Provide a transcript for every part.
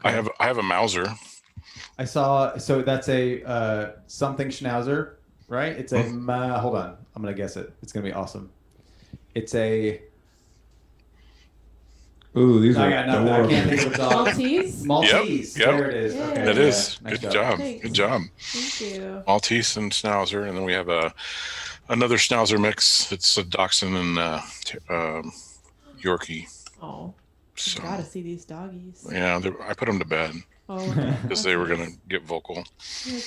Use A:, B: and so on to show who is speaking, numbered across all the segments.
A: I have a Mauser.
B: I saw. So that's a something Schnauzer, right? It's a. Hold on, I'm gonna guess it. It's gonna be awesome. It's a.
C: Ooh, these
B: I
C: are
B: got nothing. I can't
C: adorable.
B: think of a dog.
D: Maltese?
B: Maltese.
A: Yep.
B: There it is.
D: Yeah.
B: Okay.
A: That is.
B: Nice
A: Good
B: job.
A: job.
D: Thanks.
A: Good job.
D: Thank you.
A: Maltese and Schnauzer, and then we have another Schnauzer mix. It's a Dachshund and Yorkie.
D: Oh,
A: So
D: I gotta see these doggies.
A: yeah, I put them to bed
D: Oh,
A: because they were gonna get vocal.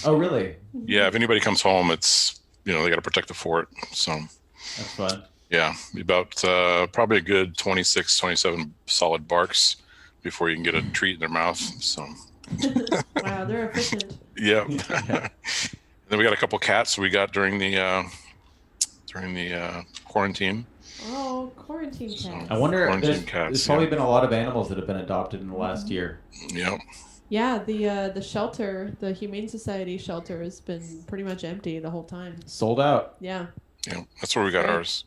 B: Oh, really?
A: Yeah, if anybody comes home, it's they got to protect the fort. So
B: That's fun.
A: yeah, about probably a good 26, 27 solid barks before you can get a treat in their mouth. So
D: wow, they're efficient.
A: yeah. Then we got a couple cats we got during the quarantine.
D: Oh, quarantine cats.
B: I wonder.
A: Quarantine
B: There's
A: cats,
B: probably
A: yeah.
B: been a lot of animals that have been adopted in the last year.
A: Yep.
D: Yeah, the shelter, the Humane Society shelter, has been pretty much empty the whole time.
B: Sold out.
D: Yeah.
A: Yeah, that's where we got ours.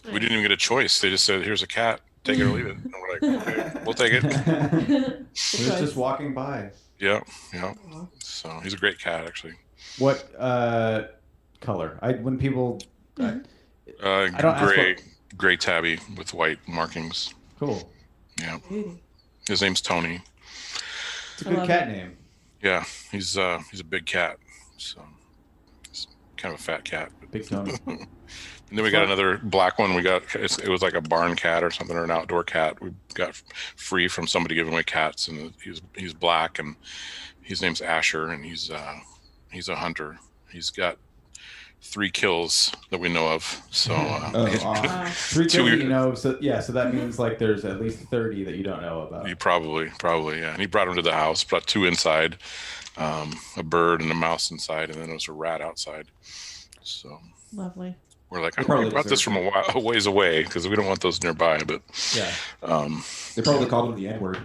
A: We didn't even get a choice. They just said, "Here's a cat. Take it or leave it." And we're like, "Okay, we'll take it."
B: He was just walking by.
A: Yeah, yeah. So he's a great cat, actually.
B: What color? When people. I don't ask
A: Gray tabby with white markings.
B: Cool.
A: Yeah.
D: Beauty.
A: His name's Tony.
B: It's a good cat name.
A: Yeah, he's a big cat. So he's kind of a fat cat.
B: Big Tony.
A: And then we got another black one. It was like a barn cat or something, or an outdoor cat. We got free from somebody giving away cats, and he's black, and his name's Asher, and he's a hunter. He's got 3 kills that we know of. So
B: 3 kills that you know. So yeah, so that means like there's at least 30 that you don't know about.
A: He probably, yeah. And he brought them to the house. Brought 2 inside, a bird and a mouse inside, and then there was a rat outside. So
D: lovely.
A: we're like, I brought this from a ways away because we don't want those nearby. But
B: yeah,
C: they probably called him the N-word.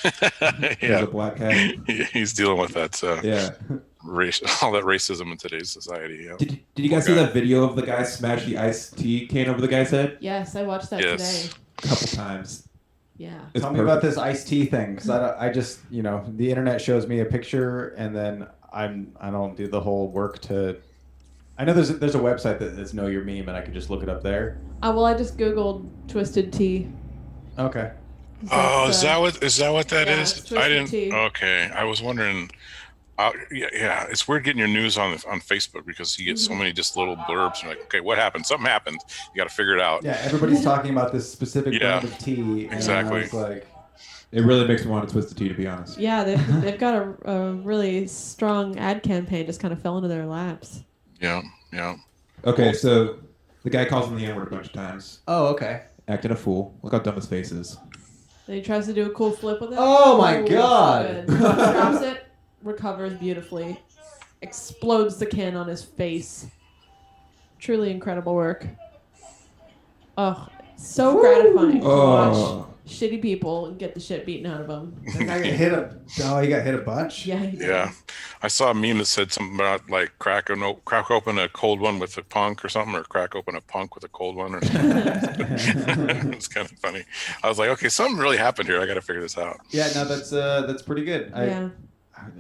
A: Yeah,
C: he's a black cat.
A: He's dealing with that.
C: Yeah.
A: All that racism in today's society. Yeah.
C: Did you guys see that video of the guy smash the iced tea can over the guy's head?
D: Yes, I watched that today.
C: A couple times.
D: Yeah.
B: Tell me about this iced tea thing, because I just the internet shows me a picture and then I don't do the whole work to. I know there's a website that's Know Your Meme and I could just look it up there.
D: Well, I just googled twisted tea.
B: Okay.
A: Oh, is that what that
D: yeah,
A: is?
D: Twisted
A: I didn't.
D: Tea.
A: Okay, I was wondering. Yeah, it's weird getting your news on Facebook because you get so many just little blurbs. And like, okay, what happened? Something happened. You got to figure it out.
B: Yeah, everybody's talking about this specific brand of tea.
A: Exactly.
B: And I was like,
C: it really makes me want to twist the tea, to be honest.
D: Yeah, they've got a really strong ad campaign just kind of fell into their laps.
A: Yeah.
C: Okay, so the guy calls him the N-word a bunch of times.
B: oh, okay.
C: Acting a fool. Look how dumb his face is.
D: Then he tries to do a cool flip with it.
B: Oh my God.
D: So good. Drops it, recovers beautifully, explodes the can on his face. Truly incredible work. Oh, so gratifying to watch shitty people and get the shit beaten out of them.
B: That guy he got hit a bunch?
D: Yeah, he did.
A: Yeah. I saw a meme that said something about like crack open a cold one with a punk or something, or crack open a punk with a cold one or something. It's kind of funny. I was like, okay, something really happened here. I got to figure this out.
B: Yeah, no, that's pretty good.
D: Yeah.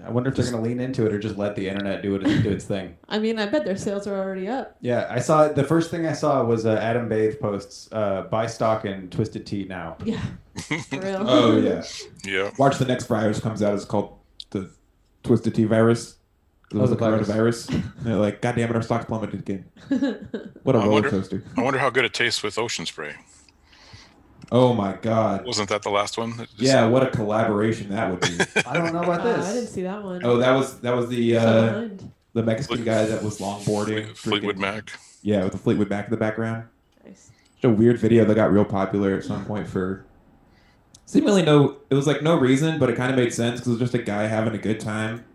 B: I wonder if they're going to lean into it or just let the internet do its thing.
D: I mean, I bet their sales are already up.
B: Yeah, I saw the first thing I saw was Adam Baith posts buy stock in Twisted Tea now.
D: Yeah. For real.
C: Oh, yeah.
A: Yeah.
C: Watch the next virus comes out. It's called the Twisted Tea virus. It was
B: the
C: a coronavirus. And they're like, God damn it, our stock's plummeted again. What a roller coaster.
A: I wonder how good it tastes with ocean spray.
C: Oh my God.
A: Wasn't that the last one?
C: Yeah, what a collaboration that would be.
B: I don't know about this.
D: I didn't see that one.
C: Oh, that was the Mexican guy that was longboarding.
A: Fleetwood Mac.
C: Yeah, with the Fleetwood Mac in the background.
D: Nice.
C: It's a weird video that got real popular at some point for seemingly it was like no reason, but it kind of made sense because it was just a guy having a good time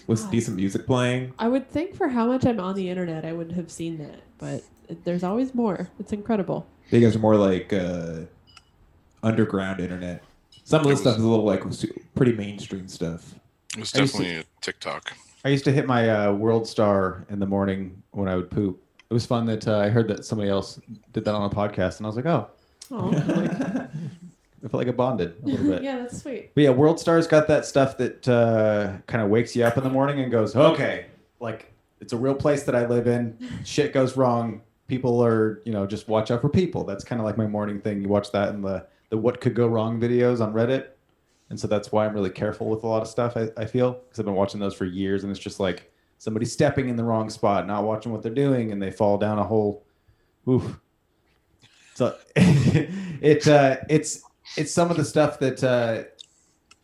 C: with decent music playing.
D: I would think for how much I'm on the internet, I would have seen that, but there's always more. It's incredible.
C: You guys are more like underground internet. Some of this stuff is a little like pretty mainstream stuff.
A: It was definitely a TikTok.
B: I used to hit my World Star in the morning when I would poop. It was fun that I heard that somebody else did that on a podcast, and I was like, oh.
D: Oh,
B: like I bonded a little bit.
D: Yeah, that's sweet.
B: But yeah, World Star's got that stuff that kind of wakes you up in the morning and goes, okay, like it's a real place that I live in. Shit goes wrong. People are, just watch out for people. That's kind of like my morning thing. You watch that in the what could go wrong videos on Reddit. And so that's why I'm really careful with a lot of stuff, I feel, because I've been watching those for years. And it's just like somebody stepping in the wrong spot, not watching what they're doing, and they fall down a hole. Oof. So it's some of the stuff that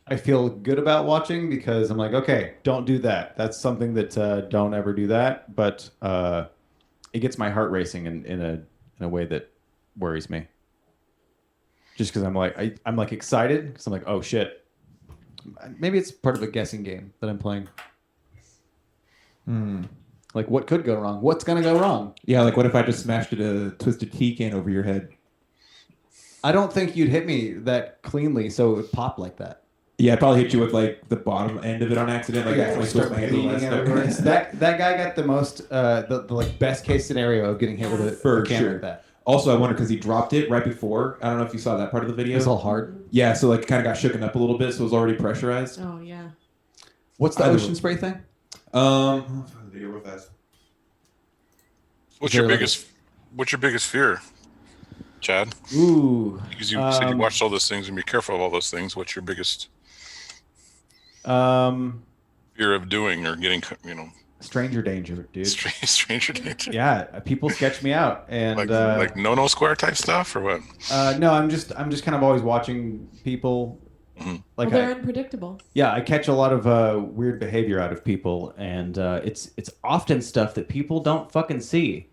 B: I feel good about watching because I'm like, okay, don't do that. That's something that don't ever do that. But it gets my heart racing in a way that worries me. Just because I'm like excited because I'm like, oh shit. Maybe it's part of a guessing game that I'm playing. Like what could go wrong? What's gonna go wrong?
C: Yeah, like what if I just smashed a twisted tea can over your head?
B: I don't think you'd hit me that cleanly, so it would pop like that.
C: Yeah, I'd probably hit you with like the bottom end of it on accident. Like
B: Yeah, start bleeding everywhere. that guy got the most the like best case scenario of getting hit with a can like that.
C: Also, I wonder because he dropped it right before. I don't know if you saw that part of the video.
B: It's all hard.
C: Yeah, so like kind of got shooken up a little bit, so it was already pressurized.
D: Oh yeah.
B: What's the ocean spray thing?
C: I'll find the video real fast.
A: What's your biggest fear, Chad?
B: Ooh.
A: Because you said you watched all those things and be careful of all those things. What's your biggest fear of doing or getting,
B: stranger danger, dude.
A: stranger danger?
B: Yeah, people sketch me out and
A: like no square type stuff or what?
B: No, I'm just kind of always watching people.
A: Mm-hmm.
B: Like
D: they're unpredictable.
B: Yeah, I catch a lot of weird behavior out of people, and it's often stuff that people don't fucking see.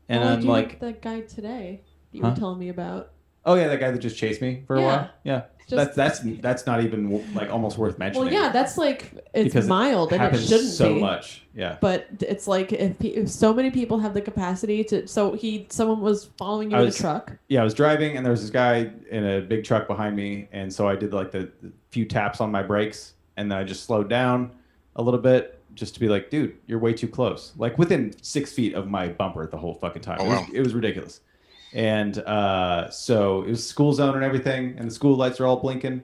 B: And I'm like,
D: that guy today that you were telling me about.
B: Oh yeah, that guy that just chased me for a while. Yeah, that's not even like almost worth mentioning.
D: Well, yeah, that's like it's
B: because
D: mild and it shouldn't
B: so
D: be.
B: much. Yeah,
D: but it's like if so many people have the capacity to. So someone was following you in a truck.
B: Yeah, I was driving and there was this guy in a big truck behind me, and so I did like the few taps on my brakes, and then I just slowed down a little bit. Just to be like, dude, you're way too close. Like within 6 feet of my bumper the whole fucking time.
A: Oh, wow.
B: It was ridiculous. And so it was school zone and everything, and the school lights are all blinking.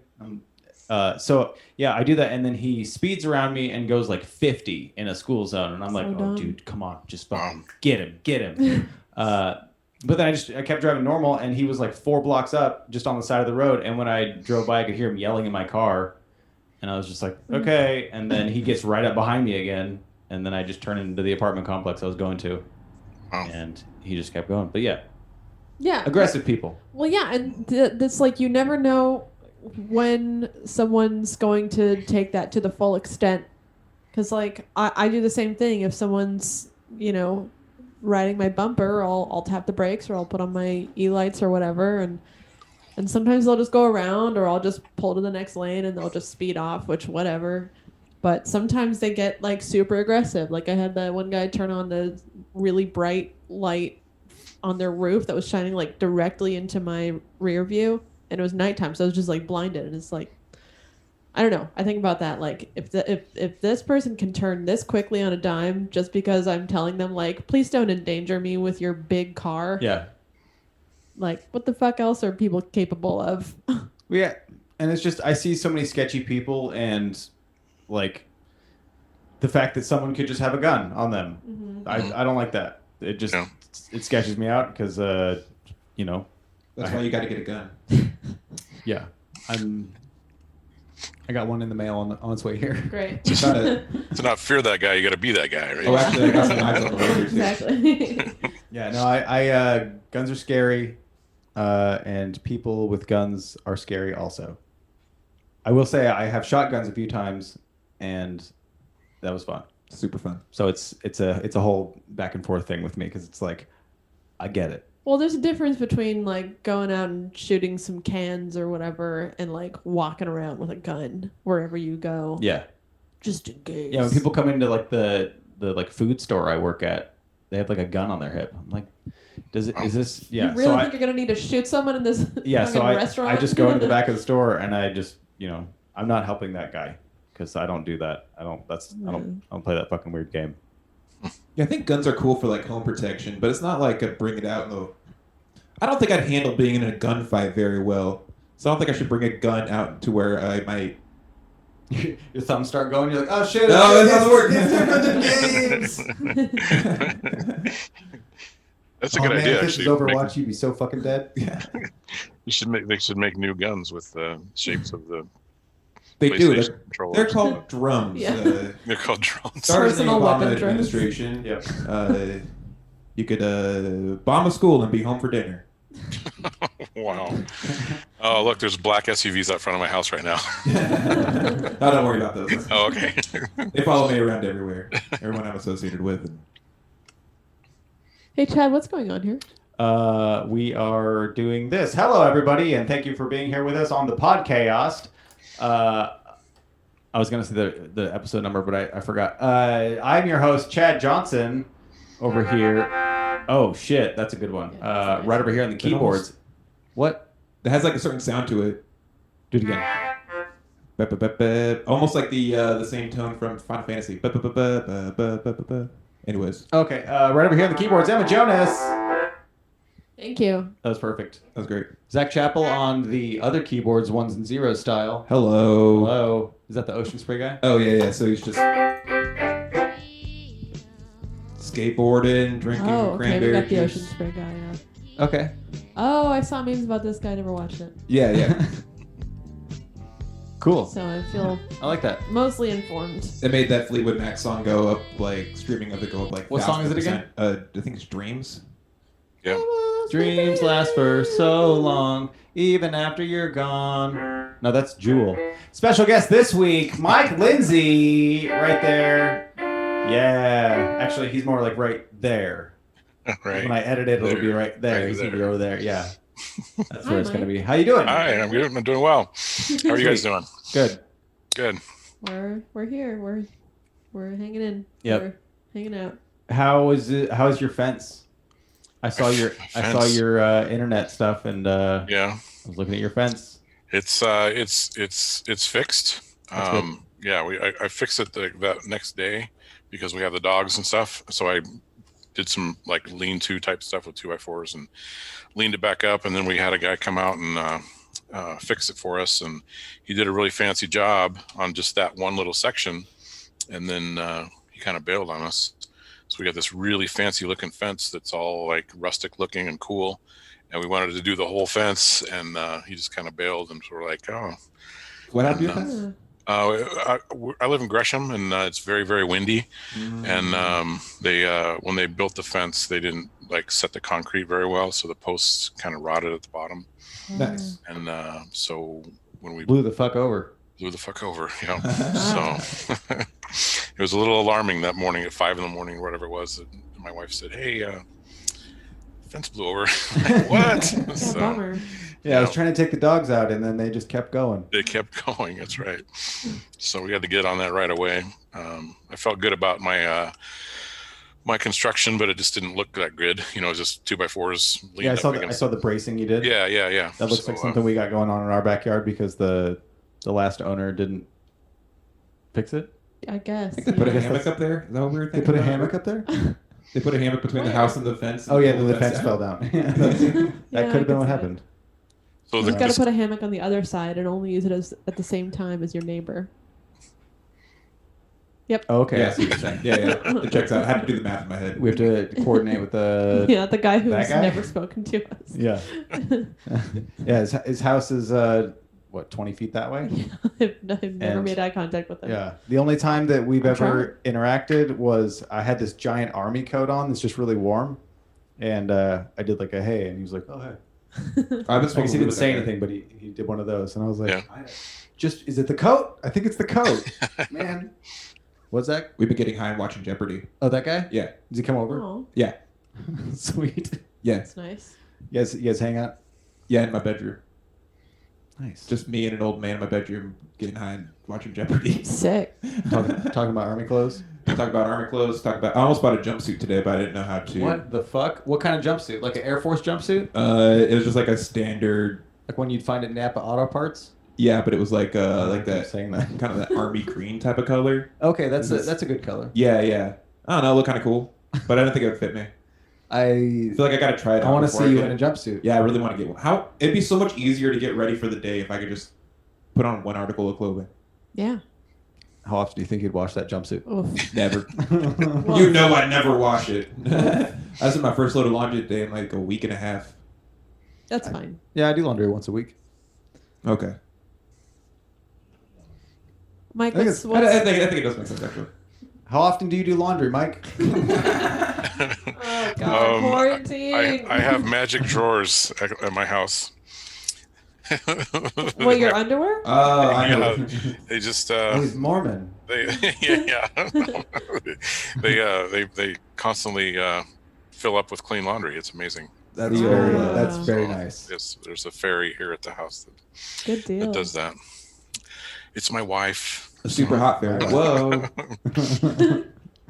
B: So yeah, I do that, and then he speeds around me and goes like 50 in a school zone, and I'm like, oh, dude, come on, just fucking get him. But then I kept driving normal, and he was like 4 blocks up, just on the side of the road. And when I drove by, I could hear him yelling in my car. And I was just like, okay. And then he gets right up behind me again. And then I just turned into the apartment complex I was going to. And he just kept going. But yeah.
D: Yeah.
B: Aggressive people.
D: Well, yeah. And it's like you never know when someone's going to take that to the full extent. Because, like, I do the same thing. If someone's, riding my bumper, I'll tap the brakes or I'll put on my e-lights or whatever. And sometimes they'll just go around or I'll just pull to the next lane and they'll just speed off, which whatever. But sometimes they get like super aggressive. Like I had that one guy turn on the really bright light on their roof that was shining like directly into my rear view. And it was nighttime, so I was just like blinded. And it's like, I don't know. I think about that. Like if this person can turn this quickly on a dime just because I'm telling them like, please don't endanger me with your big car.
B: Yeah.
D: Like, what the fuck else are people capable of?
B: Yeah. And it's just, I see so many sketchy people, and like the fact that someone could just have a gun on them. Mm-hmm. I don't like that. It just, it sketches me out because,
C: That's why you got to get a gun.
B: Yeah. I got one in the mail on its way here.
D: Great.
A: To not fear that guy, you got to be that guy, right?
C: Oh, actually, I got some knives on the way here, too.
D: Exactly.
B: Yeah, no, I guns are scary, and people with guns are scary also. I will say I have shot guns a few times, and that was fun.
C: Super fun.
B: So it's a whole back and forth thing with me because it's like, I get it.
D: Well, there's a difference between like going out and shooting some cans or whatever and like walking around with a gun wherever you go.
B: Yeah.
D: Just in case.
B: Yeah, when people come into like the like food store I work at, they have like a gun on their hip. I'm like, is this? Yeah.
D: You really think you're gonna need to shoot someone in this?
B: Yeah. So
D: restaurant?
B: I just go into the back of the store and I just I'm not helping that guy because I don't do that. I don't play that fucking weird game.
C: Yeah, I think guns are cool for like home protection, but it's not like a bring it out. No, I don't think I'd handle being in a gunfight very well. So I don't think I should bring a gun out to where I might.
B: Your thumbs start going. You're like, oh shit!
C: No, that's not working.
B: It's different than games.
A: That's a good idea.
B: If this
A: Actually,
B: is Overwatch, you'd be so fucking dead.
C: Yeah.
A: They should make new guns with the shapes of the
C: They do.
A: PlayStation controllers.
C: They're called drones.
D: Yeah.
A: They're called drones.
C: Started in the
D: Personal
C: Obama
D: weapon drones.
C: administration.
B: Yep.
C: You could bomb a school and be home for dinner.
A: Wow. Oh, look, there's black SUVs out front of my house right now.
C: No, don't worry about those.
A: Oh, okay.
C: They follow me around everywhere. Everyone I'm associated with.
D: Hey, Chad, what's going on here?
B: We are doing this. Hello, everybody, and thank you for being here with us on the Podchaost. I was going to say the episode number, but I forgot. I'm your host, Chad Johnson, over here. Oh, shit, that's a good one.
D: Yeah,
B: right over here on the keyboards. What?
C: It has like a certain sound to it.
B: Do it again.
C: Almost like the same tone from Final Fantasy. Anyways,
B: Okay, right over here on the keyboards, Emma Jonas.
D: Thank you.
B: That was perfect.
C: that was great.
B: Zach Chappell on the other keyboards, ones and zeros style.
C: Hello.
B: Hello. Is that the Ocean Spray guy?
C: Oh yeah. So he's just skateboarding, drinking
D: Oh, okay,
C: cranberry
D: we got the
C: juice.
D: Ocean Spray guy. Yeah.
B: Okay.
D: Oh, I saw memes about this guy. Never watched it,
C: Yeah.
B: Cool.
D: so I feel
B: I like that.
D: mostly informed.
C: It made that Fleetwood Mac song go up, like streaming of it go up like.
B: What song is it again?
C: 1000%. I think it's Dreams.
A: Yeah.
B: Dreams last for so long, even after you're gone. No, that's Jewel. Special guest this week, Mike Lindsey, right there. Yeah. Actually, he's more like right there.
A: Right.
B: When I edit it, it'll be
A: There.
B: right there.
A: Right
B: He's going to be
A: there.
B: over there. Yeah. That's
D: Hi,
B: where it's going to
D: Mike.
B: be. How you doing?
A: Hi, I'm good. I'm doing well. How are you guys doing?
B: Good.
A: Good.
D: We're here. We're hanging in.
B: Yep.
D: We're hanging out.
B: How is it? How is your fence? I saw your internet stuff, and
A: Yeah.
B: I was looking at your fence.
A: It's fixed.
B: That's good.
A: Yeah, I fixed it that next day because we have the dogs and stuff. So I did some like lean-to type stuff with 2x4s and leaned it back up, and then we had a guy come out and fix it for us, and he did a really fancy job on just that one little section, and then he kind of bailed on us. So we got this really fancy looking fence that's all like rustic looking and cool, and we wanted to do the whole fence, and he just kind of bailed, and we're like, oh.
C: What happened to your
A: And,
C: fence?
A: I live in Gresham, and it's very, very windy. And they when they built the fence, they didn't like set the concrete very well, so the posts kind of rotted at the bottom.
C: Nice.
A: And so when we
B: Blew the fuck over.
A: blew the fuck over, you know, so it was a little alarming that morning at 5 a.m, or whatever it was. And my wife said, "Hey, fence blew over." Like, what?
D: Yeah,
A: So
D: bummer.
B: Yeah, I was trying to take the dogs out, and then they just kept going.
A: they kept going. That's right. So we had to get on that right away. I felt good about my my construction, but it just didn't look that good. You know, it was just 2x4s. leaned
B: Yeah, I
A: up
B: saw
A: against-
B: the bracing you did.
A: Yeah.
B: That looks
A: So,
B: like something we got going on in our backyard because the last owner didn't fix it.
D: I guess.
C: I think they put a
D: yeah.
C: hammock up there. Is that what we were
B: They
C: thinking?
B: put a
C: about?
B: hammock up there.
C: They put a hammock between the house and the fence.
B: Oh yeah,
C: pulled
B: then the fence
C: out.
B: fell down.
D: Yeah,
B: That could have been
D: I
B: what
D: could see
B: happened.
A: So
D: You
A: the,
D: just got to put a hammock on the other side and only use it at the same time as your neighbor.
B: Oh, okay.
C: Yeah, I see what you're saying. Yeah. It checks out. I had to do the math in my head.
B: We have to coordinate with the.
D: Yeah, the guy who's
B: that guy?
D: never spoken to us.
B: Yeah. Yeah. His house is 20 feet that way.
D: I've never
B: And-
D: made eye contact with him.
B: Yeah. The only time that we've
D: I'm
B: ever interacted was I had this giant army coat on that's just really warm, and I did like a hey, and he was like, oh hey.
C: I've been
B: I guess he didn't say
C: with that
B: anything, but he did one of those, and I was like,
A: Yeah.
B: Is it the coat? I think it's the coat, man. What's that?
C: guy. We've been getting high and watching Jeopardy.
B: Oh, that guy?
C: Yeah.
B: Does he come over?
D: Oh,
C: Yeah.
B: Sweet.
C: Yeah.
D: that's nice.
B: You guys hang out?
C: Yeah, in my bedroom.
B: Nice.
C: Just me and an old man in my bedroom getting high and watching Jeopardy.
D: Sick.
B: talking about army clothes.
C: Talk about army clothes. I almost bought a jumpsuit today, but I didn't know how to.
B: What the fuck? What kind of jumpsuit? Like an Air Force jumpsuit?
C: It was just like a standard.
B: Like one you'd find at Napa Auto Parts?
C: Yeah, but it was like
B: I'm
C: that
B: saying that.
C: kind of that army green type of color.
B: Okay, that's a good color.
C: Yeah. I don't know, it looked kind of cool, but I didn't think it would fit me.
B: I
C: feel like I gotta try it out.
B: I want to
C: before
B: see you
C: get
B: in a
C: it.
B: jumpsuit.
C: Yeah, I really want to get one. How it'd be so much easier to get ready for the day if I could just put on one article of clothing.
D: Yeah.
B: How often do you think you'd wash that jumpsuit?
D: Oof.
C: Never.
D: Well,
C: You know I never wash it. I was in my first load of laundry today in like a week and a half.
D: That's fine.
B: Yeah, I do laundry once a week.
C: Okay.
D: Mike,
C: I
D: what's,
C: think it does make sense actually.
B: How often do you do laundry, Mike?
D: oh God, quarantine.
A: I have magic drawers at my house.
D: What, your underwear?
C: Oh, I know.
A: Yeah, they just
B: Oh, he's Mormon.
A: yeah. They constantly fill up with clean laundry. It's amazing.
B: That's
D: Wow.
B: that's very nice.
A: Yes, there's a fairy here at the house
D: Good deal.
A: that does that. It's my wife.
C: A super hot fairy. Whoa.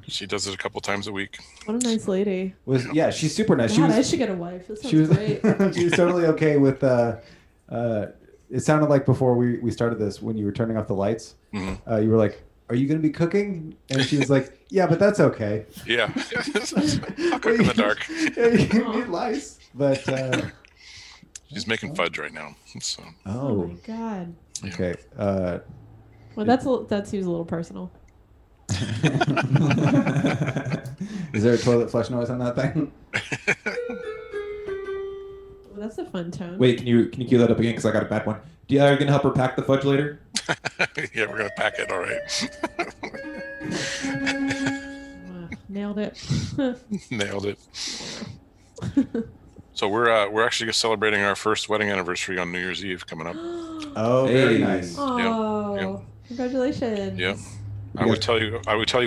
A: She does it a couple times a week.
D: What a nice lady.
B: Yeah, she's super nice.
D: God, I
B: She
D: should get a wife. This sounds
B: was
D: great.
B: she was totally okay with. It sounded like before we started this, when you were turning off the lights, you were like, "Are you going to be cooking?" And she was like, "Yeah, but that's okay."
A: Yeah. I'll cook in the dark.
B: Yeah, you can be nice, but.
A: She's making fudge right now. So.
D: Oh my God.
B: Okay.
D: Well, that seems a little personal.
B: Is there a toilet flush noise on that thing?
D: Well, that's a fun tone.
C: Wait, can you cue that up again? Because I got a bad one. Are you gonna help her pack the fudge later?
A: Yeah, we're gonna pack it. All right.
D: Nailed it.
A: Nailed it. So we're actually celebrating our first wedding anniversary on New Year's Eve coming up.
B: Oh, very
C: Hey.
B: nice.
D: Oh,
A: Yeah.
D: congratulations.
A: Yeah. I would tell you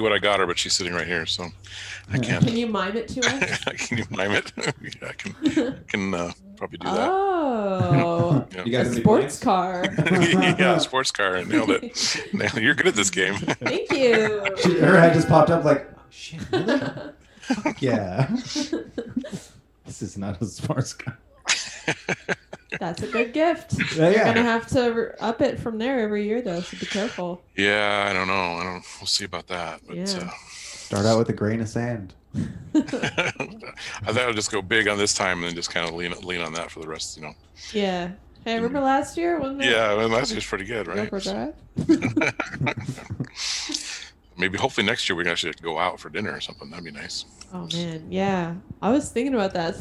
A: what I got her, but she's sitting right here, so I can't.
D: Can you mime it to us?
A: Can you mime it? Yeah, I can probably do that.
D: Oh,
A: Yeah.
C: You
D: a
C: guys have any
D: sports
C: plans?
D: car.
A: Yeah, sports car. I nailed it. You're good at this game.
D: Thank you.
B: Her head just popped up like, oh, shit, really? Yeah. This is not a sports car.
D: That's a good gift.
B: Yeah.
D: You're gonna have to up it from there every year, though. So be careful.
A: Yeah, I don't know. We'll see about that. But,
D: Yeah.
B: Start out with a grain of sand.
A: I thought I'd just go big on this time and then just kind of lean on that for the rest,
D: Yeah. Hey, remember last year? Wasn't it?
A: Yeah, well, last year's pretty good, right?
D: Go for drive?
A: Maybe hopefully next year we can actually go out for dinner or something. That'd be nice.
D: Oh man, yeah. I was thinking about that.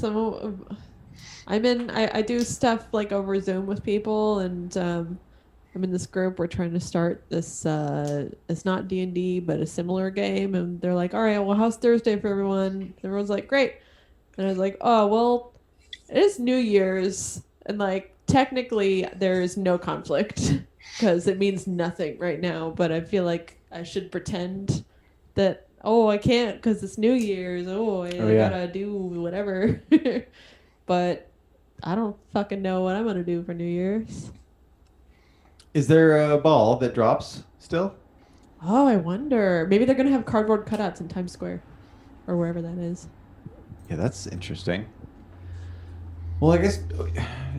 D: I do stuff like over Zoom with people, and I'm in this group. We're trying to start this. It's not D&D, but a similar game, and they're like, "All right, well, how's Thursday for everyone?" And everyone's like, "Great," and I was like, "Oh, well, it is New Year's, and like technically there's no conflict because it means nothing right now, but I feel like I should pretend that." Oh, I can't because it's New Year's. I gotta do whatever. But I don't fucking know what I'm gonna do for New Year's.
B: Is there a ball that drops still?
D: Oh, I wonder. Maybe they're gonna have cardboard cutouts in Times Square, or wherever that is.
B: Yeah, that's interesting. Well, I guess,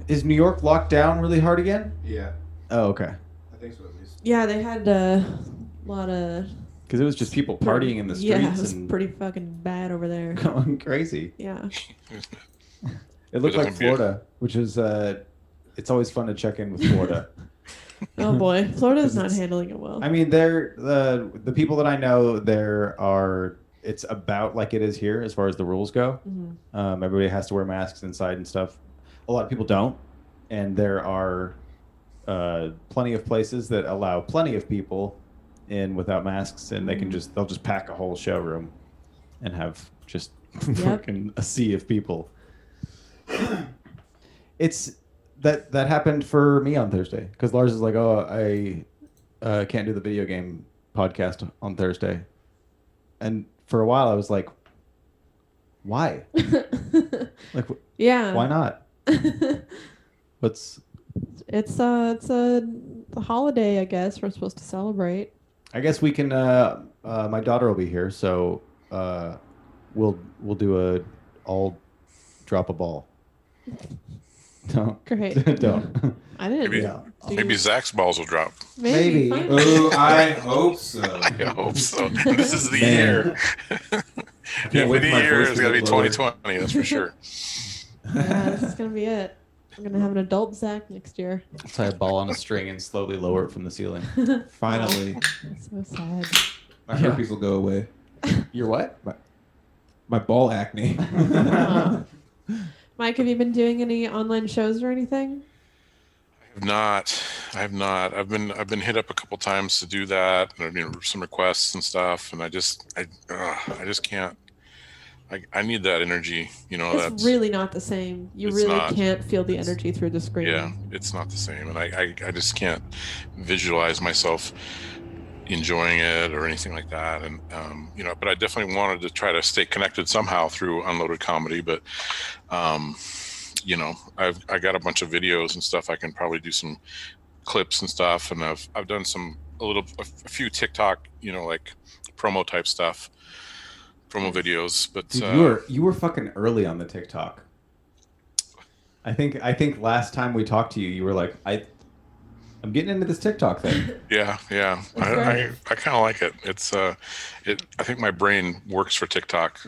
B: is New York locked down really hard again?
C: Yeah,
B: Oh, okay.
C: I think so at least.
D: Yeah, they had a lot of.
B: Because it was just people partying in the streets
D: Yeah, it was
B: and
D: pretty fucking bad over there.
B: going crazy.
D: Yeah.
B: It looked like Florida, which is it's always fun to check in with Florida.
D: Oh boy, Florida's not handling it well.
B: I mean, the people that I know, it's about like it is here as far as the rules go.
D: Mm-hmm.
B: Everybody has to wear masks inside and stuff. A lot of people don't, and there are plenty of places that allow plenty of people in without masks, and they'll just pack a whole showroom and have just fucking a sea of people. It's that happened for me on Thursday because Lars is like, "Oh, I can't do the video game podcast on Thursday," and for a while I was like, "Why? Like,
D: Yeah.
B: why not? What's?"
D: It's a holiday, I guess. We're supposed to celebrate.
B: I guess we can. My daughter will be here, so we'll do I'll drop a ball. Don't.
D: Great.
B: Don't.
D: I didn't.
A: Maybe,
D: know.
A: maybe Zach's balls will drop.
D: Maybe.
B: Maybe.
D: Finally.
C: Oh, I hope so.
A: I hope so. This is the
C: Man.
A: year.
C: Can't wait for
A: the
C: my
A: year
C: voice
A: is
C: to
A: gonna be
C: get lower.
A: 2020. That's for sure.
D: Yeah, this is gonna be it. I'm gonna have an adult Zach next year.
B: I'll tie a ball on a string and slowly lower it from the ceiling.
C: Finally,
D: That's so sad.
C: my herpes will go away.
B: You're what?
C: My ball acne.
D: Mike, have you been doing any online shows or anything?
A: I have not. I've been hit up a couple times to do that. I mean, some requests and stuff, and I just can't. I need that energy.
D: It's
A: that's
D: really not the same. You
A: it's
D: really
A: not.
D: can't feel the energy through the screen.
A: Yeah, it's not the same, and I just can't visualize myself enjoying it or anything like that. And but I definitely wanted to try to stay connected somehow through Unloaded Comedy. But I got a bunch of videos and stuff. I can probably do some clips and stuff, and I've done a few TikTok, like promo type stuff, promo videos. But
B: Dude, you were fucking early on the TikTok. I think last time we talked to you, you were like, I'm getting into this TikTok thing.
A: Yeah. I kind of like it. It's I think my brain works for TikTok.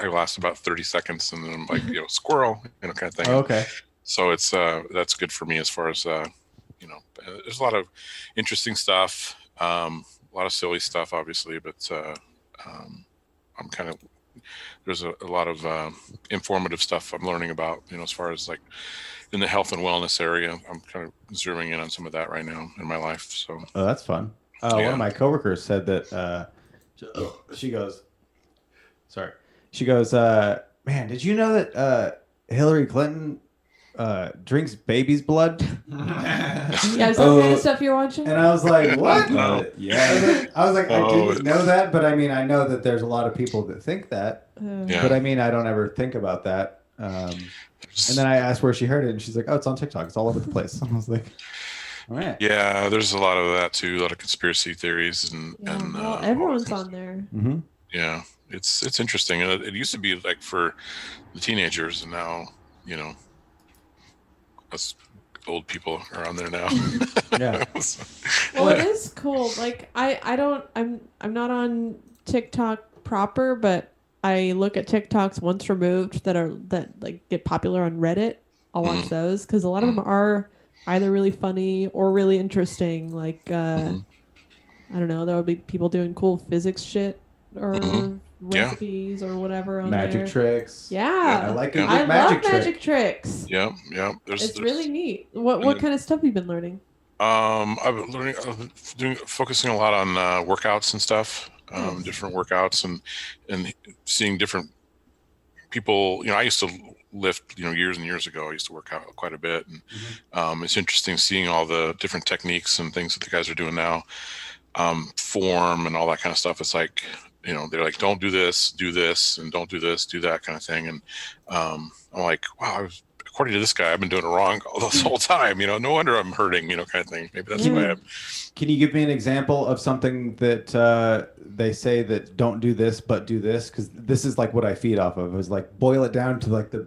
A: I last about 30 seconds and then I'm like, squirrel, kind of thing.
B: Oh, okay.
A: So it's that's good for me as far as there's a lot of interesting stuff, a lot of silly stuff, obviously, but I'm kind of there's a lot of informative stuff I'm learning about, as far as like in the health and wellness area. I'm kind of zeroing in on some of that right now in my life. So
B: Oh, that's fun. One of my coworkers said that she goes, man, did you know that Hillary Clinton drinks baby's blood?
D: Yeah, is that kind of stuff you're watching?
B: And I was like, what?
C: Yeah.
B: I was like, I didn't know that, but I mean, I know that there's a lot of people that think that,
A: Yeah.
B: but I mean, I don't ever think about that. And then I asked where she heard it, and she's like, oh, it's on TikTok. It's all over the place. I was like, all right.
A: Yeah, there's a lot of that too, a lot of conspiracy theories and
D: well, everyone's on there.
B: Mm-hmm.
A: Yeah, it's interesting. And it used to be like for the teenagers, and now us old people are on there now.
B: Yeah.
D: Well, it is cool. Like I'm not on TikTok proper, but I look at TikToks once removed that like get popular on Reddit. I'll watch those because a lot of them are either really funny or really interesting. Like I don't know, there would be people doing cool physics shit or recipes or whatever on
B: Magic
D: there.
B: tricks.
D: Yeah,
B: I like
A: Yeah.
B: a
D: I
B: good
D: love
B: magic
D: magic
B: trick.
D: tricks.
A: Yeah.
D: It's really neat. What kind of stuff have you been learning?
A: I've been learning, focusing a lot on workouts and stuff, different workouts and seeing different people. I used to lift, years and years ago. I used to work out quite a bit, and it's interesting seeing all the different techniques and things that the guys are doing now, form and all that kind of stuff. It's like, they're like, don't do this, and don't do this, do that kind of thing. And I'm like, wow, according to this guy, I've been doing it wrong this whole time. No wonder I'm hurting, kind of thing. Maybe that's why I'm.
B: Can you give me an example of something that they say that don't do this, but do this? Because this is like what I feed off of. Is like boil it down to like the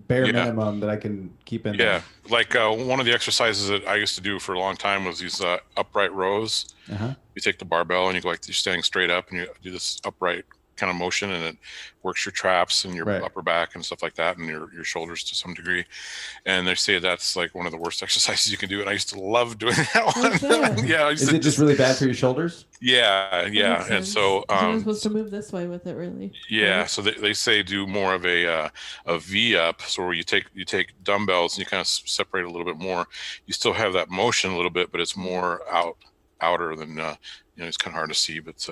B: bare minimum that I can keep in.
A: Yeah, like one of the exercises that I used to do for a long time was these upright rows. You take the barbell and you go like you're standing straight up and you do this upright kind of motion, and it works your traps and your upper back and stuff like that, and your shoulders to some degree. And they say that's like one of the worst exercises you can do. And I used to love doing that one. Yeah.
B: Is it just really bad for your shoulders?
A: Yeah. And so
D: you're supposed to move this way with it, really.
A: Yeah.
D: Right?
A: So they say do more of a V up, so where you take dumbbells and you kind of separate a little bit more. You still have that motion a little bit, but it's more outer than it's kind of hard to see, but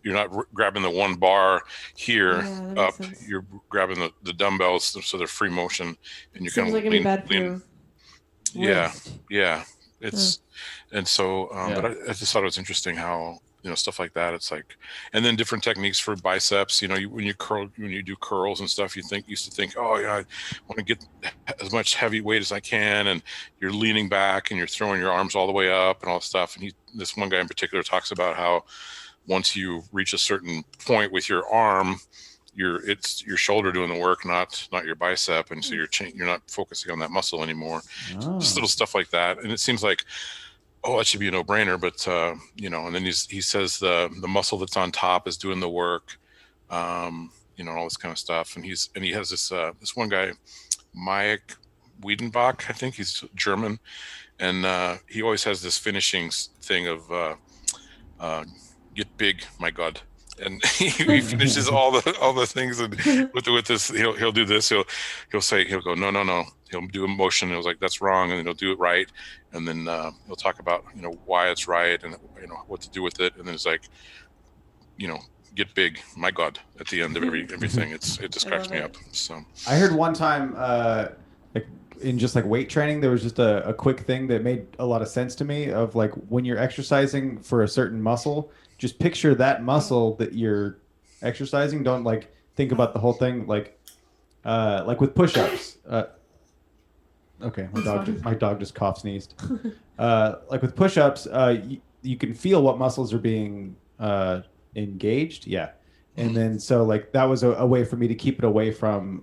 A: you're not grabbing the one bar here up. You're grabbing the dumbbells, so they're free motion, and you kind of
D: lean. Bad for your
A: wrist. Yeah. It's and so, but I just thought it was interesting how stuff like that. It's like, and then different techniques for biceps. When you do curls and stuff, used to think, oh yeah, I want to get as much heavy weight as I can, and you're leaning back and you're throwing your arms all the way up and all that stuff. And this one guy in particular talks about how once you reach a certain point with your arm, it's your shoulder doing the work, not your bicep, and so you're not focusing on that muscle anymore. Just little stuff like that, and it seems like, oh, that should be a no-brainer, but and then he says the muscle that's on top is doing the work, all this kind of stuff. And he has this one guy, Mike Wiedenbach, I think he's German, and he always has this finishing thing of get big, my God. And he finishes all the things, and with this he'll do this. He'll go no. He'll do a motion. He'll like that's wrong, and then he'll do it right, and then he'll talk about why it's right and what to do with it, and then it's like get big, my God, at the end of everything. It just cracks me up. So
B: I heard one time like in just like weight training, there was just a quick thing that made a lot of sense to me of like when you're exercising for a certain muscle, just picture that muscle that you're exercising. Don't like think about the whole thing like with push-ups. Okay, my dog just cough sneezed. Like with push-ups, you can feel what muscles are being engaged. Yeah. And then so like that was a way for me to keep it away from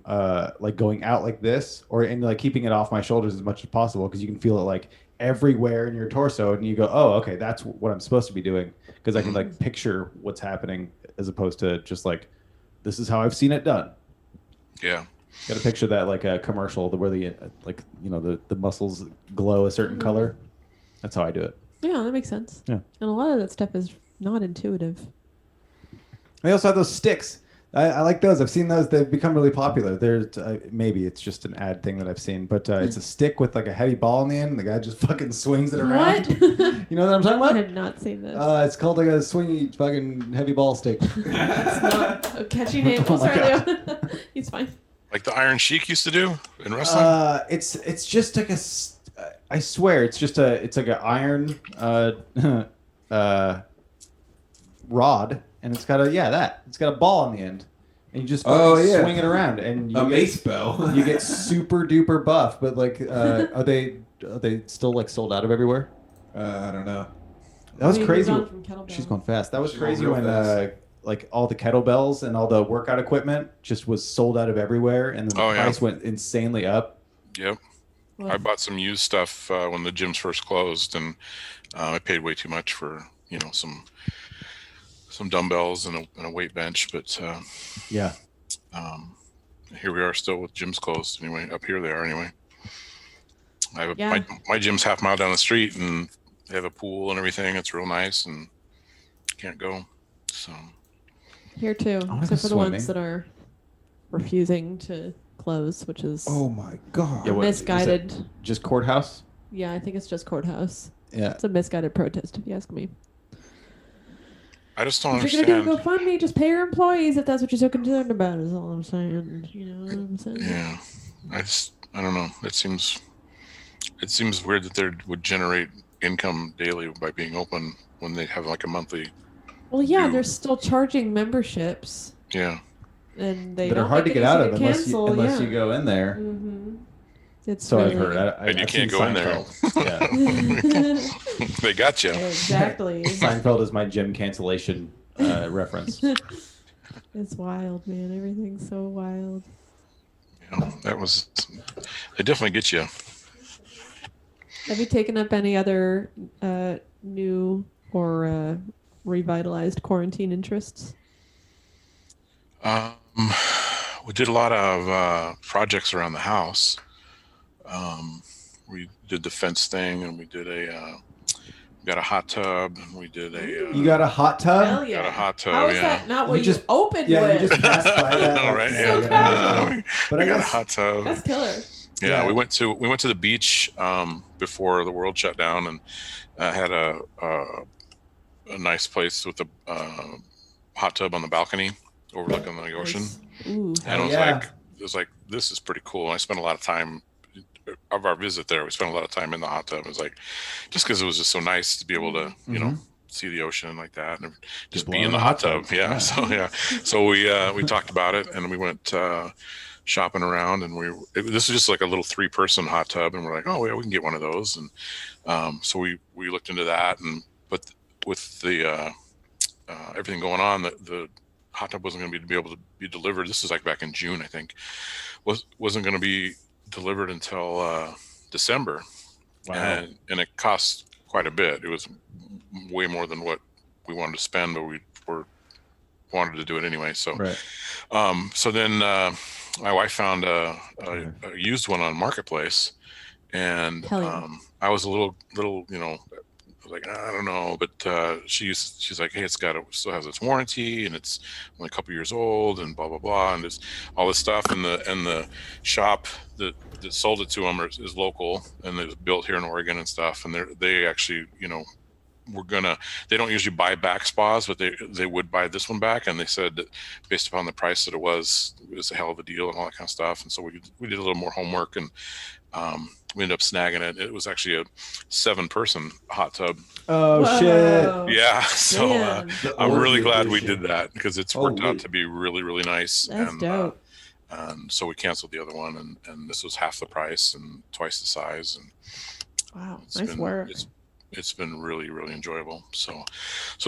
B: like going out like this and like keeping it off my shoulders as much as possible, because you can feel it like everywhere in your torso, and you go, oh, okay, that's what I'm supposed to be doing, because I can like picture what's happening as opposed to just like this is how I've seen it done.
A: Yeah.
B: Got to picture that like a commercial where the like the muscles glow a certain color. That's how I do it.
D: Yeah, that makes sense.
B: Yeah.
D: And a lot of that stuff is not intuitive.
B: They also have those sticks. I like those. I've seen those. They've become really popular. There's maybe it's just an ad thing that I've seen, but it's a stick with like a heavy ball in the end. The guy just fucking swings it around.
D: What?
B: You know what I'm talking about?
D: I have not seen this.
B: It's called like a swingy fucking heavy ball stick.
D: It's not a catchy name.
B: Oh my
D: Sorry, Leo. He's fine.
A: Like the Iron Sheik used to do in wrestling.
B: It's just like I swear it's like an iron rod, and it's got it's got a ball on the end, and you just swing it around, and
C: a mace bell.
B: You get super duper buff. But like, are they still like sold out of everywhere?
C: I don't know.
B: That was crazy.
D: She's
B: going fast. That was crazy
C: going
B: when like all the kettlebells and all the workout equipment just was sold out of everywhere, and then the price went insanely up.
A: Yep. I bought some used stuff when the gyms first closed, and I paid way too much for some dumbbells and a weight bench. But here we are still with gyms closed anyway. Up here they are anyway. I have my gym's half mile down the street, and they have a pool and everything. It's real nice, and can't go. So
D: here too, except for the ones that are refusing to close, which is
C: my God,
D: misguided.
B: Just Courthouse?
D: Yeah, I think it's just Courthouse.
B: Yeah,
D: it's a misguided protest, if you ask me.
A: I just don't
D: understand. If you're gonna do GoFundMe, just pay your employees if that's what you're so concerned about. Is all I'm saying. You know what I'm saying?
A: Yeah, I don't know. It seems weird that they would generate income daily by being open when they have like a monthly.
D: Well, yeah, they're still charging memberships.
A: Yeah.
D: And they
B: that are hard to get out of unless you go in there.
D: Mm-hmm. It's
B: so
D: really...
B: I've heard.
A: And you can't go in there.
B: Yeah.
A: They got you.
D: Exactly.
B: Seinfeld is my gym cancellation reference.
D: It's wild, man. Everything's so wild.
A: Yeah, they definitely get you.
D: Have you taken up any other new or revitalized quarantine interests?
A: We did a lot of projects around the house. We did the fence thing, and we did we got a hot tub, and we did a.
B: You got a hot tub?
D: Hell yeah!
A: Got a hot tub.
D: How is that not what you just opened with?
B: Yeah, you just passed by that.
A: I know, right?
D: So
A: But I got a hot tub.
D: That's killer.
A: Yeah, we went to the beach before the world shut down, and had a nice place with a hot tub on the balcony overlooking the ocean.
D: Ooh.
A: And it was like this is pretty cool. I spent a lot of time of our visit there. We spent a lot of time in the hot tub. It was like just because it was just so nice to be able to see the ocean like that and just be in the hot tub. Yeah. So we talked about it, and we went shopping around, and this is just like a little 3-person hot tub, and we're like, oh yeah, we can get one of those. And so we looked into that, but with the everything going on, the hot tub wasn't going to be able to be delivered. This is like back in June, I think. Wasn't going to be delivered until December. Wow. And it cost quite a bit. It was way more than what we wanted to spend, but we were wanted to do it anyway. So,
B: Right.
A: So then my wife found a used one on Marketplace, and
D: Hell yeah.
A: I was a little, like, I don't know, but she's like, hey, still has its warranty, and it's only a couple years old, and blah blah blah, and there's all this stuff, and the shop that sold it to them is local, and it was built here in Oregon and stuff, and they actually, they don't usually buy back spas, but they would buy this one back, and they said that based upon the price that it was a hell of a deal and all that kind of stuff, and so we did a little more homework, and we ended up snagging it. It was actually a 7-person hot tub.
B: Oh,
D: Whoa.
B: shit.
A: Yeah, so
D: Man.
A: I'm really glad we
B: edition.
A: did that because it's worked out to be really, really nice.
D: That's
A: and,
D: dope.
A: And so we canceled the other one, and this was half the price and twice the size. And
D: Wow, nice work.
A: It's been really, really enjoyable. So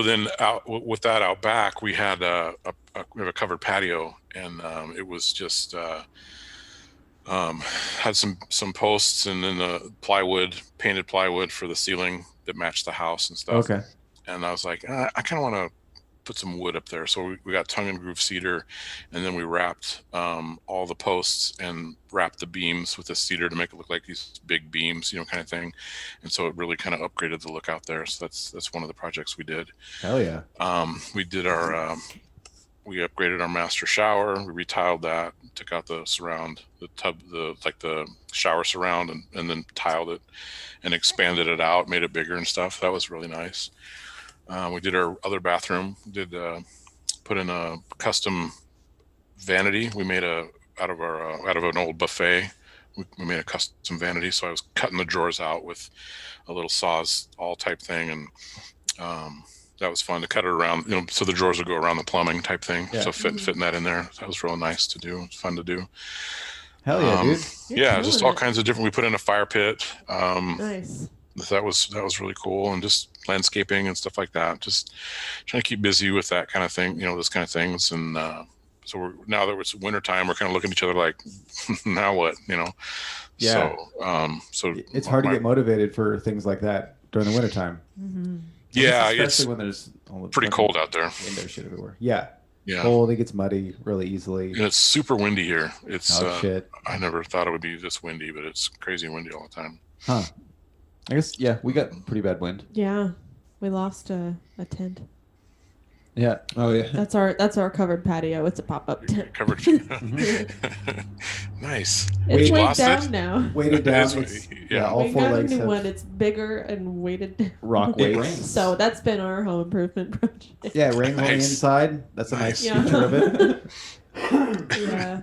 A: then with that out back, we had we have a covered patio, and it was just had some posts and then the painted plywood for the ceiling that matched the house and stuff.
B: Okay.
A: And I was like, I kind of want to put some wood up there. So we got tongue and groove cedar, and then we wrapped all the posts and wrapped the beams with the cedar to make it look like these big beams, kind of thing. And so it really kind of upgraded the look out there. So that's one of the projects we did.
B: Hell yeah.
A: We did we upgraded our master shower. We retiled that, took out the surround, the tub, the shower surround, and then tiled it and expanded it out, made it bigger and stuff. That was really nice. We did our other bathroom, put in a custom vanity. We made out of an old buffet. We made a custom vanity. So I was cutting the drawers out with a little Sawzall type thing, and that was fun to cut it around, so the drawers would go around the plumbing type thing.
B: Yeah.
A: So fitting that in there. That was real nice to do. It's fun to do.
B: Hell yeah, dude.
A: Yeah, just all
D: killing it.
A: kinds of different. We put in a fire pit.
D: Nice.
A: That was really cool, and just landscaping and stuff like that. Just trying to keep busy with that kind of thing, those kind of things. And so now that it's wintertime, we're kind of looking at each other like, now what,
B: Yeah.
A: So
B: It's hard to get motivated for things like that during the wintertime.
D: Mm-hmm.
A: Yeah,
B: especially
A: it's
B: when there's all the
A: pretty
B: fucking
A: cold out there.
B: window shit everywhere. Yeah.
A: Yeah,
B: Cold. It gets muddy really easily.
A: and it's super windy here. It's
B: Shit.
A: I never thought it would be this windy, but it's crazy windy all the time.
B: Huh. I guess, yeah, we got pretty bad wind.
D: Yeah, we lost a tent.
B: Yeah.
C: Oh yeah.
D: That's our covered patio. It's a pop-up tent.
A: Covered. Nice.
D: It's
A: You
D: weighed
A: lost
D: down
A: it?
D: now.
B: Weighted down.
A: It's-
B: It's-
A: yeah.
B: all
D: We
B: four
D: got a
B: legs
D: new
B: have
D: one. It's bigger and weighted down.
B: rock
C: It
B: weights.
C: rains.
D: So that's been our home improvement project.
B: Yeah, it rains on the
A: Nice.
B: inside. That's a nice
A: Nice.
B: feature of it.
D: Yeah,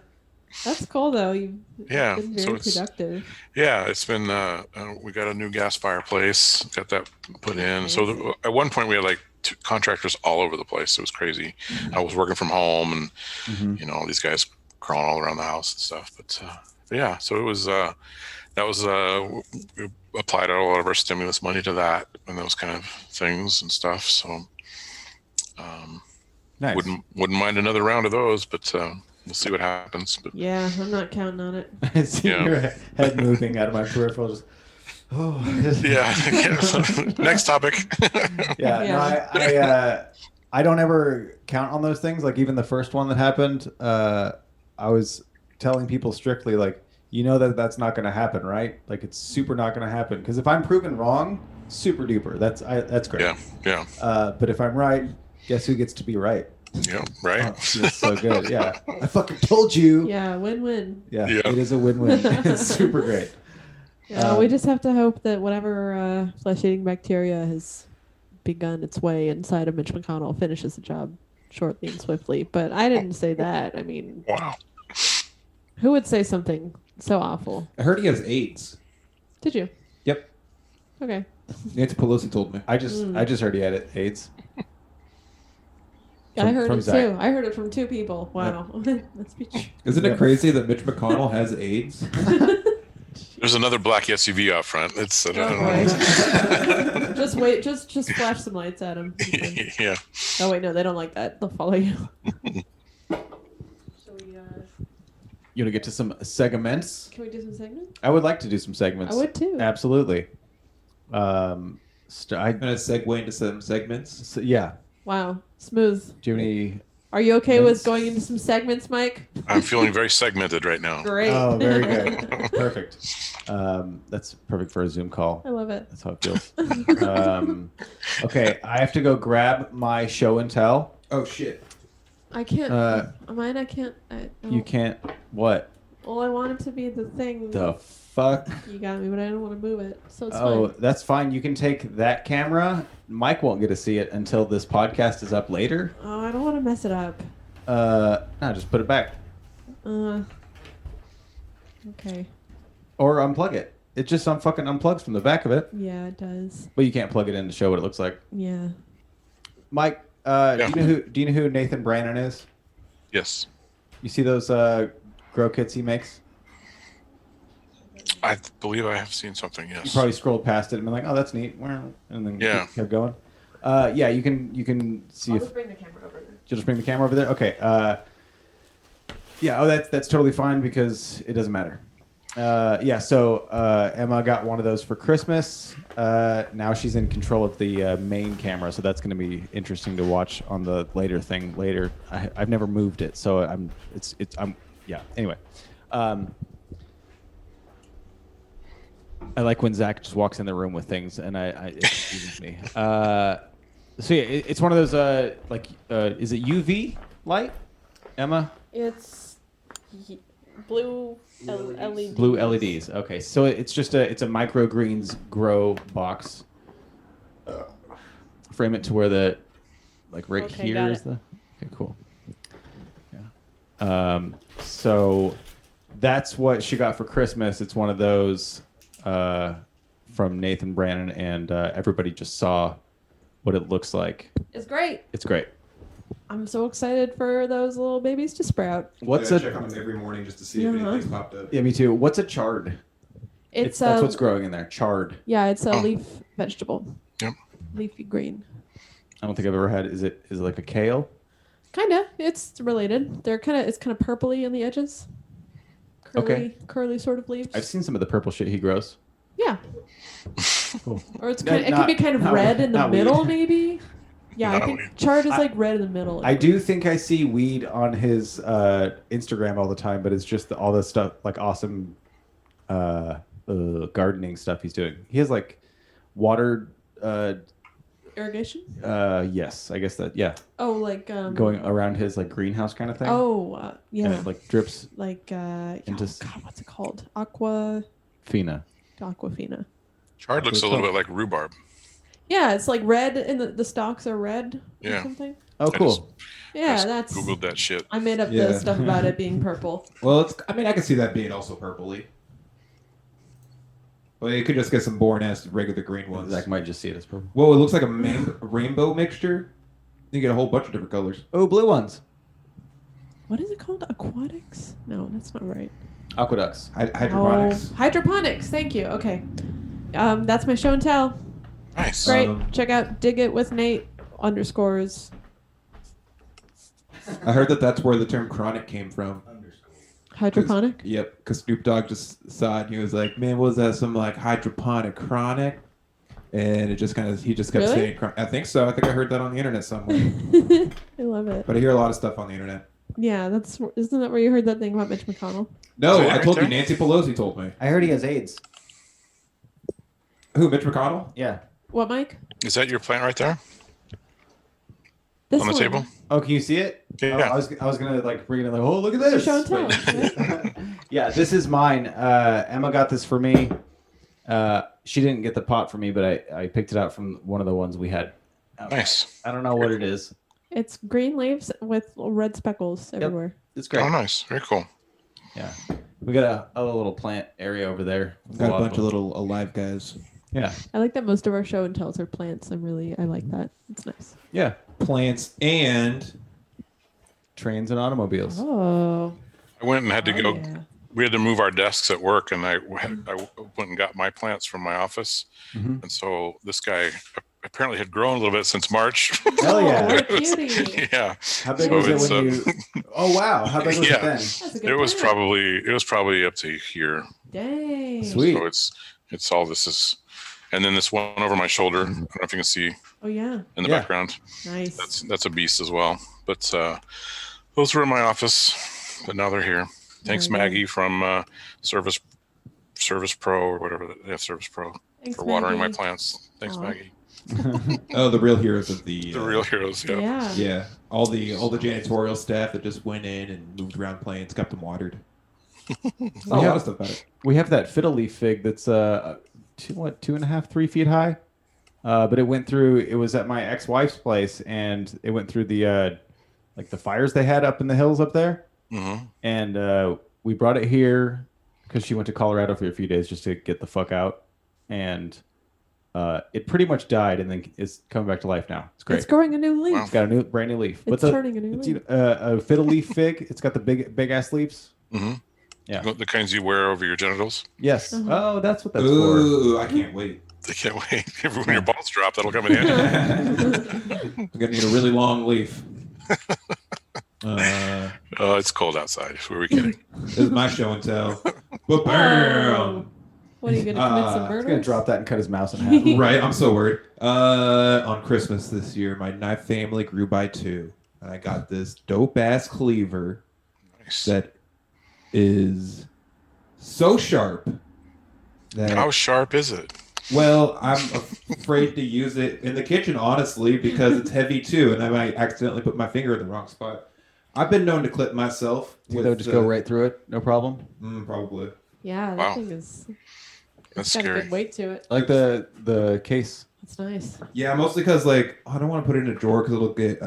D: that's cool though. You've
A: Yeah,
D: been
A: so
D: very
A: it's-
D: productive.
A: Yeah, it's been. We got a new gas fireplace. Got that put in. So at one point we had like contractors all over the place. It was crazy. I was working from home, and
B: Mhm.
A: all these guys crawling all around the house and stuff. But yeah, so it was. We applied a lot of our stimulus money to that and those kind of things and stuff. So
B: Nice.
A: wouldn't mind another round of those, but we'll see what happens. But
D: Yeah, I'm not counting on it.
B: I see
A: Yeah.
B: your head moving out of my peripheral. Just,
A: yeah. Next topic.
B: Yeah. No, I don't ever count on those things. Like even the first one that happened, I was telling people strictly like, that's not going to happen, right? Like it's super not going to happen. Because if I'm proven wrong, super duper. That's great.
A: Yeah.
B: But if I'm right, guess who gets to be right?
A: Yeah.
B: Oh,
A: Right.
B: it feels so good. Yeah. I fucking told you.
D: Yeah, win-win.
B: Yeah.
A: Yeah.
B: It is a win-win. It's super great.
D: Yeah, we just have to hope that whatever flesh-eating bacteria has begun its way inside of Mitch McConnell finishes the job shortly and swiftly. But I didn't say that. I mean,
A: Wow.
D: who would say something so awful?
C: I heard he has AIDS.
D: Did you?
C: Yep.
D: Okay.
C: Nancy Pelosi told me.
B: I just heard he had AIDS.
D: I heard
B: from
D: it
B: Zach.
D: too. I heard it from 2 people. Wow. That's be true.
C: Isn't it crazy that Mitch McConnell has AIDS?
A: There's another black SUV out front. It's I don't
D: Oh,
A: know.
D: boy. Just wait. Just flash some lights at him.
A: Yeah.
D: Oh wait, no, they don't like that. They'll follow you. Shall we,
B: You want to get to some segments?
D: can we do some segments?
B: I would like to do some segments.
D: I would too.
B: Absolutely.
C: I'm gonna segue into some segments.
B: Yeah.
D: Wow, smooth.
B: Do you have any
D: Are you okay with going into some segments, Mike?
A: I'm feeling very segmented right now.
D: Great.
B: Oh, very good. Perfect. That's perfect for a Zoom call.
D: I love it.
B: That's how it feels. Okay, I have to go grab my show and tell.
C: Oh shit.
D: I can't. Mine, I can't.
B: You can't. What?
D: Well, I want it to be the thing.
B: The fuck?
D: You got me, but I don't want to move it. So it's
B: Oh,
D: fine.
B: that's fine. You can take that camera. Mike won't get to see it until this podcast is up later.
D: Oh, I don't want to mess it up.
B: No, just put it back.
D: Okay.
B: Or unplug it. It just fucking unplugs from the back of it.
D: Yeah, it does.
B: But you can't plug it in to show what it looks like.
D: Yeah.
B: Mike,
A: Yeah.
B: do you know who Nathan Brannon is?
A: Yes.
B: You see those grow kits he makes?
A: I believe I have seen something,
B: You
A: yes.
B: probably scrolled past it and been like, "Oh, that's neat," and then
A: Yeah.
B: kept going. Yeah, you can see
D: I'll
B: if
D: just bring the camera over there.
B: you'll just bring the camera over there. Okay. Yeah. Oh, that's totally fine because it doesn't matter. Yeah. So Emma got one of those for Christmas. Now she's in control of the main camera, so that's going to be interesting to watch on the later thing later. I've never moved it, so yeah. Anyway. I like when Zach just walks in the room with things, and it confuses me. So yeah, it's one of those is it UV light, Emma?
D: It's blue LED.
B: Blue LEDs. Okay, so it's a microgreens grow box. Frame it to where the right
D: Okay,
B: here
D: got
B: is
D: it.
B: the. Okay, cool. Yeah. So that's what she got for Christmas. It's one of those from Nathan Brannon, and everybody just saw what it looks like.
D: It's great.
B: It's great.
D: I'm so excited for those little babies to sprout.
B: What's
C: check on them every morning just to see if anything's popped up.
B: Yeah, me too. What's a chard?
D: It's
B: That's what's growing in there. Chard.
D: Yeah, it's a leaf vegetable.
A: Yep.
D: Leafy green.
B: I don't think I've ever had. Is it like a kale?
D: Kinda. It's related. It's kind of purpley on the edges. Curly sort of leaves.
B: I've seen some of the purple shit he grows.
D: Yeah.
B: Cool.
D: Or it
B: Not-
D: could be kind of
B: not
D: red
B: weed.
D: in the
B: Not
D: middle,
B: weed.
D: maybe. Yeah, I
A: Not
D: think
A: weed.
D: chard is like red in the middle.
B: I do think I see weed on his Instagram all the time, but it's just all this stuff like awesome gardening stuff he's doing. He has like water.
D: Irrigation?
B: Yes, I guess that. Yeah,
D: Oh, like
B: going around his like greenhouse kind of thing.
D: Oh, yeah.
B: And it like drips
D: Like
B: into
D: God, what's it called?
B: Fina.
D: Aquafina.
A: Chard looks a little bit like rhubarb.
D: Yeah, it's like red, and the stalks are red or
A: Yeah.
D: something.
B: Oh,
A: I
B: cool.
D: Yeah,
A: just
D: that's.
A: Googled that shit.
D: I made up
C: Yeah.
D: the stuff about it being purple.
C: Well, I can see that being also purpley. Well, you could just get some boring ass regular green ones.
B: Zach might just see it as purple.
C: Whoa, it looks like a rainbow mixture. You get a whole bunch of different colors.
B: Oh, blue ones.
D: What is it called? Aquatics? No, that's not right.
B: Aqueducts.
C: Hydroponics.
D: Oh, hydroponics. Thank you. Okay. That's my show and tell.
A: Nice.
D: Great. Check out Dig It with Nate _.
C: I heard that's where the term chronic came from.
D: Hydroponic?
C: Yep, because Snoop Dogg just saw it and he was like, man, what was that? Some like hydroponic chronic? And he just kept
D: Really?
C: saying chronic. I think so. I think I heard that on the internet somewhere.
D: I love it.
C: But I hear a lot of stuff on the internet.
D: Yeah, isn't that where you heard that thing about Mitch McConnell?
C: No,
A: Is it
C: I
A: right
C: told you.
A: there?
C: Nancy Pelosi told me.
B: I heard he has AIDS.
C: Who, Mitch McConnell?
B: Yeah.
D: What, Mike?
A: Is that your plant right there
D: This
A: on the
D: one.
A: table?
B: Oh, can you see it?
A: Yeah.
B: Oh, I was gonna like bring it in like, oh, look at
D: It's a
B: this.
D: show and tell.
B: But- yeah, this is mine. Emma got this for me. She didn't get the pot for me, but I picked it out from one of the ones we had.
A: Nice.
B: I don't know what it is.
D: It's green leaves with red speckles everywhere.
B: It's great.
A: Oh, nice. Very cool.
B: Yeah, we got a little plant area over there.
C: Got a bunch of little alive guys.
B: Yeah,
D: I like that most of our show and tells are plants. I like that. It's nice.
B: yeah.
C: Plants and
B: Trains and automobiles.
D: Oh.
A: I went and had to go.
D: Yeah.
A: We had to move our desks at work, and I went and got my plants from my office.
B: Mhm.
A: And so this guy apparently had grown a little bit since March.
B: Hell yeah.
D: What a cutie.
A: Yeah.
B: How big
A: So
B: was it
A: it's,
B: when you? Oh wow! How big was
A: Yeah.
B: it then?
D: That's a good
A: It was
D: plant.
A: probably up to here.
D: Dang.
B: Sweet.
A: So it's all this is, and then this one over my shoulder. I don't know if you can see
D: Oh yeah.
A: in the
B: Yeah.
A: background.
D: Nice.
A: That's a beast as well. But those were in my office, but now they're here. Thanks,
D: Very good.
A: Maggie from Service Pro or whatever. They have Service Pro
D: Thanks,
A: for watering my
D: Maggie.
A: plants. Thanks,
D: Aw.
A: Maggie.
C: Oh, the real heroes of the
A: Real heroes. Yeah.
D: Yeah.
C: Yeah, all the janitorial staff that just went in and moved around plants, kept them watered. A lot of stuff about it.
B: We have that fiddle leaf fig that's 2.5, 3 feet high. But it went through. It was at my ex-wife's place, and it went through the like the fires they had up in the hills up there.
A: Mm-hmm.
B: And we brought it here because she went to Colorado for a few days just to get the fuck out. And it pretty much died, and then it's coming back to life now. It's great.
D: It's growing a new leaf.
A: Wow.
B: It's got a brand new leaf.
D: It's turning a new
B: it's,
D: leaf.
B: a fiddle leaf fig. It's got the big ass leaves.
A: Mm-hmm.
B: Yeah.
A: The kinds you wear over your genitals.
B: Yes.
D: Uh-huh.
B: Oh, that's what that's
C: Ooh, I can't wait.
A: They can't wait. When your balls drop, that'll come in handy.
C: I'm gonna need a really long leaf.
A: Oh, it's cold outside. Who are we kidding?
C: This is my show and tell.
D: Oh.
C: Bam!
D: What are you gonna commit some
B: for.
D: murder?
B: He's gonna drop that and cut his mouse in half.
C: Right, I'm so worried. On Christmas this year, my knife family grew by 2, and I got this dope ass cleaver
A: Nice.
C: that is so sharp that
A: How sharp is it?
C: well, I'm afraid to use it in the kitchen, honestly, because it's heavy too, and I might accidentally put my finger in the wrong spot. I've been known to clip myself.
B: They'll just go right through it, no problem.
C: Probably.
D: Yeah, that
A: Wow.
D: thing is.
A: That's
D: It's got a
A: scary.
D: good weight to it.
B: I like the case.
D: It's nice.
C: Yeah, mostly because I don't want to put it in a drawer because it'll get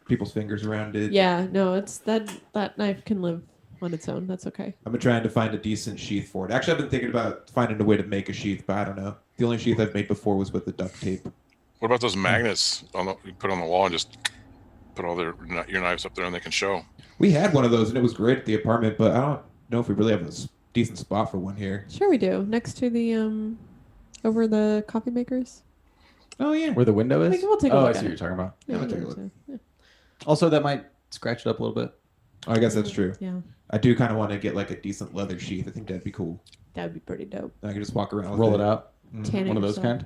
C: people's fingers around it.
D: Yeah, no, it's that knife can live on its own. That's okay.
C: I've been trying to find a decent sheath for it. Actually, I've been thinking about finding a way to make a sheath, but I don't know. The only sheath I've made before was with the duct tape.
A: What about those magnets you put on the wall and just put all your knives up there and they can show?
C: We had one of those, and it was great at the apartment, but I don't know if we really have a decent spot for one here.
D: Sure, we do. Next to the over the coffee makers.
C: Oh, yeah.
B: Where the window is?
D: We'll take a
B: oh,
D: look
B: I
D: at
B: see
D: it.
B: what you're talking about.
C: Yeah, we'll
D: we
C: take a
D: need
C: look.
D: to-
B: Also, that might scratch it up a little bit.
C: Oh, I guess that's true.
D: Yeah,
C: I do kind of want to get like a decent leather sheath. I think that'd be cool.
D: that would be pretty dope.
C: I can just walk around with
B: Roll it out.
C: Mhm.
D: Tan it
B: One of those
D: yourself.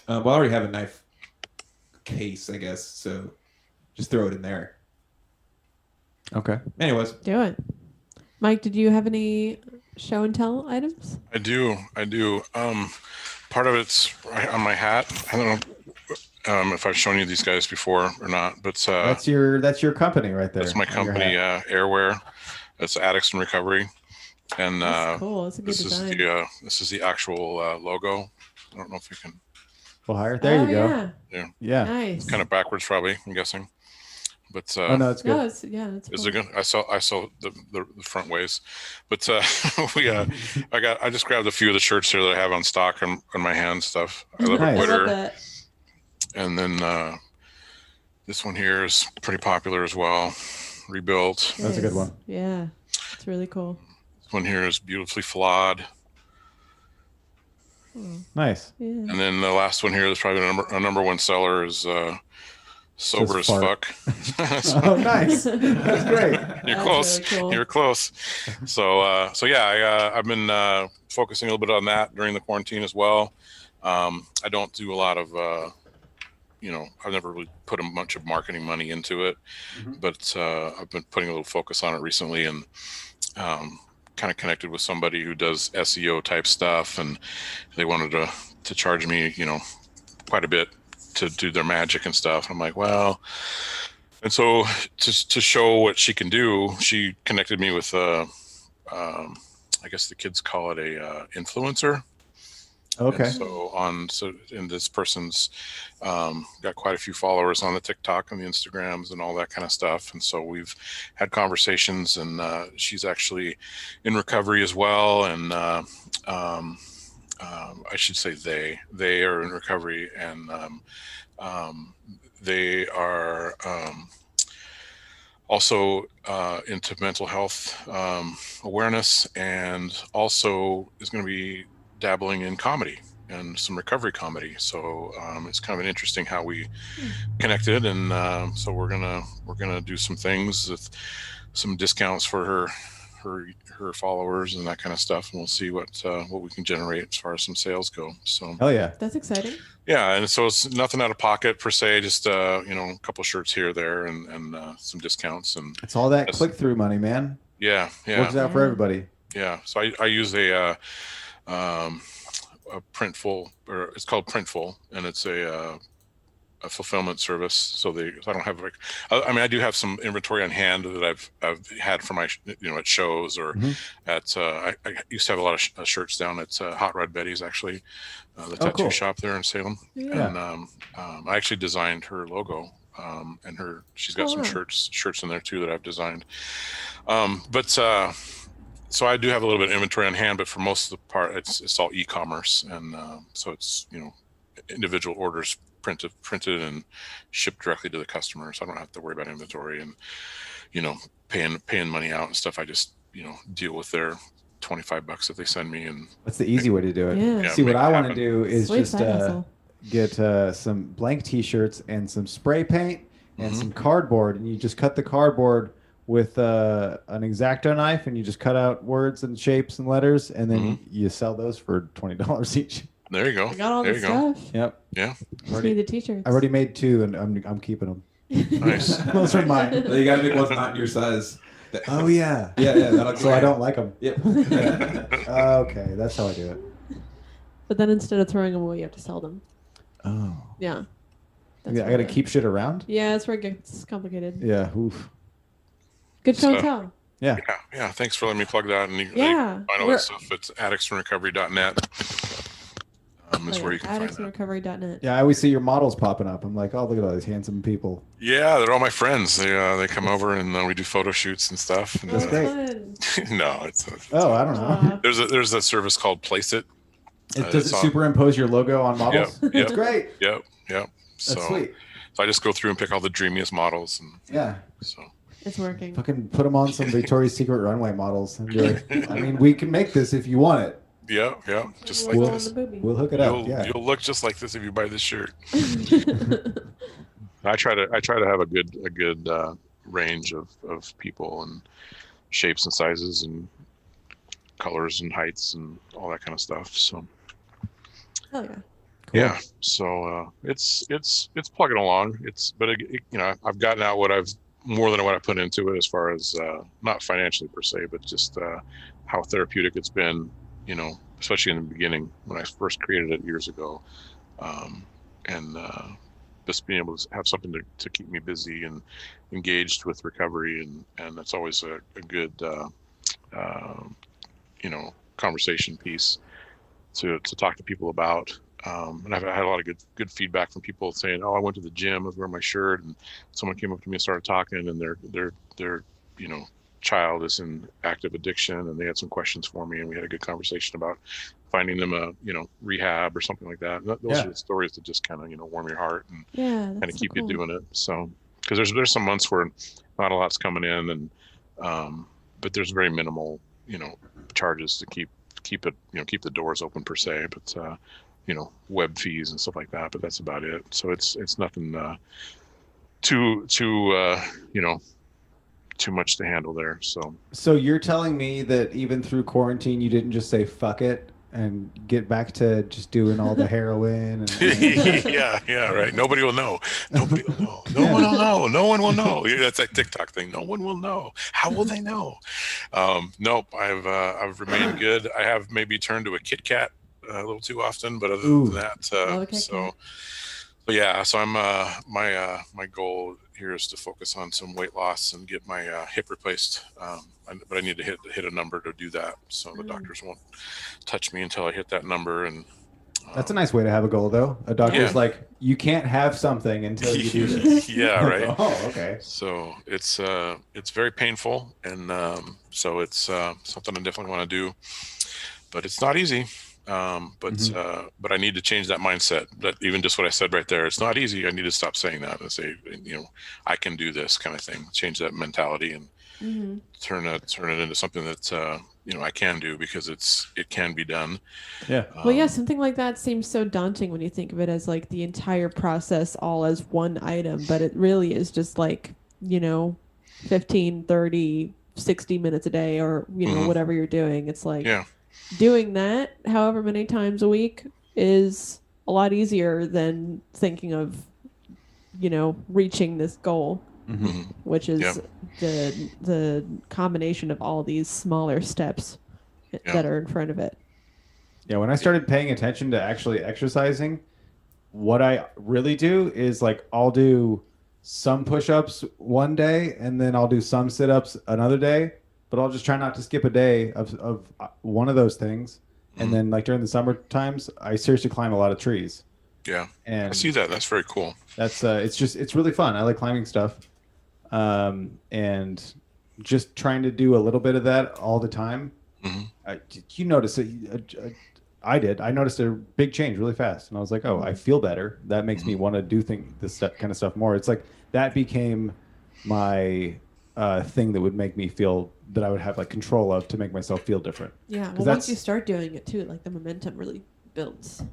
B: kind.
C: Well, I already have a knife case, I guess, so just throw it in there.
B: Okay.
C: Anyways,
D: Do it. Mike, did you have any show and tell items?
A: I do. Part of it's on my hat. I don't know if I've shown you these guys before or not, but
B: That's your company right there.
A: that's my
B: on your
A: company,
B: hat.
A: Airware. It's Addicts in Recovery, and
D: That's cool. That's a good
A: this
D: design.
A: is the actual logo. I don't know if you can.
B: Full hire. There you go.
D: Yeah.
B: Yeah.
D: Nice.
A: Kind of backwards, probably. I'm guessing, but
B: Oh no, it's good.
D: No, it's that's
A: is
D: cool.
A: it good? I saw the front ways, but I just grabbed a few of the shirts here that I have on stock on my hand stuff. I love
B: Nice.
A: a
D: I love
A: glitter,
D: that.
A: and then this one here is pretty popular as well. Rebuilt.
B: That's a good one.
D: Yeah, it's really cool.
A: This one here is beautifully flawed,
B: Nice.
D: Yeah.
A: and then the last one here is probably a number one seller is sober as
B: Says
A: fuck.
B: Oh, nice. That's great.
A: You're
D: That's
A: close.
D: really cool.
A: You're close. So yeah, I've been focusing a little bit on that during the quarantine as well. I don't do a lot of, I've never really put a bunch of marketing money into it, but I've been putting a little focus on it recently, and kind of connected with somebody who does SEO type stuff, and they wanted to charge me, quite a bit to do their magic and stuff. I'm like, well, and so to show what she can do, she connected me with I guess the kids call it a influencer.
B: Okay.
A: And this person's got quite a few followers on the TikTok and the Instagrams and all that kind of stuff. And so we've had conversations, and she's actually in recovery as well. And I should say they are in recovery, and they are also into mental health awareness, and also is going to be dabbling in comedy and some recovery comedy. So it's kind of an interesting how we connected, and so we're gonna do some things with some discounts for her followers and that kind of stuff, and we'll see what we can generate as far as some sales go. So
B: Hell yeah.
D: That's exciting.
A: yeah, and so it's nothing out of pocket per se, just a couple shirts here or there, and some discounts, and
B: It's all that click-through money, man.
A: yeah.
B: Works out for everybody.
A: Yeah, so I use a Printful, or it's called Printful, and it's a fulfillment service. So I don't have I do have some inventory on hand that I've had for my at shows or at I used to have a lot of shirts down at Hot Rod Betty's, actually, the tattoo shop there in Salem.
D: Yeah.
A: And I actually designed her logo, and she's got some shirts in there too that I've designed. So I do have a little bit of inventory on hand, but for most of the part, it's all e-commerce, and so it's individual orders printed and shipped directly to the customer. So I don't have to worry about inventory and paying money out and stuff. I just deal with their $25 that they send me, and
B: that's the easy way to do it.
D: Yeah.
B: See, what I want to do is
D: Sweet
B: just
D: side hustle.
B: get some blank T-shirts and some spray paint and some cardboard, and you just cut the cardboard with an X-Acto knife, and you just cut out words and shapes and letters, and then you sell those for $20 each.
A: There you go.
D: I got all
A: there
D: the
A: you go.
D: stuff.
B: Yep.
A: Yeah.
D: Just need the t-shirts.
B: I already made 2, and I'm keeping them.
A: Nice.
B: Those are mine.
C: You gotta make ones not your size.
B: Oh yeah.
C: Yeah. That'll
B: So I don't like them.
C: Yep.
B: Okay, that's how I do it.
D: But then instead of throwing them away, you have to sell them.
B: Oh.
D: Yeah.
B: I got to keep shit around.
D: Yeah, that's where it gets complicated.
B: Yeah. Oof.
D: Good show and tell.
B: Yeah.
A: Yeah. Thanks for letting me plug that. And you
D: Yeah.
A: find all that stuff. It's addictsandrecovery.net. Is where you can find that.
D: Addictsandrecovery.net.
B: Yeah, I always see your models popping up. I'm like, oh, look at all these handsome people.
A: Yeah, they're all my friends. They come over and we do photo shoots and stuff. And,
B: That's great.
D: Fun.
A: no,
B: I don't know.
A: There's that service called Place It.
B: Does it superimpose your logo on models?
A: Yep.
B: That's great.
A: Yep.
B: That's sweet.
A: So I just go through and pick all the dreamiest models, and
B: Yeah.
A: so
D: It's working.
B: Fucking put them on some Victoria's Secret runway models. And be like, I mean, we can make this if you want it.
A: yeah, just like
D: We'll-
A: this.
B: We'll hook it up. Yeah.
A: You'll look just like this if you buy this shirt. I try to have a good range of people and shapes and sizes and colors and heights and all that kind of stuff. So
D: Hell yeah.
B: Cool.
A: yeah, so it's plugging along. I've gotten out more than what I put into it, as far as not financially per se, but just how therapeutic it's been. Especially in the beginning when I first created it years ago, and just being able to have something to keep me busy and engaged with recovery, and that's always a good conversation piece to talk to people about. And I've had a lot of good feedback from people saying, "Oh, I went to the gym, I was wearing my shirt, and someone came up to me and started talking, and their child is in active addiction, and they had some questions for me, and we had a good conversation about finding them a rehab or something like that." And those are the stories that just kind of warm your heart and kind of keep you doing it. So because there's some months where not a lot's coming in, and but there's very minimal charges to keep it keep the doors open per se, but web fees and stuff like that, but that's about it. So it's nothing too much to handle there. So
B: you're telling me that even through quarantine, you didn't just say fuck it and get back to just doing all the heroin and
A: yeah, right. Nobody will know. No one will know. No one will know. That's that TikTok thing. No one will know. How will they know? Nope. I've remained good. I have maybe turned to a Kit Kat a little too often, but other than that, but yeah. So I'm my goal here is to focus on some weight loss and get my hip replaced. But I need to hit a number to do that. So the doctors won't touch me until I hit that number. And
B: that's a nice way to have a goal, though. A doctor's like, you can't have something until you do this.
A: Yeah, right.
B: Oh, okay.
A: So it's very painful, and so it's something I definitely want to do, but it's not easy. But I need to change that mindset. That even just what I said right there, it's not easy. I need to stop saying that and say, I can do this kind of thing. Change that mentality and turn it into something that I can do, because it can be done.
B: Yeah.
D: Well, yeah, something like that seems so daunting when you think of it as like the entire process all as one item, but it really is just like 15, 30 60 minutes a day or, whatever you're doing. It's like
A: Yeah.
D: doing that however many times a week is a lot easier than thinking of, reaching this goal, which is the combination of all these smaller steps that are in front of it.
B: Yeah, when I started paying attention to actually exercising, what I really do is like I'll do some push-ups one day and then I'll do some sit-ups another day, but I'll just try not to skip a day of one of those things. And then like during the summer times, I seriously climb a lot of trees.
A: Yeah.
B: And
A: I see that. That's very cool.
B: That's it's really fun. I like climbing stuff. And just trying to do a little bit of that all the time. You notice it. I did. I noticed a big change really fast, and I was like, "Oh, I feel better." That makes me want to do this kind of stuff more. It's like that became my thing that would make me feel that I would have like control of to make myself feel different.
D: Yeah. Well, once you start doing it too, like the momentum really builds.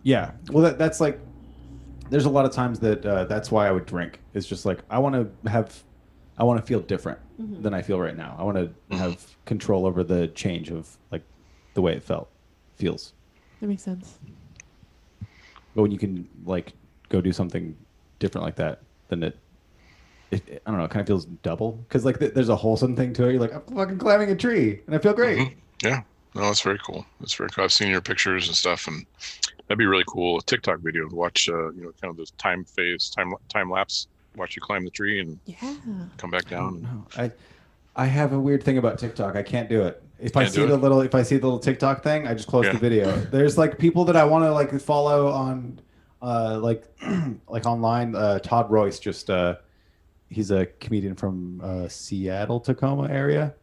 B: Yeah. Well, that's like. There's a lot of times that that's why I would drink. It's just like I want to feel different than I feel right now. I want to have control over the change of like the way it feels.
D: That makes sense.
B: But when you can like go do something different like that, then it I don't know, it kind of feels double because like there's a wholesome thing to it. You're like, I'm fucking climbing a tree and I feel great.
A: Yeah, no, that's very cool. That's very cool. I've seen your pictures and stuff, and that'd be really cool. A TikTok video to watch, kind of those time lapse. Watch you climb the tree and come back down.
B: I have a weird thing about TikTok. I can't do it. If I see the little TikTok thing, I just close the video. There's like people that I want to like follow on, like online. Todd Royce, he's a comedian from Seattle, Tacoma area,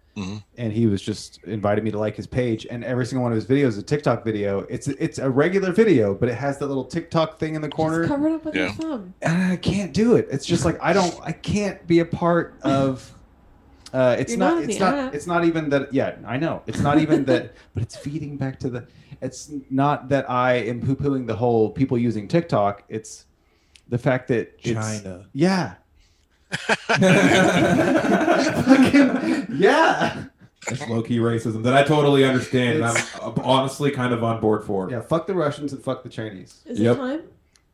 B: and he was just invited me to like his page. And every single one of his videos is a TikTok video. It's a regular video, but it has the little TikTok thing in the corner.
D: Just cover it up with your thumb.
B: And I can't do it. It's just like I can't be a part of. It's not even that. Yeah, I know. It's not even that, but it's feeding back to the. It's not that I am poo-pooing the whole people using TikTok. It's the fact that
C: China.
B: Yeah. Yeah.
C: It's low-key racism that I totally understand. And I'm honestly kind of on board for.
B: Yeah. Fuck the Russians and fuck the Chinese.
D: Is it time?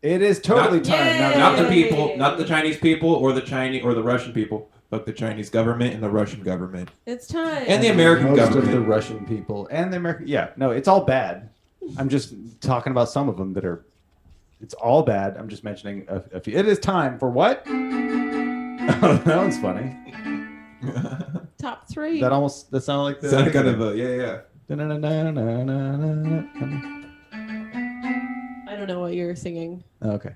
B: It is totally time.
C: Not the people, not the Chinese people or the Russian people. Fuck the Chinese government and the Russian government.
D: It's time.
C: And the American government.
B: Of the Russian people and the American. Yeah, no, it's all bad. I'm just talking about some of them that are. It's all bad. I'm just mentioning a few. It is time for what? Oh, that one's funny.
D: Top 3.
B: That sounded like the.
C: Sounded kind of yeah.
D: I don't know what you're singing.
B: Okay.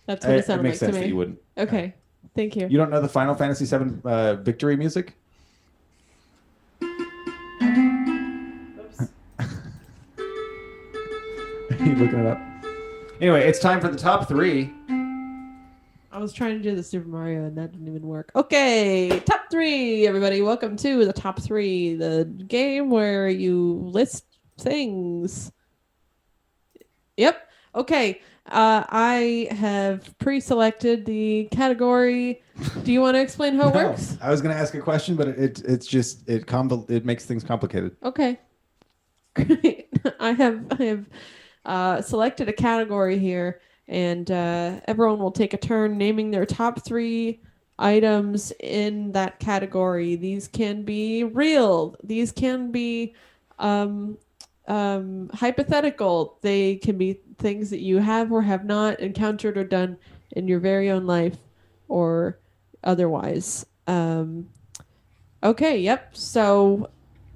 D: That's what it sounded like to me.
B: It makes sense that you wouldn't.
D: Okay. Thank you.
B: You don't know the Final Fantasy VII victory music?
D: Oops.
B: Are you looking it up? Anyway, it's time for the top 3.
D: I was trying to do the Super Mario and that didn't even work. Okay, top 3, everybody. Welcome to the top 3, the game where you list things. Yep. Okay. I have pre-selected the category. Do you want to explain how it works?
B: I was going to ask a question, but it makes things complicated.
D: Okay. Great. I have selected a category here, and everyone will take a turn naming their top 3 items in that category. These can be real. These can be hypothetical. They can be things that you have or have not encountered or done in your very own life or otherwise. Okay, yep. So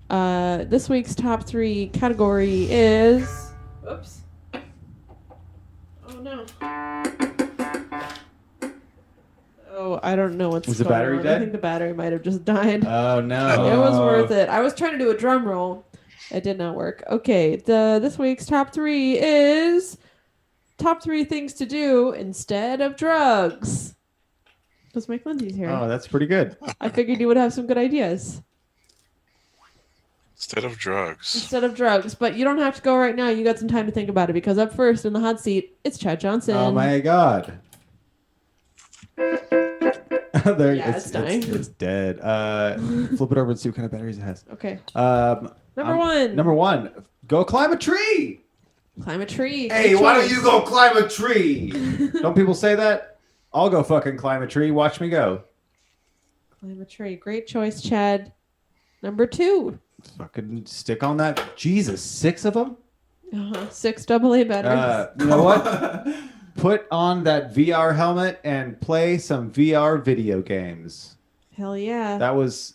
D: this week's top 3 category is... Oops. Oh, no. Oh, I don't know what's
B: Was the
D: going
B: battery
D: on.
B: dead?
D: I think the battery might have just died.
B: Oh, no.
D: It was worth it. I was trying to do a drum roll. It did not work. Okay, this week's top 3 is top 3 things to do instead of drugs. Because Mike Lindsey's here.
B: Oh, that's pretty good.
D: I figured you would have some good ideas.
A: Instead of drugs.
D: Instead of drugs. But you don't have to go right now. You got some time to think about it because up first in the hot seat, it's Chad Johnson.
B: Oh, my God. there,
D: Yeah, it's dying.
B: It's dead. Flip it over and see what kind of batteries it has.
D: Okay.
B: Number one, go climb a tree.
D: Climb a tree.
E: Hey,
D: Good
E: why don't
D: choice.
E: you go climb a tree?
B: Don't people say that? I'll go fucking climb a tree. Watch me go.
D: Climb a tree. Great choice, Chad. Number 2.
B: Fucking stick on that. Jesus, 6 of them?
D: 6 AA batteries.
B: You know what? Put on that VR helmet and play some VR video games.
D: Hell yeah.
B: That was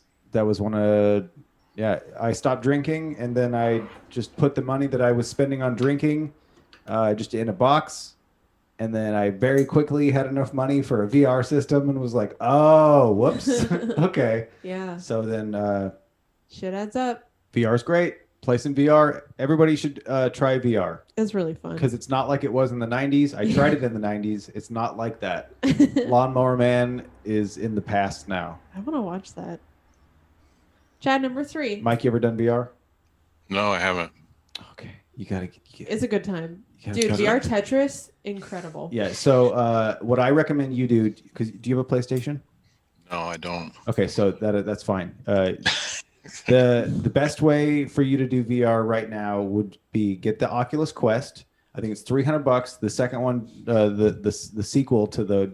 B: one of I stopped drinking and then I just put the money that I was spending on drinking just in a box, and then I very quickly had enough money for a VR system and was like, oh, whoops. Okay.
D: Yeah.
B: So then
D: Shit adds up.
B: VR's great. Play some VR. Everybody should try VR
D: It's really fun.
B: because it's not like it was in the 90s. I tried it in the 90s. It's not like that. Lawnmower Man is in the past now.
D: I want to watch that. Chad, number 3.
B: Mike, you ever done VR?
A: No, I haven't.
B: Okay. You gotta get.
D: It's a good time.
B: Yeah,
D: Dude,
B: it's
D: VR Tetris, incredible.
B: Yeah. So what I recommend you do, because do you have a PlayStation?
A: No, I don't.
B: Okay, so that's fine. The best way for you to do VR right now would be get the Oculus Quest. I think it's $300. The second one, the sequel to the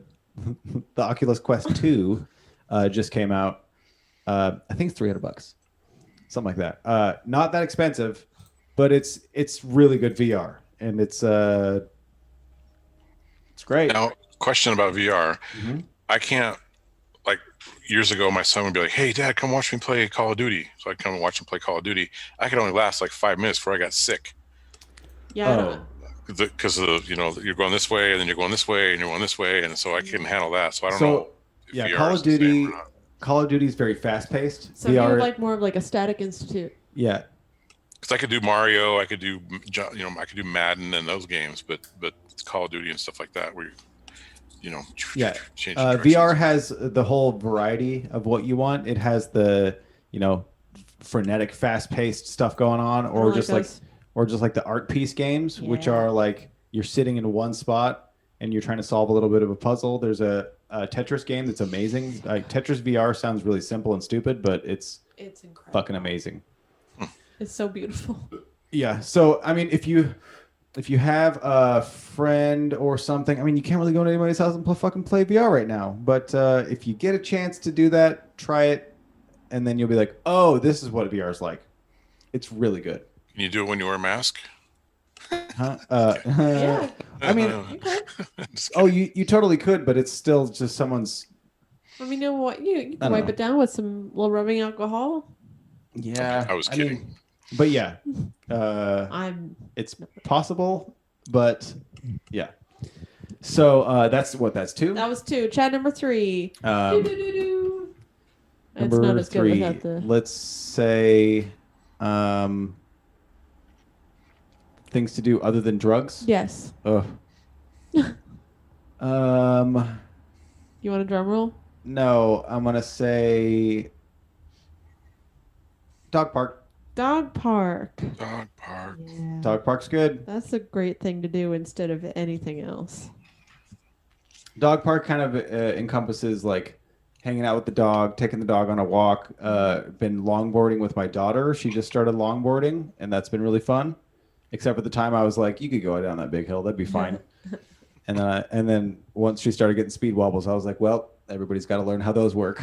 B: Oculus Quest 2, just came out. I think it's $300, something like that. Not that expensive, but it's really good VR, and it's great.
A: Now, question about VR.
B: Mhm.
A: I can't, like, years ago, my son would be like, hey, Dad, come watch me play Call of Duty. So I'd come and watch him play Call of Duty. I could only last like 5 minutes before I got sick.
D: Yeah. I
B: Oh.
D: don't-
A: Because of, you're going this way, and then you're going this way, and you're going this way. And so I couldn't handle that. So I don't know. If
B: Yeah,
A: VR
B: Call
A: is
B: of
A: the same
B: Duty.
A: or not.
B: Call of Duty is very fast paced.
D: So you would like more of like a Static Institute.
B: Yeah.
A: Because I could do Mario, I could do, I could do Madden and those games, but it's Call of Duty and stuff like that where
B: Yeah.
A: change
B: VR has the whole variety of what you want. It has the frenetic, fast paced stuff going on, or just like the art piece games, which
D: Yeah.
B: are like you're sitting in one spot and you're trying to solve a little bit of a puzzle. There's a Tetris game that's amazing. Like Tetris VR sounds really simple and stupid, but it's
D: incredible.
B: fucking amazing.
D: It's so beautiful.
B: Yeah. So I mean, if you have a friend or something, I mean, you can't really go to anybody's house and play VR right now. But if you get a chance to do that, try it, and then you'll be like, oh, this is what VR is like. It's really good.
A: Can you do it when you wear a mask?
B: Huh?
D: Yeah.
B: I mean,
D: Okay.
A: Just
B: oh,
A: kidding.
B: you totally could, but it's still just someone's.
D: I mean, you know what? You
B: I
D: can
B: don't
D: wipe
B: know.
D: it down with some little rubbing alcohol.
B: Yeah.
A: I was
B: mean,
A: kidding.
B: but yeah,
D: I'm
B: it's possible, but yeah. So that's 2.
D: That was 2. Chad, number 3. Doo-doo-doo-doo. It's
B: Number
D: not as good
B: 3.
D: without the.
B: Let's say things to do other than drugs.
D: Yes.
B: Ugh.
D: You want a drum roll?
B: No, I'm gonna say dog park.
D: Dog park.
A: Dog park.
D: Yeah.
B: Dog park's good.
D: That's a great thing to do instead of anything else.
B: Dog park kind of encompasses like hanging out with the dog, taking the dog on a walk. Been longboarding with my daughter. She just started longboarding, and that's been really fun. Except for the time I was like, you could go down that big hill, that'd be fine. And then once she started getting speed wobbles, I was like, well, everybody's got to learn how those work.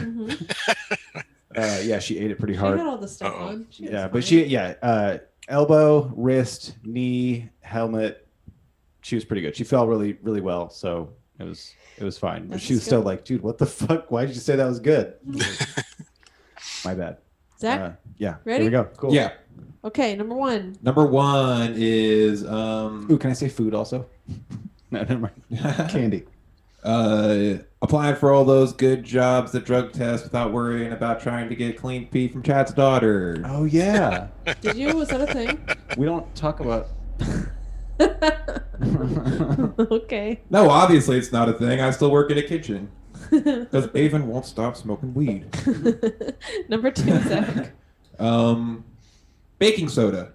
B: Yeah, she ate it pretty
D: She
B: hard.
D: had all the stuff
A: Uh-oh.
D: on. She was
B: Yeah, but
D: fine.
B: elbow, wrist, knee, helmet. She was pretty good. She fell really, really well, so it was fine. But
D: That's
B: she was still
D: good.
B: like, dude, what the fuck? Why did you say that was good? My bad.
D: Zach?
B: Yeah.
D: Ready?
B: Here we go. Cool.
C: Yeah.
D: Okay, number 1.
C: Number 1 is
B: Ooh, can I say food also? No, never mind. Candy.
C: applying for all those good jobs that drug test without worrying about trying to get clean pee from Chad's daughter.
B: Oh yeah.
D: Did you? Was that a thing?
B: We don't talk about.
D: Okay.
C: No, obviously it's not a thing. I still work in a kitchen. Because Avon won't stop smoking weed.
D: Number 2, Zach.
C: Baking soda.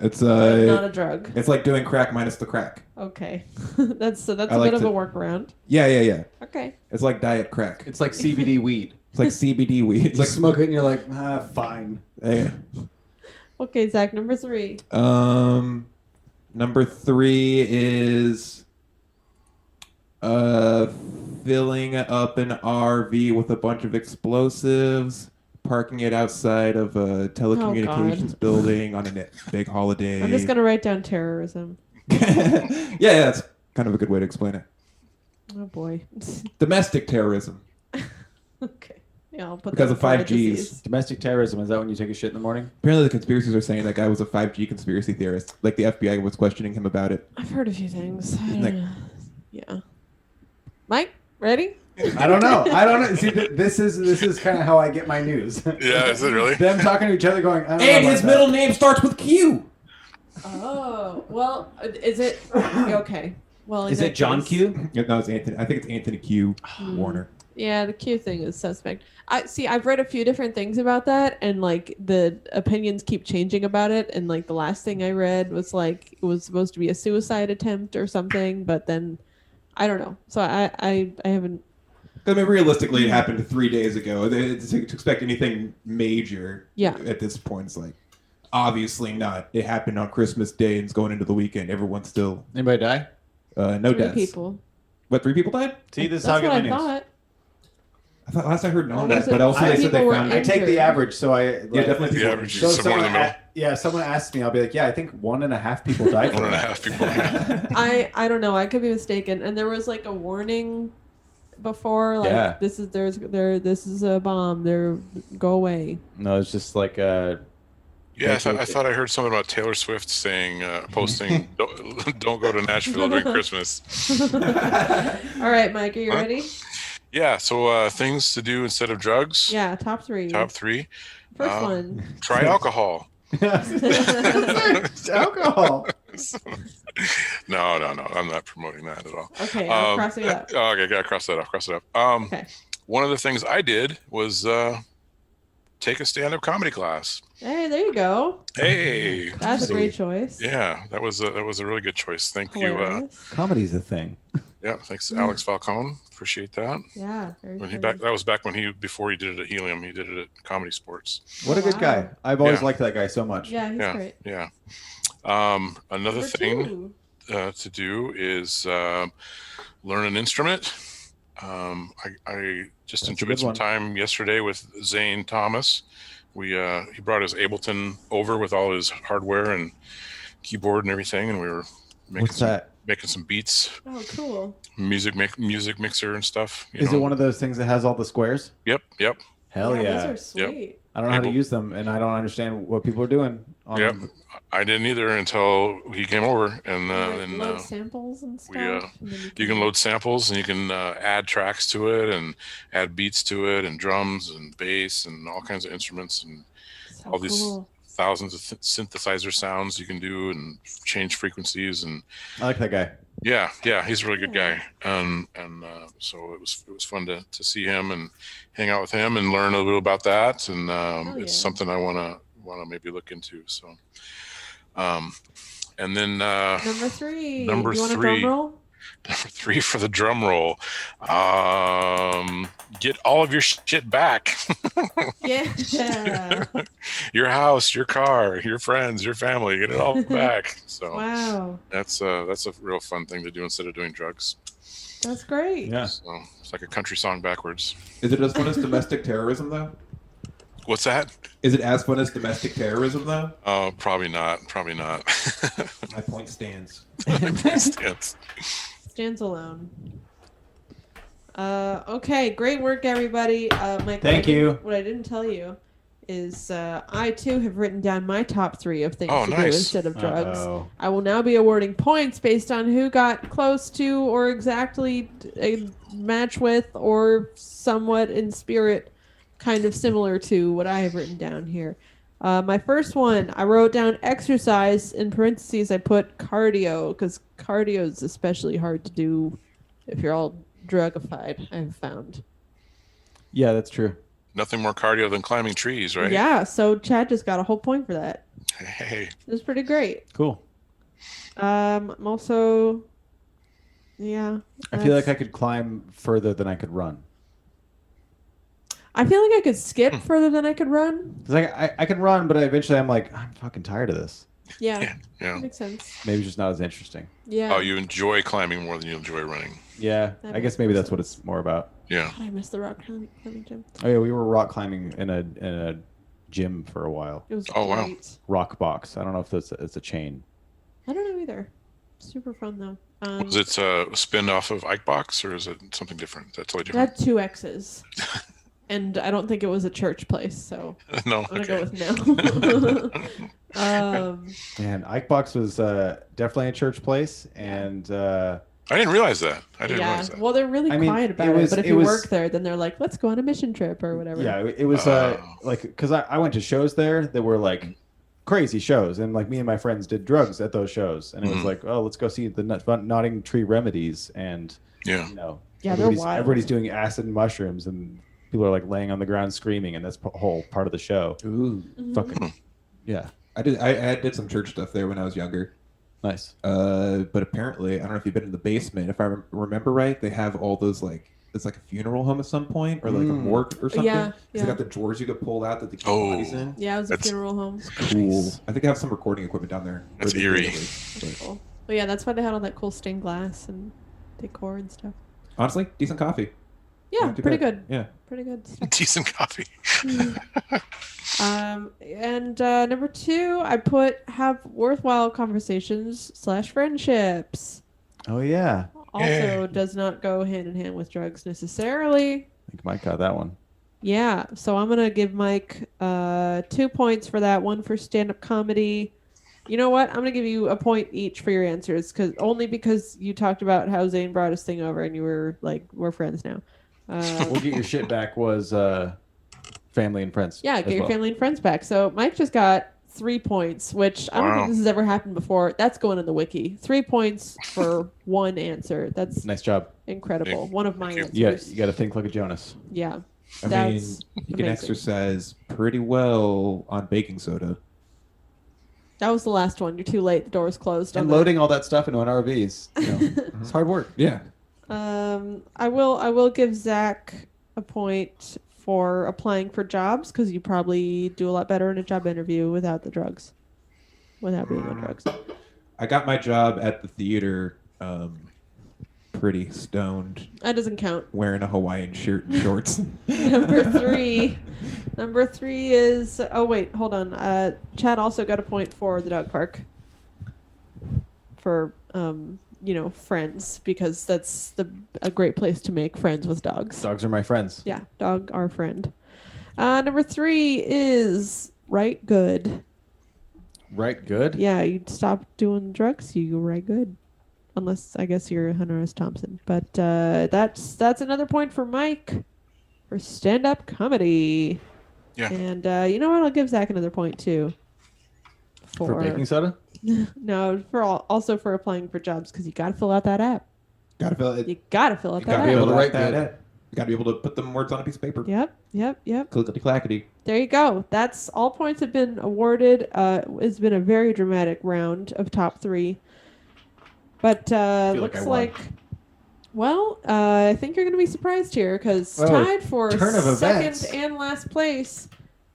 C: It's
D: not a drug.
C: It's like doing crack minus the crack.
D: Okay. that's a
C: like
D: bit of
C: to-
D: a workaround.
C: Yeah.
D: Okay.
C: It's like diet crack.
B: It's like CBD weed.
C: It's like CBD weed. It's
B: You
C: like
B: smoke it and you're like, fine.
C: Yeah.
D: Okay, Zach, number 3.
C: Number 3 is filling up an RV with a bunch of explosives, parking it outside of a telecommunications building on a big holiday.
D: I'm just going to write down terrorism.
C: yeah, that's kind of a good way to explain it.
D: Oh, boy.
C: Domestic terrorism.
D: Okay. Yeah, I'll put
C: Because
D: that
C: of
D: in
C: 5Gs.
D: parentheses.
B: Domestic terrorism, is that when you take a shit in the morning?
C: Apparently the conspiracies are saying that guy was a 5G conspiracy theorist. Like the FBI was questioning him about it.
D: I've heard a few things.
C: Like-
D: Yeah. Mike, ready?
B: I don't know. See, this is kind of how I get my news.
A: Yeah, is it really?
B: Them talking to each other going, I don't know
C: And
B: about
C: his
B: that.
C: middle name starts with Q.
D: Oh, well, is it okay? Well, in
B: Is
D: that
B: it John
D: case-
B: Q?
C: No, it's Anthony. I think it's Anthony Q. Warner.
D: Yeah, the Q thing is suspect. I've read a few different things about that, and like the opinions keep changing about it. And like the last thing I read was like it was supposed to be a suicide attempt or something, but then I don't know. So I haven't.
C: I mean, realistically, it happened 3 days ago. To expect anything major at this point is like, obviously not. It happened on Christmas Day and it's going into the weekend. Everyone's still...
B: Anybody die?
C: No
D: 3
C: deaths.
D: people.
C: What, 3 people died?
B: See, this is how I
D: That's
B: get
D: what
B: my
D: I
B: news.
D: thought.
C: I thought last I heard no
D: Or
C: deaths,
D: was it
C: but also they
D: five
C: said they
D: people were
C: found...
B: I take the average, so I... Like,
C: Yeah, definitely
A: The
C: people
A: average
C: injured.
A: is somewhere in the middle.
B: someone asks me, I'll be like, yeah, I think 1.5 people died.
A: 1.5 people. Yeah.
D: I don't know. I could be mistaken. And there was like a warning before, like
B: Yeah.
D: this is a bomb. Go away.
B: No, it's just like
A: Yeah, I thought I heard something about Taylor Swift saying, posting, don't go to Nashville during Christmas.
D: All right, Mike, are you ready?
A: Yeah, so things to do instead of drugs.
D: Yeah, top 3.
A: Top 3.
D: First one.
A: Try alcohol.
B: alcohol.
A: No, I'm not promoting that at all.
D: Okay, I'm crossing it up.
A: Okay, gotta cross that off.
D: Okay.
A: One of the things I did was take a stand-up comedy class.
D: Hey, there you go.
A: Hey.
D: That's a great choice.
A: Yeah, that was a really good choice. Thank you.
D: Hilarious.
B: Comedy's a thing.
A: Yeah, thanks, Alex Falcone. Appreciate that.
D: Yeah, very
A: When
D: funny.
A: that was back before he did it at Helium. He did it at Comedy Sports.
B: What a good guy. I've always
A: Yeah.
B: liked that guy so much.
D: Yeah, he's
A: Yeah,
D: great.
A: yeah. Another
D: Number
A: thing
D: 2.
A: to do is learn an instrument. I just
B: That's a
A: enjoyed
B: good
A: some
B: one.
A: time yesterday with Zane Thomas. He brought his Ableton over with all his hardware and keyboard and everything, and we were
B: What's that?
A: making some beats,
D: Oh, cool.
A: music mixer and stuff.
B: Is it one of those things that has all the squares?
A: Yep.
B: Hell yeah.
D: Those are sweet.
B: I don't know how to use them, and I don't understand what people are doing. On
A: Yep.
B: them.
A: I didn't either until he came over, and
D: Load samples and stuff.
A: we,
D: and then
A: you can load samples and you can add tracks to it and add beats to it and drums and bass and all kinds of instruments and
D: So
A: all these
D: cool.
A: thousands of synthesizer sounds you can do and change frequencies and
B: I like that guy.
A: yeah, he's a really good guy. So it was fun to see him and hang out with him and learn a little about that. And it's something I want to maybe look into. So, and then
D: Number 3.
A: number
D: you want
A: 3.
D: a drum roll?
A: Number 3 for the drum roll. Get all of your shit back.
D: Yeah.
A: Your house, your car, your friends, your family, get it all back. So
D: Wow.
A: that's a real fun thing to do instead of doing drugs.
D: That's great.
B: Yeah.
A: So it's like a country song backwards.
C: Is it as fun as domestic terrorism, though?
A: What's that?
C: Is it as fun as domestic terrorism, though?
A: Oh, probably not.
C: My point stands.
A: Yes.
D: Stands alone. Okay, great work, everybody. Mike,
B: Thank you.
D: What I didn't tell you is I too have written down my top 3 of things
A: Oh,
D: to do
A: nice.
D: instead of drugs.
B: Uh-oh.
D: I will now be awarding points based on who got close to or exactly a match with or somewhat in spirit kind of similar to what I have written down here. My first one, I wrote down exercise. In parentheses, I put cardio because cardio is especially hard to do if you're all drugified, I've found.
B: Yeah, that's true.
A: nothing more cardio than climbing trees, right?
D: Yeah, so Chad just got a whole point for that.
A: Hey.
D: It was pretty great.
B: Cool.
D: I'm also, yeah.
B: I feel like I could climb further than I could run.
D: I feel like I could skip further than I could run.
B: Because I can run, but eventually I'm like, I'm fucking tired of this.
D: Yeah.
A: Yeah.
D: That makes sense.
B: Maybe it's just not as interesting.
D: Yeah.
A: Oh, you enjoy climbing more than you enjoy running.
B: Yeah,
D: That
B: I guess
D: makes
B: maybe
D: more
B: that's what it's more about.
A: Yeah.
D: I miss the rock climbing gym.
B: Oh yeah, we were rock climbing in a gym for a while.
D: It was
A: Oh, wow.
D: great.
B: Rock Box. I don't know if it's a chain.
D: I don't know either. Super fun though.
A: Was it a spin off of Ike Box, or is it something different? That's totally
D: It
A: different.
D: had 2 X's. And I don't think it was a church place, so
A: No.
D: I'm gonna
A: Okay.
D: go with no.
B: Man, Ike Box was definitely a church place, and
A: I didn't realize that. I didn't
D: yeah.
A: realize that.
D: Well, they're really
B: I mean,
D: quiet about
B: it
D: it,
B: was-
D: but if
B: it
D: you
B: was-
D: work there, then they're like, let's go on a mission trip or whatever.
B: yeah, it was like because I went to shows there that were like crazy shows, and like me and my friends did drugs at those shows, and it was like, oh, let's go see the Notting Tree Remedies, and
A: Yeah.
B: you know,
D: Yeah, they're wild.
B: everybody's doing acid and mushrooms, and people are like laying on the ground screaming, and that's a whole part of the show.
C: Ooh.
B: Fucking yeah,
C: I did some church stuff there when I was younger.
B: nice.
C: But apparently, I don't know if you've been in the basement. If I remember right, they have all those like it's like a funeral home at some point, or like a morgue or something.
D: Yeah,
C: They
D: yeah.
C: got the drawers you could pull out that they keep
A: Oh.
C: bodies in.
D: Yeah, it was a
A: That's-
D: funeral home.
C: Cool. I think I have some recording equipment down there.
A: That's
C: Or they
A: eerie.
C: did at least, but
D: Cool. But yeah, that's why they had all that cool stained glass and decor and stuff.
C: honestly, decent coffee.
D: Yeah,
C: Not too
D: pretty
C: bad.
D: good.
C: Yeah.
D: Pretty good stuff.
A: Decent coffee.
D: And number 2, I put have worthwhile conversations / friendships.
B: Oh yeah,
D: Also
A: Yeah.
D: does not go hand in hand with drugs necessarily.
B: I think Mike got that one.
D: Yeah, so I'm gonna give Mike 2 points for that. 1 for stand-up comedy. You know what? I'm gonna give you a point each for your answers, because you talked about how Zane brought his thing over and you were like, we're friends now.
B: We'll get your shit back was family and friends.
D: Yeah,
B: as
D: get your
B: well.
D: family and friends back. So Mike just got 3 points, which I don't
A: Wow.
D: think this has ever happened before. That's going in the wiki. 3 points for one answer. That's
B: Nice job.
D: incredible.
A: Thank-
D: One of my
A: thank you.
D: answers.
B: Yeah, you got to think like a Jonas.
D: Yeah.
C: I mean,
D: That's
C: you can
D: amazing.
C: exercise pretty well on baking soda.
D: That was the last one. You're too late. The door was closed.
B: And
D: on that.
B: loading all that stuff into an RVs, you know, it's hard work.
C: Yeah.
D: I will give Zach a point for applying for jobs, because you probably do a lot better in a job interview without the drugs, without being on drugs.
C: I got my job at the theater pretty stoned,
D: That doesn't count.
C: wearing a Hawaiian shirt and shorts.
D: Number 3. Number 3 is. Oh wait, hold on. Chad also got a point for the dog park. For friends, because that's a great place to make friends with dogs.
B: Dogs are my friends.
D: Yeah, dog our friend. Number 3 is right good.
B: Right, good.
D: Yeah, you stop doing drugs, you go right good. Unless I guess you're Hunter S. Thompson. But that's another point for Mike for stand-up comedy.
A: Yeah.
D: And you know what? I'll give Zach another point too.
B: For baking soda.
D: No, also for applying for jobs, because you got to fill out that app.
C: Gotta fill it.
D: You got to fill out
C: You
D: that
C: gotta
D: app.
C: be able to
B: Fill
C: write
B: out that
C: that. You gotta be able to put them words on a piece of paper.
D: Yep.
C: Clickety clackety.
D: There you go. That's all points have been awarded. It's been a very dramatic round of top 3. But
B: like
D: looks
B: I won.
D: like, well, I think you're going to be surprised here, because
B: Oh,
D: tied for
B: turn of
D: second
B: events.
D: and last place,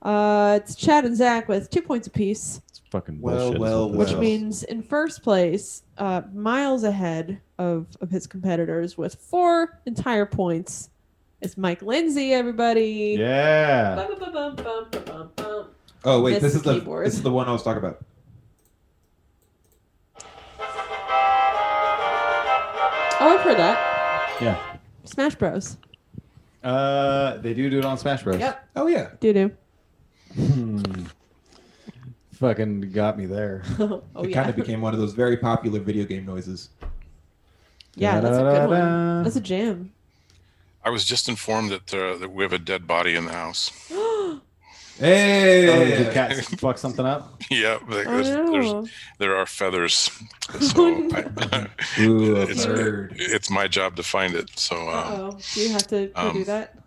D: it's Chad and Zach with 2 points apiece,
B: It's fucking
C: Well,
B: bullshit.
C: well,
D: which
C: well.
D: means in first place, miles ahead of his competitors with 4 entire points, is Mike Lindsey, everybody.
B: Yeah.
D: Bum-bum-bum-bum-bum-bum.
C: Oh wait,
D: Miss
C: this is the
D: keyboard.
C: this is the one I was talking about.
D: Oh, I've heard that.
B: Yeah.
D: Smash Bros.
B: They do it on Smash Bros.
D: Yep.
C: Oh yeah.
D: Do.
B: Fucking got me there.
D: Oh
C: It
D: yeah.
C: kind of became one of those very popular video game noises.
D: Yeah, that's a good one.
B: Da-da-da-da.
D: That's a jam.
A: I was just informed that we have a dead body in the house.
C: Hey.
B: Oh, did the cat fuck something up?
A: Yeah,
D: no.
A: there are feathers. So
C: Ooh, a
A: it's,
C: bird.
A: it's my job to find it. So
D: Uh-oh. Do you have to go do
A: um,
D: that?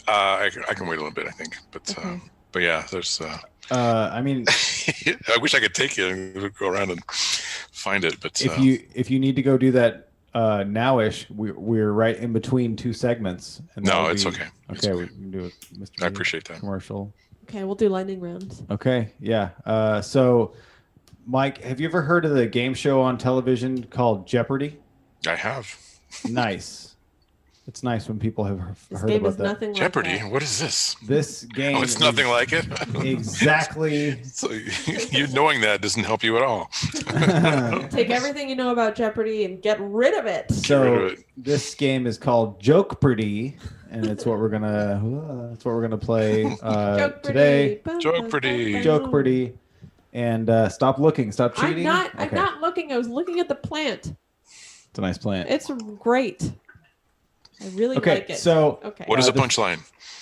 A: I can wait a little bit, I think. But yeah, there's.
B: I mean,
A: I wish I could take you and go around and find it, but
B: if you need to go do that nowish, we're right in between two segments. And
A: no, it's okay.
B: Okay, we can do it. Mr.
A: I appreciate that.
B: Commercial.
D: Okay, we'll do lightning rounds.
B: Okay, yeah. So, Mike, have you ever heard of the game show on television called Jeopardy?
A: I have.
B: Nice. It's nice when people have
D: This
B: heard
D: game
B: about
D: is
B: that.
D: nothing like
A: Jeopardy?
D: that.
A: What is this?
B: This game
A: It's nothing like it.
B: Exactly.
A: So you knowing that doesn't help you at all.
D: Take everything you know about Jeopardy and get rid of it.
B: So this game is called Jokepardy, and it's what we're gonna play today.
A: Jokepardy.
B: Jokepardy, and stop looking, stop cheating.
D: I'm not looking. I was looking at the plant.
B: It's a nice plant.
D: It's great. I really like it.
B: So
A: what is a punchline?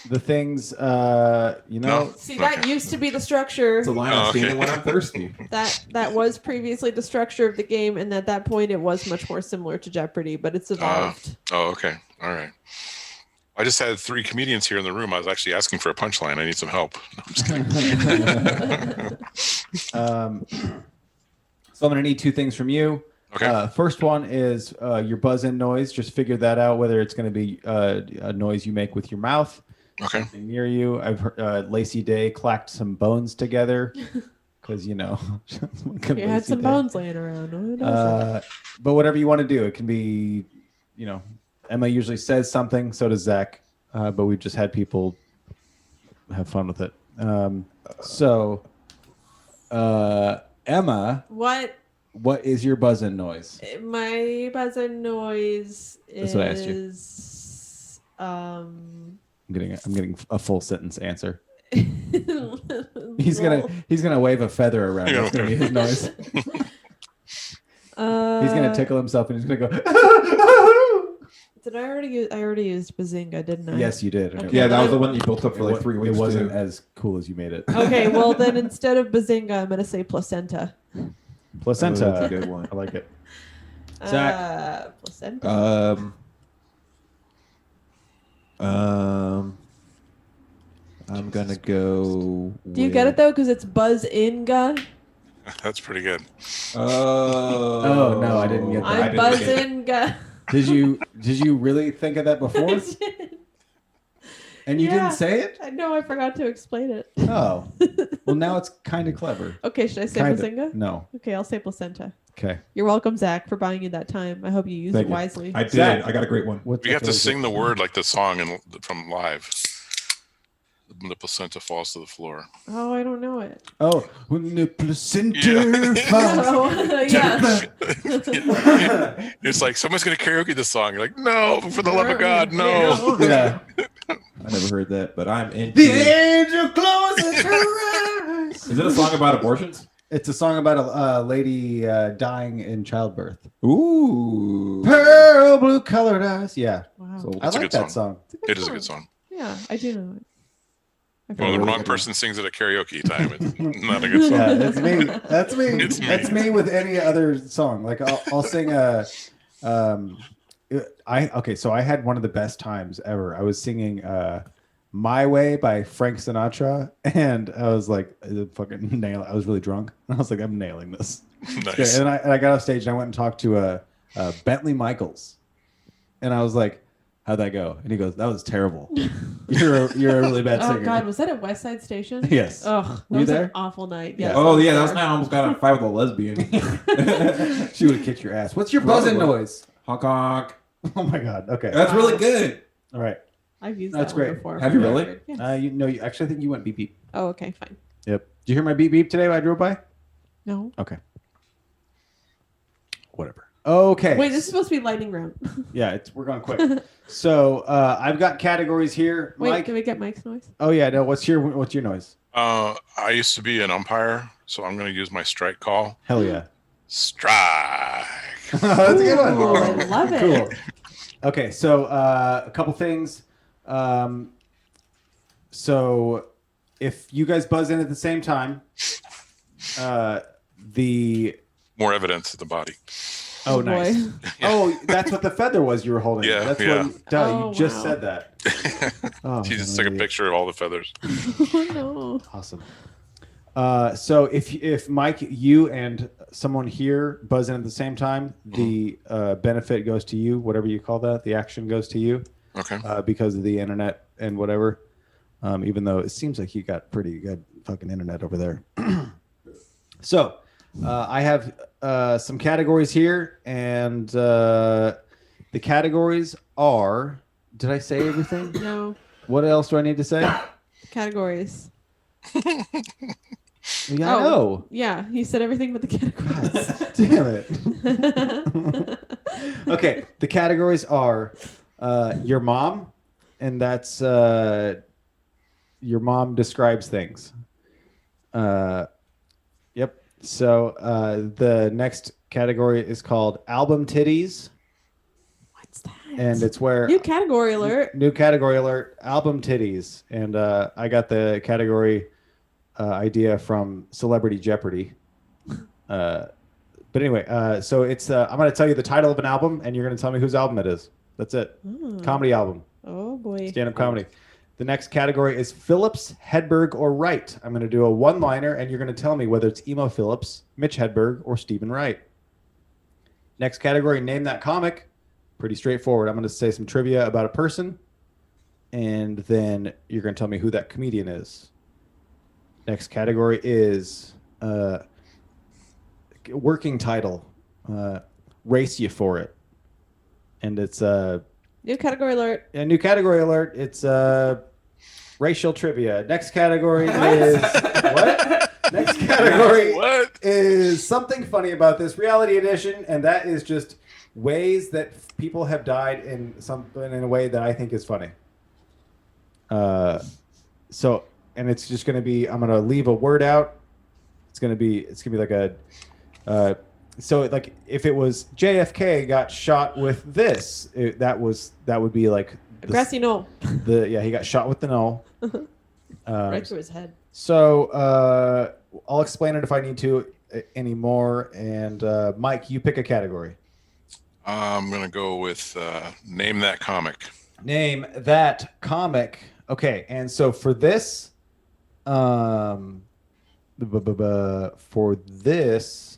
B: The things,
A: No?
D: See, that used to be the structure.
C: It's a line I'm standing when I'm thirsty.
D: That was previously the structure of the game, and at that point, it was much more similar to Jeopardy, but it's evolved.
A: Okay. All right. I just had 3 comedians here in the room. I was actually asking for a punchline. I need some help. No, I'm just kidding.
B: So I'm going to need 2 things from you.
A: Okay.
B: First one is your buzz-in noise. Just figure that out, whether it's going to be a noise you make with your mouth.
A: Okay.
B: Near you. I've heard Lacey Day clacked some bones together because,
D: You had some bones laying around.
B: But whatever you want to do, it can be, Emma usually says something, so does Zach. But we've just had people have fun with it. Emma. What is your buzz-in noise?
D: My buzz-in noise is.
B: That's what I asked you. I'm getting a full sentence answer. He's gonna wave a feather around. That's gonna be his noise. He's gonna tickle himself and he's gonna go.
D: Did I already use? I already used Bazinga, didn't I?
B: Yes, you did.
D: Okay.
C: Yeah, that was the one you built up for like 3 weeks.
B: It wasn't as cool as you made it.
D: Okay, well then instead of Bazinga, I'm gonna say placenta.
B: Placenta.
C: Oh, that's a good one.
B: I like it. Zach.
D: Placenta.
C: I'm gonna go.
D: Do you get it though? Because it's Buzzinga.
A: That's pretty good.
B: Oh no, I didn't get that.
D: I'm Buzzinga.
B: Did you really think of that before? And you didn't say it?
D: I know. I forgot to explain it.
B: Oh. Well, now it's kind of clever.
D: Okay, should I say
B: Kinda.
D: Bazinga?
B: No.
D: Okay, I'll say placenta.
B: Okay.
D: You're welcome, Zach, for buying you that time. I hope you use
B: Thank
D: it
B: you.
D: wisely.
C: I did.
B: Zach.
C: I got a great one.
A: We have to sing the word like the song from live. When the placenta falls to the floor.
D: Oh, I don't know it.
B: Oh, when the placenta
D: Oh, yeah.
A: It's like someone's gonna karaoke this song. You're like, no, for the love of God, no.
B: Yeah.
C: I never heard that, but I'm in.
B: The angel closes her eyes.
C: Is it a song about abortions?
B: It's a song about a lady dying in childbirth.
C: Ooh.
B: Pearl blue colored eyes. Yeah.
D: Wow.
C: So
B: I like that song.
A: It is a good song.
D: Yeah, I do know it.
A: When the wrong person sings it at karaoke time, it's not a good song.
B: Yeah, that's me. That's me.
A: It's me.
B: That's me with any other song. Like I'll sing so I had one of the best times ever. I was singing My Way by Frank Sinatra, and I was like, fucking nail. I was really drunk. I was like, I'm nailing this.
A: Nice.
B: And I got off stage and I went and talked to Bentley Michaels, and I was like, how'd that go? And he goes, that was terrible. You're a really bad singer.
D: Oh God, was that at West Side Station?
B: Yes.
D: Oh, that
B: Were you
D: was
B: there?
D: an awful night.
B: Yeah.
D: Yes,
C: Oh
D: I
C: yeah, that
D: was
C: was
D: there.
C: when I almost got in a fight with a lesbian.
B: She would have kicked your ass. What's your buzzing noise?
C: Honk honk.
B: Oh my God. Okay.
C: That's really good.
B: All right.
D: I've used
B: That's
D: that one
B: great.
D: before.
C: Have you really?
D: Yeah.
B: You actually I think you went beep beep.
D: Oh, okay, fine.
B: Yep. Did you hear my beep beep today when I drove by?
D: No.
B: Okay. Whatever. Okay.
D: Wait, this is supposed to be lightning round.
B: Yeah, we're going quick. So I've got categories here.
D: Wait,
B: Mike.
D: can we get Mike's noise?
B: Oh yeah, no. What's your noise?
A: I used to be an umpire, so I'm going to use my strike call.
B: Hell yeah.
A: Strike.
B: That's a good one.
D: Ooh, I love it.
B: Cool. Okay, so a couple things. So if you guys buzz in at the same time, the
A: More evidence of the body.
B: Oh,
D: Oh, boy.
B: nice. Oh, that's what the feather was you were holding.
A: Yeah,
B: That's
A: yeah.
B: what. Duh,
D: Oh,
B: you just
D: wow.
B: said that. Oh,
A: She
B: I'm
A: just
B: an
A: took a
B: idiot.
A: picture of all the feathers.
D: Oh, no.
B: Awesome. So if Mike, you and someone here buzz in at the same time, the benefit goes to you. Whatever you call that, the action goes to you.
A: Okay.
B: Because of the internet and whatever. Even though it seems like you got pretty good fucking internet over there. So I have some categories here, and the categories are. Did I say everything?
D: No.
B: What else do I need to say?
D: Categories.
B: Yeah, I know.
D: Yeah, he said everything but the categories.
B: Damn it. Okay, the categories are your mom, and that's your mom describes things. Yep. So the next category is called album titties,
D: What's that?
B: and it's where
D: New category alert.
B: New category alert: album titties, and I got the category idea from Celebrity Jeopardy. But anyway, so it's I'm going to tell you the title of an album, and you're going to tell me whose album it is. That's it. Comedy album,
D: Oh boy.
B: stand-up comedy. The next category is Phillips, Hedberg, or Wright. I'm going to do a one-liner, and you're going to tell me whether it's Emo Phillips, Mitch Hedberg, or Stephen Wright. Next category, name that comic. Pretty straightforward. I'm going to say some trivia about a person, and then you're going to tell me who that comedian is. Next category is working title. Race you for it. And it's
D: New category alert.
B: a new category alert. It's racial trivia. Next category is what? Next category
A: What?
B: is something funny about this reality edition, and that is just ways that people have died in a way that I think is funny. So, and it's just going to be, I'm going to leave a word out. It's going to be like a, so like if it was JFK got shot with this, that would be like
D: Grassy knoll.
B: he got shot with the null.
D: Right through his head.
B: So I'll explain it if I need to anymore. And Mike, you pick a category.
A: I'm gonna go with name that comic.
B: Name that comic. Okay, and so for this, for this,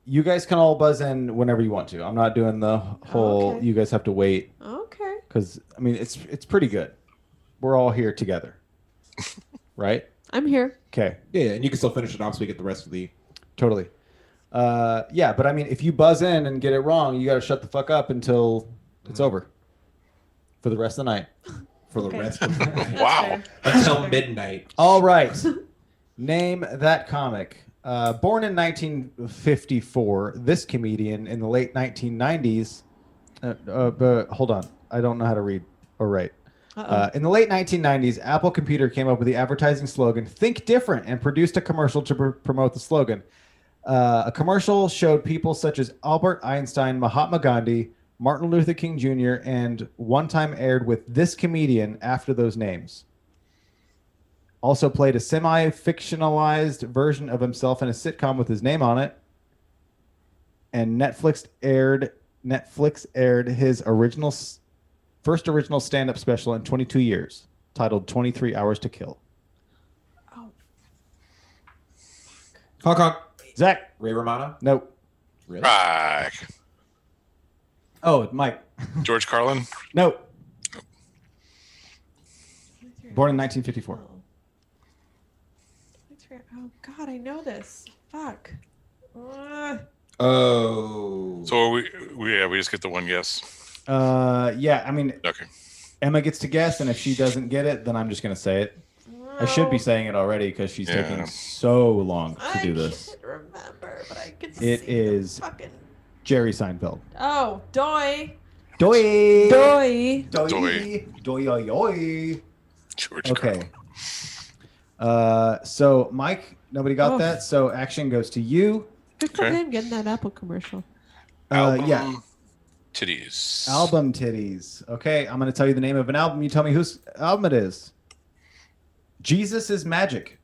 B: you guys can all buzz in whenever you want to. I'm not doing the whole.
D: Okay.
B: You guys have to wait
D: Okay.
B: because I mean it's pretty good. We're all here together, right?
D: I'm here.
B: Okay,
C: Yeah, and you can still finish it off so we get the rest of the.
B: totally. Yeah, but I mean, if you buzz in and get it wrong, you got to shut the fuck up until it's over for the rest of the night.
C: For the
D: Okay.
C: rest of the night.
A: Wow.
C: Until midnight.
B: All right. Name that comic. Born in 1954, this comedian in the late 1990s. But hold on. I don't know how to read or write. In the late 1990s, Apple Computer came up with the advertising slogan, Think Different, and produced a commercial to promote the slogan. A commercial showed people such as Albert Einstein, Mahatma Gandhi, Martin Luther King Jr., and one time aired with this comedian after those names. Also played a semi-fictionalized version of himself in a sitcom with his name on it. And Netflix aired his first original stand-up special in 22 years, titled 23 Hours to Kill.
D: Oh.
C: Honk honk.
B: Zach?
C: Ray Romano?
B: Nope.
C: Really?
A: Right.
B: Oh, Mike?
A: George Carlin.
B: Nope. Born in 1954.
D: Oh God, I know this. Fuck.
C: Oh.
A: So we just get the one guess.
B: Yeah, I mean,
A: Okay.
B: Emma gets to guess, and if she doesn't get it, then I'm just going to say it. I should be saying it already because she's
A: Yeah.
B: taking so long to do
D: I
B: this.
D: can't remember, but I can
B: It
D: see
B: is
D: the fucking.
B: Jerry Seinfeld.
D: Oh, Doy.
B: Doy!
D: Doy.
B: Doy! Doy!
A: George
B: Okay.
A: Carlin.
B: So, Mike, nobody got
D: Oh.
B: that, so action goes to you.
D: Good for
A: Okay.
D: him getting that Apple commercial.
A: Album
B: Yeah.
A: Titties.
B: Album titties. Okay, I'm going to tell you the name of an album. You tell me whose album it is. Jesus is Magic.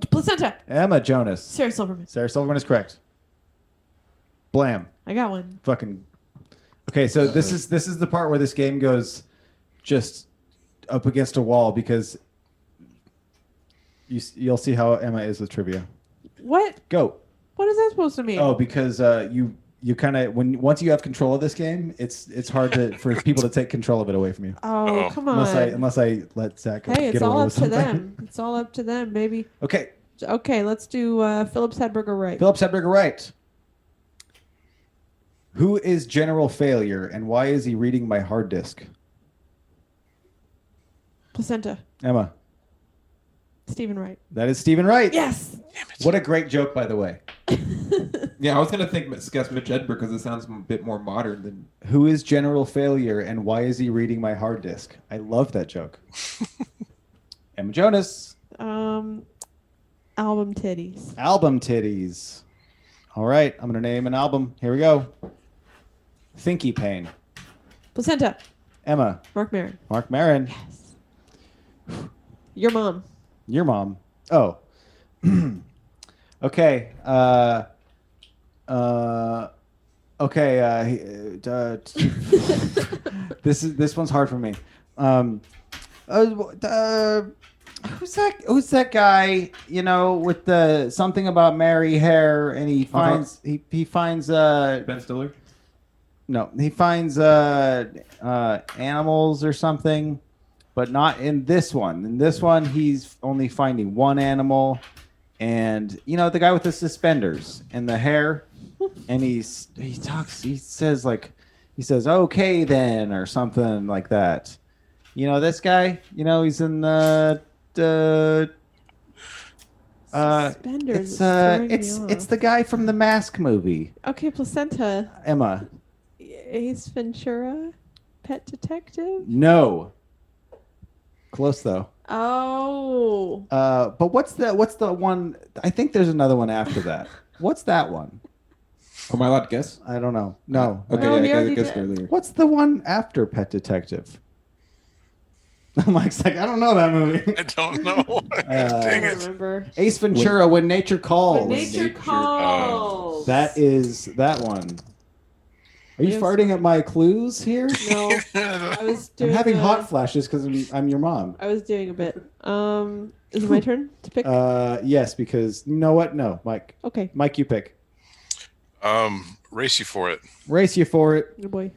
D: Placenta.
B: Emma Jonas.
D: Sarah Silverman.
B: Sarah Silverman is correct. Blam.
D: I got one.
B: Fucking. Okay, so this is the part where this game goes just up against a wall because you'll see how Emma is with trivia.
D: What?
B: Go.
D: What is that supposed to mean?
B: Oh, because you kind of once you have control of this game, it's hard for people to take control of it away from you.
D: Oh, come on.
B: Unless I let Zach
D: Hey, it's
B: get
D: all
B: away
D: up
B: with
D: to
B: something.
D: them. It's all up to them, baby.
B: Okay,
D: Okay, let's do Phillips Hedberger right.
B: Philip Sedberger, right? Who is General Failure, and why is he reading my hard disk?
D: Placenta.
B: Emma,
D: Stephen Wright.
B: that is Stephen Wright.
D: Yes.
B: What a great joke, by the way.
C: Yeah, I was gonna guess Mitch Hedberg because it sounds a bit more modern than.
B: Who is General Failure, and why is he reading my hard disk? I love that joke. Emma Jonas.
D: Album titties.
B: Album titties. All right, I'm gonna name an album. Here we go. Thinky Pain.
D: Placenta.
B: Emma.
D: Mark Maron.
B: Mark Maron.
D: Yes. Your mom.
B: Your mom. Oh. Okay. Okay. This one's hard for me. Who's that guy? You know, with the something about Mary hair, and he finds
C: Ben Stiller.
B: No, he finds animals or something, but not in this one. In this one, he's only finding one animal, and you know the guy with the suspenders and the hair, and he says okay then or something like that. You know this guy. You know he's in the
D: Suspenders.
B: it's the guy from the Mask movie.
D: Okay, Placenta.
B: Emma.
D: Ace Ventura. Pet Detective.
B: No. Close though.
D: Oh.
B: But what's the one? I think there's another one after that. What's that one?
C: Am I allowed to guess?
B: I don't know. No.
C: Okay,
D: No, we
C: I
D: already
C: guessed
D: did.
C: earlier.
B: What's the one after Pet Detective? Mike's like, I don't know that movie.
A: I don't know. Dang
D: I
A: it.
D: remember.
B: Ace Ventura, When Nature Calls.
D: When Nature Calls.
B: That is that one. Are you
D: Yes.
B: farting at my clues here?
D: No, I was
B: I'm
D: doing.
B: having hot flashes because I'm your mom.
D: I was doing a bit. Is it my turn to pick?
B: Yes, because you know what? No, Mike.
D: Okay.
B: Mike, you pick.
A: Race you for it.
B: Race you for it.
D: Good boy.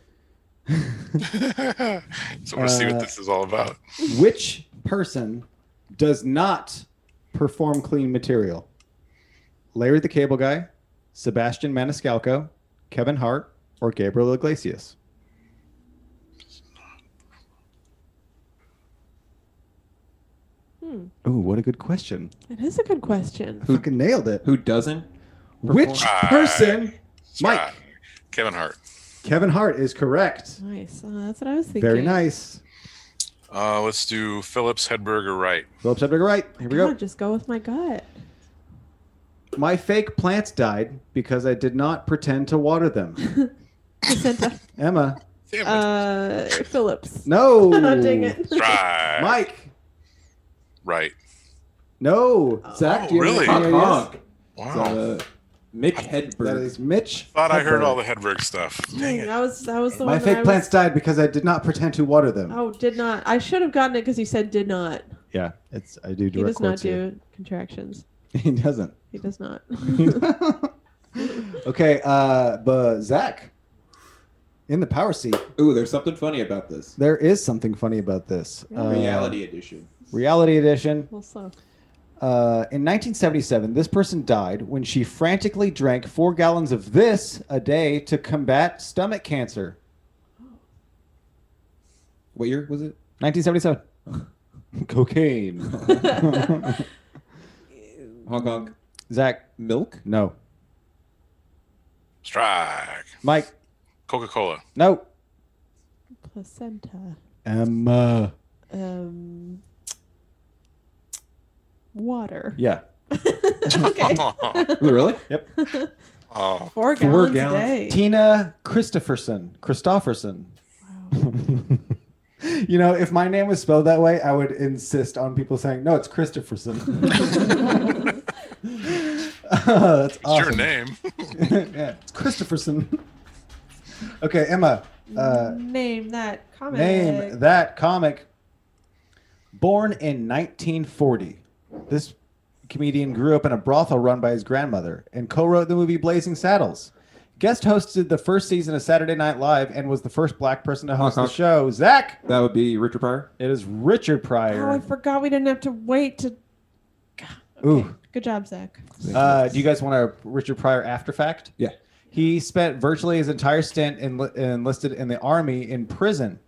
A: So we'll see what this is all about.
B: Which person does not perform clean material? Larry the Cable Guy, Sebastian Maniscalco, Kevin Hart, or Gabriel Iglesias? Ooh, what a good question.
D: It is a good question.
B: Who fucking nailed it?
C: Who doesn't?
B: Which person? Mike.
A: Kevin Hart.
B: Kevin Hart is correct.
D: Nice. That's what I was thinking.
B: Very nice.
A: Let's do Phillips Hedberger right.
B: Philip Sedberger, right. Here we
D: Come
B: go.
D: on, just go with my gut.
B: My fake plants died because I did not pretend to water them.
D: Placenta.
B: Emma.
A: Damn it.
D: Phillips.
B: No.
D: Oh, dang it.
A: Try.
B: Mike.
A: Right.
B: No. Zach, do you
A: really?
B: have any ideas?
C: Honk.
A: Wow.
C: Mitch
B: That
C: Hedberg.
B: is Mitch.
A: Thought I heard
B: Hedberg.
A: all the Hedberg stuff. Dang
D: Dang,
A: it.
D: that was the
B: My
D: one that I
B: fake
D: was-
B: plants died because I did not pretend to water them.
D: Oh, did not. I should have gotten it because he said did not.
B: Yeah, I do
D: He
B: direct
D: does not
B: quotes here.
D: do contractions.
B: He doesn't.
D: He does not.
B: Okay, but Zach, in the power seat,
C: Ooh, there's something funny about this.
B: there is something funny about this.
C: Reality edition.
B: Reality edition.
D: Well, slow.
B: In 1977, this person died when she frantically drank 4 gallons of this a day to combat stomach cancer.
C: What year was it?
B: 1977. Cocaine.
C: Hong Kong.
B: Zach,
C: Milk?
B: no.
A: Strike.
B: Mike,
A: Coca-Cola.
B: no.
D: Placenta.
B: Emma.
D: Water.
B: Yeah.
D: Okay.
C: Was it really?
B: Yep.
A: Oh.
D: 4 gallons a
C: gallons.
D: day.
B: Tina Christopherson.
D: Wow.
B: You know, if my name was spelled that way, I would insist on people saying, no, it's Christopherson. That's
A: It's
B: awesome.
A: your name.
B: Yeah, it's Christopherson. Okay, Emma.
D: Name that comic.
B: Name that comic. Born in 1940, this comedian grew up in a brothel run by his grandmother and co-wrote the movie Blazing Saddles. Guest hosted the first season of Saturday Night Live and was the first black person to host the show. Zach.
C: That would be Richard Pryor.
B: It is Richard Pryor.
D: Oh, I forgot we didn't have to wait to. Okay.
B: Ooh.
D: Good job, Zach.
B: Do you guys want a Richard Pryor after fact?
C: Yeah.
B: He spent virtually his entire stint enlisted in the army in prison.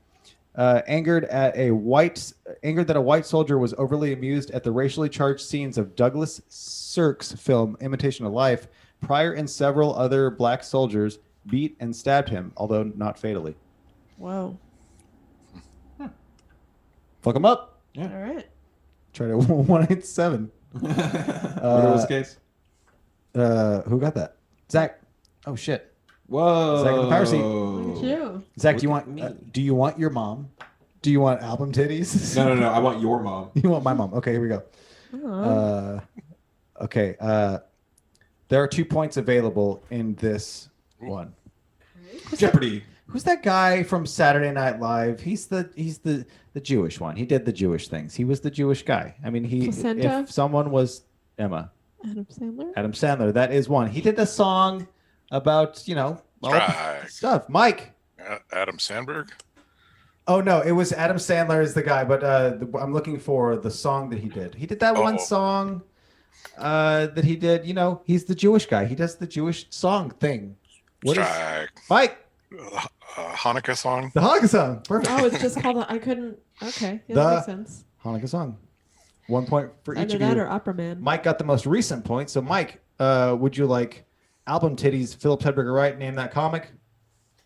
B: Angered that a white soldier was overly amused at the racially charged scenes of Douglas Sirk's film Imitation of Life, Pryor and several other black soldiers beat and stabbed him, although not fatally.
D: Whoa.
B: Fuck him up.
C: Yeah.
D: All right.
B: Try to 187.
C: What was the case?
B: Who got that? Zach. Oh shit.
C: Whoa.
B: Zach in the power seat.
D: Look at you.
B: Zach, do you want your mom? Do you want album titties?
C: No. I want your mom.
B: You want my mom? Okay, here we go. Okay. There are 2 points available in this one.
C: Jeopardy.
B: Who's that guy from Saturday Night Live? He's the Jewish one. He did the Jewish things. He was the Jewish guy. I mean,
D: Placenta?
B: if someone was Emma.
D: Adam Sandler.
B: That is one. He did the song about, all
A: Strike.
B: stuff. Mike.
A: Adam Sandberg.
B: Oh no, it was Adam Sandler is the guy, but I'm looking for the song that he did. He did that one song that he did. He's the Jewish guy. He does the Jewish song thing. What is
A: Strike.
B: Mike?
A: Hanukkah song.
B: The Hanukkah song. Perfect.
D: Oh, it's just called. I couldn't. Okay, yeah,
B: The
D: that makes sense.
B: Hanukkah song. 1 point for each
D: Either
B: of
D: that
B: you.
D: or Opera Man.
B: Mike got the most recent point. So Mike, would you like album titties? Philip Hedberger, right? Name that comic.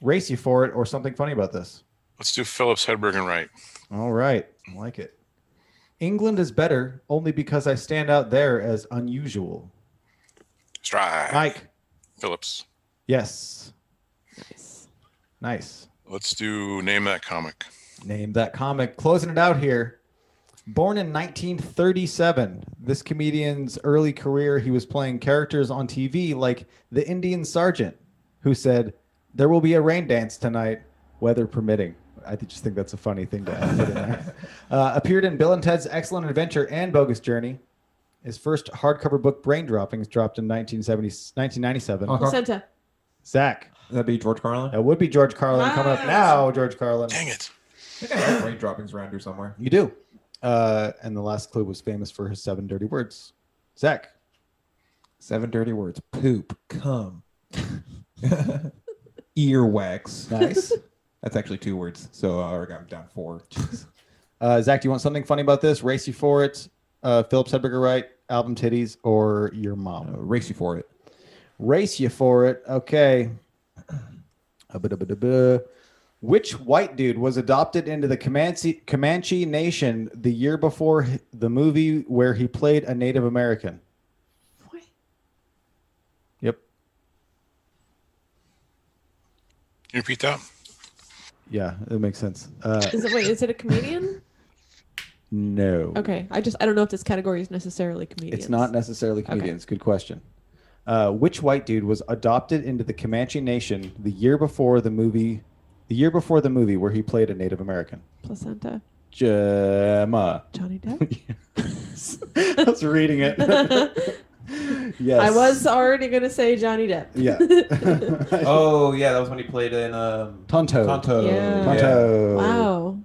B: Race you for it, or something funny about this?
A: Let's do Phillips Hedberg and Wright.
B: All right, I like it. England is better only because I stand out there as unusual.
A: Strike.
B: Mike.
A: Phillips.
B: Yes. Nice.
A: Let's do Name That Comic.
B: Name that comic. Closing it out here. Born in 1937, this comedian's early career, he was playing characters on TV like the Indian Sergeant, who said, "There will be a rain dance tonight, weather permitting." I just think that's a funny thing to put in there. Appeared in Bill and Ted's Excellent Adventure and Bogus Journey. His first hardcover book, Brain Droppings, dropped in 1997.
D: Placenta.
B: Zach.
C: That'd be George Carlin.
B: That would be George Carlin. Coming up now, George Carlin.
A: Dang it.
C: I think I have brain droppings around here somewhere.
B: You do. And the last clue was famous for his 7 dirty words. Zach.
C: 7 dirty words. Poop. Cum. Earwax.
B: Nice.
C: That's actually 2 words. So I'm down 4.
B: Zach, do you want something funny about this? Race you for it. Phillips Hedberger, right? Album titties or your mom?
C: Race you for it.
B: Race you for it. Okay. Which white dude was adopted into the Comanche Nation the year before the movie where he played a Native American?
D: What?
B: Yep.
A: Can you repeat that?
B: Yeah, it makes sense.
D: Is it a comedian?
B: No.
D: Okay, I don't know if this category is necessarily comedians.
B: It's not necessarily comedians. Good question. Which white dude was adopted into the Comanche Nation the year before the movie where he played a Native American?
D: Placenta.
B: Gemma.
D: Johnny Depp.
B: I was reading it. Yes.
D: I was already going to say Johnny Depp.
B: Yeah.
C: Oh, yeah. That was when he played in
B: Tonto.
D: Yeah.
B: Tonto.
D: Wow.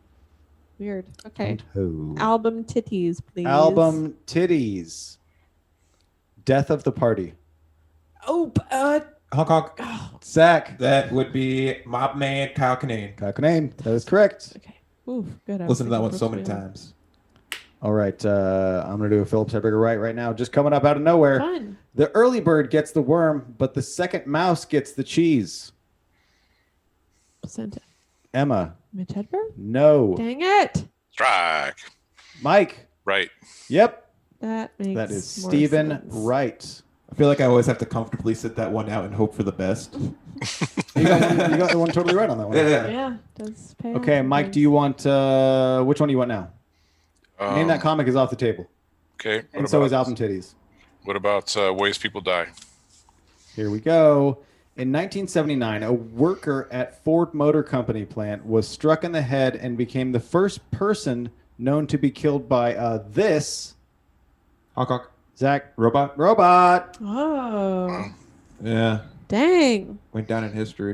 D: Weird. Okay.
B: Tonto.
D: Album titties, please.
B: Album titties. Death of the Party.
D: Oh,
C: Honk honk.
B: Zach.
C: That would be Mob Man Kyle Kinane.
B: Kakanane. That is correct.
D: okay. Ooh, good.
C: Listen to that one so many times.
B: All right. I'm going to do a Phillips Hedberger right now. Just coming up out of nowhere.
D: Fun.
B: The early bird gets the worm, but the second mouse gets the cheese.
D: Placenta.
B: Emma.
D: Mitch Hedberg?
B: No.
D: Dang it.
A: Strike.
B: Mike.
A: Right.
B: Yep.
D: That makes
B: That is
D: more
B: Stephen
D: sense.
B: Wright.
C: I feel like I always have to comfortably sit that one out and hope for the best.
B: You got the one totally right on that one.
C: Yeah.
D: Does pay
B: Okay,
D: off.
B: Mike, do you want which one do you want now? Name that comic is off the table.
A: Okay.
B: And so is album titties.
A: What about ways people die?
B: Here we go. In 1979, a worker at Ford Motor Company plant was struck in the head and became the first person known to be killed by this.
C: Hawk.
B: Zach.
C: Robot.
D: Oh.
C: Yeah.
D: Dang.
C: Went down in history.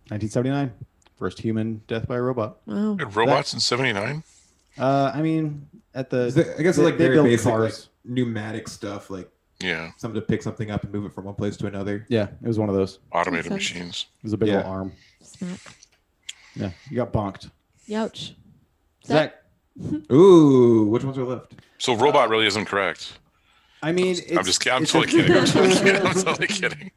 B: 1979. First human death by a robot.
D: Wow.
A: Had robots in '79?
B: I mean, at the...
C: I guess
B: they-
C: like
B: they
C: very
B: build
C: basic
B: cars.
C: like, pneumatic stuff, like
A: Yeah,
C: something to pick something up and move it from one place to another.
B: Yeah, it was one of those.
A: automated
D: Makes sense.
A: machines.
B: It was a big
C: Yeah.
B: old arm.
D: Snap.
B: Yeah, you got bonked.
D: Youch.
B: Zach.
C: Ooh, which ones are left?
A: So robot really isn't correct.
B: I mean,
A: I'm just kidding. I'm totally kidding. I'm totally kidding.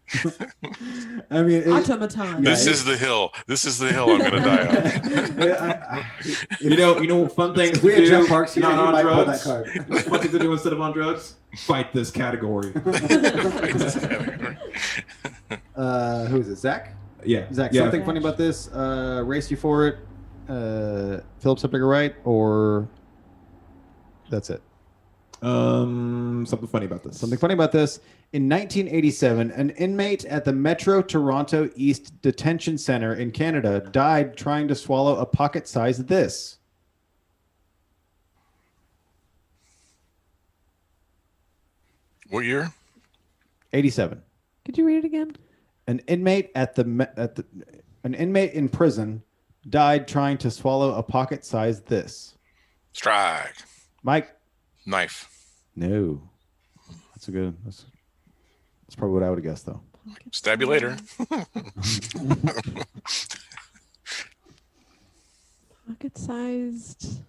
B: I mean,
D: Automaton.
A: This is the hill. This is the hill I'm gonna die on.
C: You know, fun things to
B: we had
C: do.
B: Jeff Parks here,
C: Not
B: he
C: on
B: might pull
C: drugs.
B: that card.
C: Fun things to do instead of on drugs. Fight this category.
B: Who is it? Zach?
C: Yeah.
B: Zach,
C: Yeah.
B: something funny about this? Race you for it? Phillips up to your right, or that's it?
C: Something funny about this.
B: Something funny about this. In 1987, an inmate at the Metro Toronto East Detention Center in Canada died trying to swallow a pocket-sized this.
A: What year?
B: 87.
D: Could you read it again?
B: An inmate an inmate in prison died trying to swallow a pocket-sized this.
A: Strike.
B: Mike?
A: Knife.
B: No. That's probably what I would have guessed, though.
A: Stab you later.
D: Pocket-sized.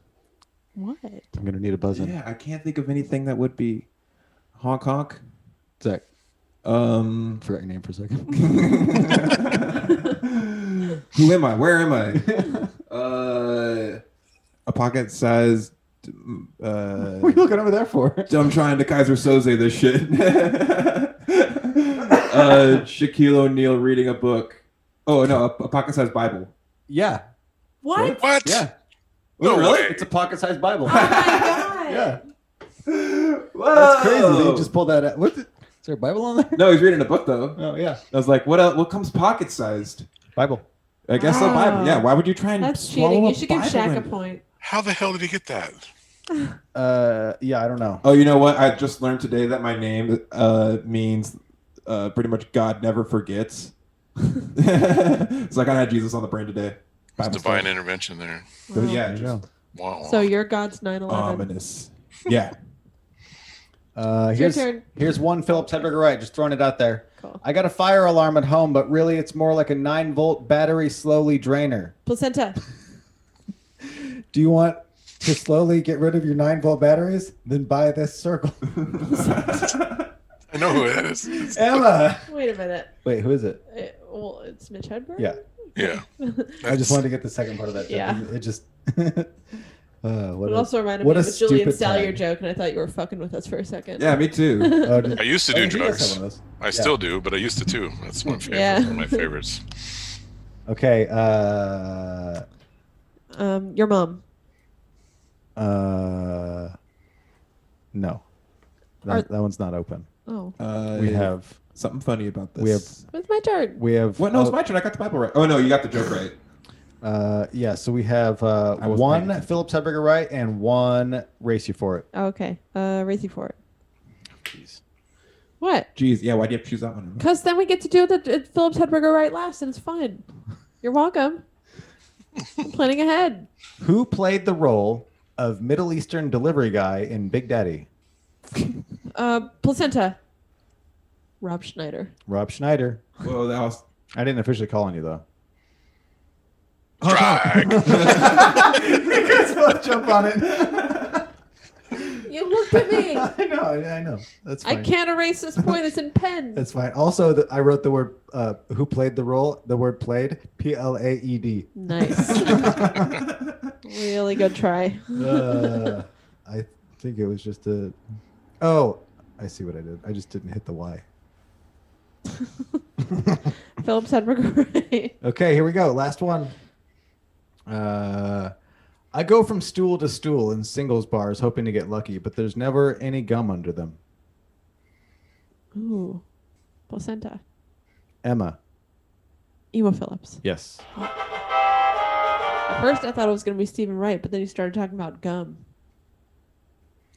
D: What?
B: I'm gonna need a buzz in.
C: Yeah, I can't think of anything that would be honk.
B: Zach.
C: Um,
B: Forgot your name for a second.
C: Who am I? Where am I? A pocket-sized.
B: What are you looking over there for?
C: I'm trying to Kaiser Soze this shit. Shaquille O'Neal reading a book. Oh no, a pocket-sized Bible.
B: Yeah.
D: What?
A: What?
B: Yeah.
A: No
C: Oh, really?
A: way.
B: It's a pocket-sized Bible.
D: Oh my god.
B: Yeah.
C: Whoa.
B: That's crazy that you just pulled that out. Is there a Bible on there?
C: No, he's reading a book though.
B: Oh, yeah.
C: I was like, what else? What comes pocket-sized?
B: Bible.
C: I guess a Bible. Yeah. Why would you try and
D: That's
C: swallow
D: cheating.
C: a
D: You should give
C: Bible
D: Shaq a
C: in-
D: point.
A: How the hell did he get that?
B: Yeah, I don't know.
C: Oh, you know what? I just learned today that my name means pretty much God never forgets. So I kind of had Jesus on the brain today.
A: It's
C: Bible
A: divine
C: stuff.
A: intervention there.
C: So,
D: Wow.
C: yeah,
B: There you go.
A: Wow.
D: So your God's 9/11.
C: ominous. Yeah.
D: It's your turn.
B: Here's one Phillips Hedberger right. Just throwing it out there.
D: Cool.
B: I got a fire alarm at home, but really it's more like a 9-volt battery slowly drainer.
D: Placenta.
B: Do you want to slowly get rid of your 9-volt batteries? Then buy this circle.
A: I know who it is. It's-
B: Emma.
D: Wait a minute.
B: Wait, who is it?
D: Well, it's Mitch Hedberg?
B: Yeah.
A: yeah.
B: I just wanted to get the second part of that joke.
D: Yeah.
B: It just... what
D: It
B: a-
D: also reminded
B: what
D: me
B: a
D: of a Julian
B: stupid
D: Salyer
B: time.
D: joke, and I thought you were fucking with us for a second.
C: Yeah, me too.
B: Oh, did-
A: I used to
B: oh,
A: do
B: he does have
A: drugs.
B: one of those.
A: I still do, but I used to too. That's my favorite.
D: Yeah.
A: One of my favorites.
B: Okay.
D: Your mom.
B: No.
D: Are-
B: That one's not open.
D: Oh.
B: We have...
C: something funny about this.
B: we have-
D: It's my turn.
B: We have...
C: What? No, it's my turn. I got the Bible right. Oh no, you got the joke right.
B: Yeah, so we have
C: was paying
B: one
C: attention.
B: Phillips Hedberger right and one Race You For It.
D: Oh, okay. Racy for it.
B: Jeez.
D: What?
C: Jeez, yeah. Why do you have to choose that one?
D: Because then we get to do the Phillips Hedberger right last, and it's fine. You're welcome. I'm planning ahead.
B: Who played the role of Middle Eastern delivery guy in Big Daddy?
D: Placenta. Rob Schneider.
B: Rob Schneider.
C: Whoa, that was.
B: I didn't officially call on you, though.
A: Strike.
B: You guys both jump on it.
D: You looked at me.
B: I know. That's
D: I
B: fine.
D: can't erase this point. It's in pen.
B: That's fine. Also, I wrote the word who played the role. The word played, Plaed.
D: Nice. Really good try.
B: I think it was just a... Oh, I see what I did. I just didn't hit the Y.
D: Phillips Hedberger right.
B: Okay, here we go. Last one. I go from stool to stool in singles bars hoping to get lucky, but there's never any gum under them.
D: Ooh. Placenta.
B: Emma.
D: Emo Phillips.
B: Yes.
D: At first, I thought it was going to be Stephen Wright, but then he started talking about gum.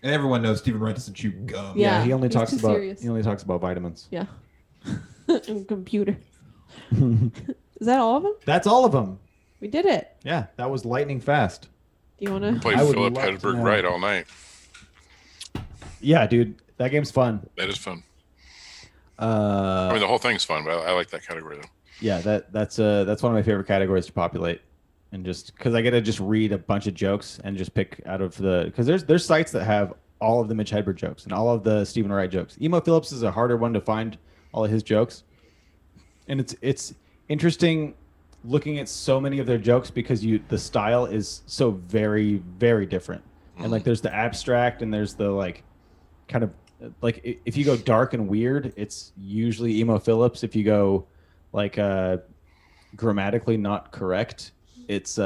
C: And everyone knows Stephen Wright doesn't chew gum.
D: Yeah,
B: he only
D: he's
B: talks
D: too
B: about
D: serious.
B: vitamins.
D: Yeah. And computer. Is that all of them?
B: That's all of them.
D: We did it.
B: Yeah, that was lightning fast.
D: Do you want to?
A: Play
B: I would
A: Philip
B: love to
A: Hedberg
B: know.
A: right all night.
B: Yeah, dude, that game's fun.
A: That is fun. I mean, the whole thing's fun, but I like that category though.
B: Yeah, that's one of my favorite categories to populate, and just because I get to just read a bunch of jokes and just pick out of because there's sites that have all of the Mitch Hedberg jokes and all of the Stephen Wright jokes. Emo Phillips is a harder one to find all of his jokes, and it's interesting looking at so many of their jokes because the style is so very, very different. And like there's the abstract and there's the like kind of like if you go dark and weird, it's usually Emo Phillips. If you go like grammatically not correct, it's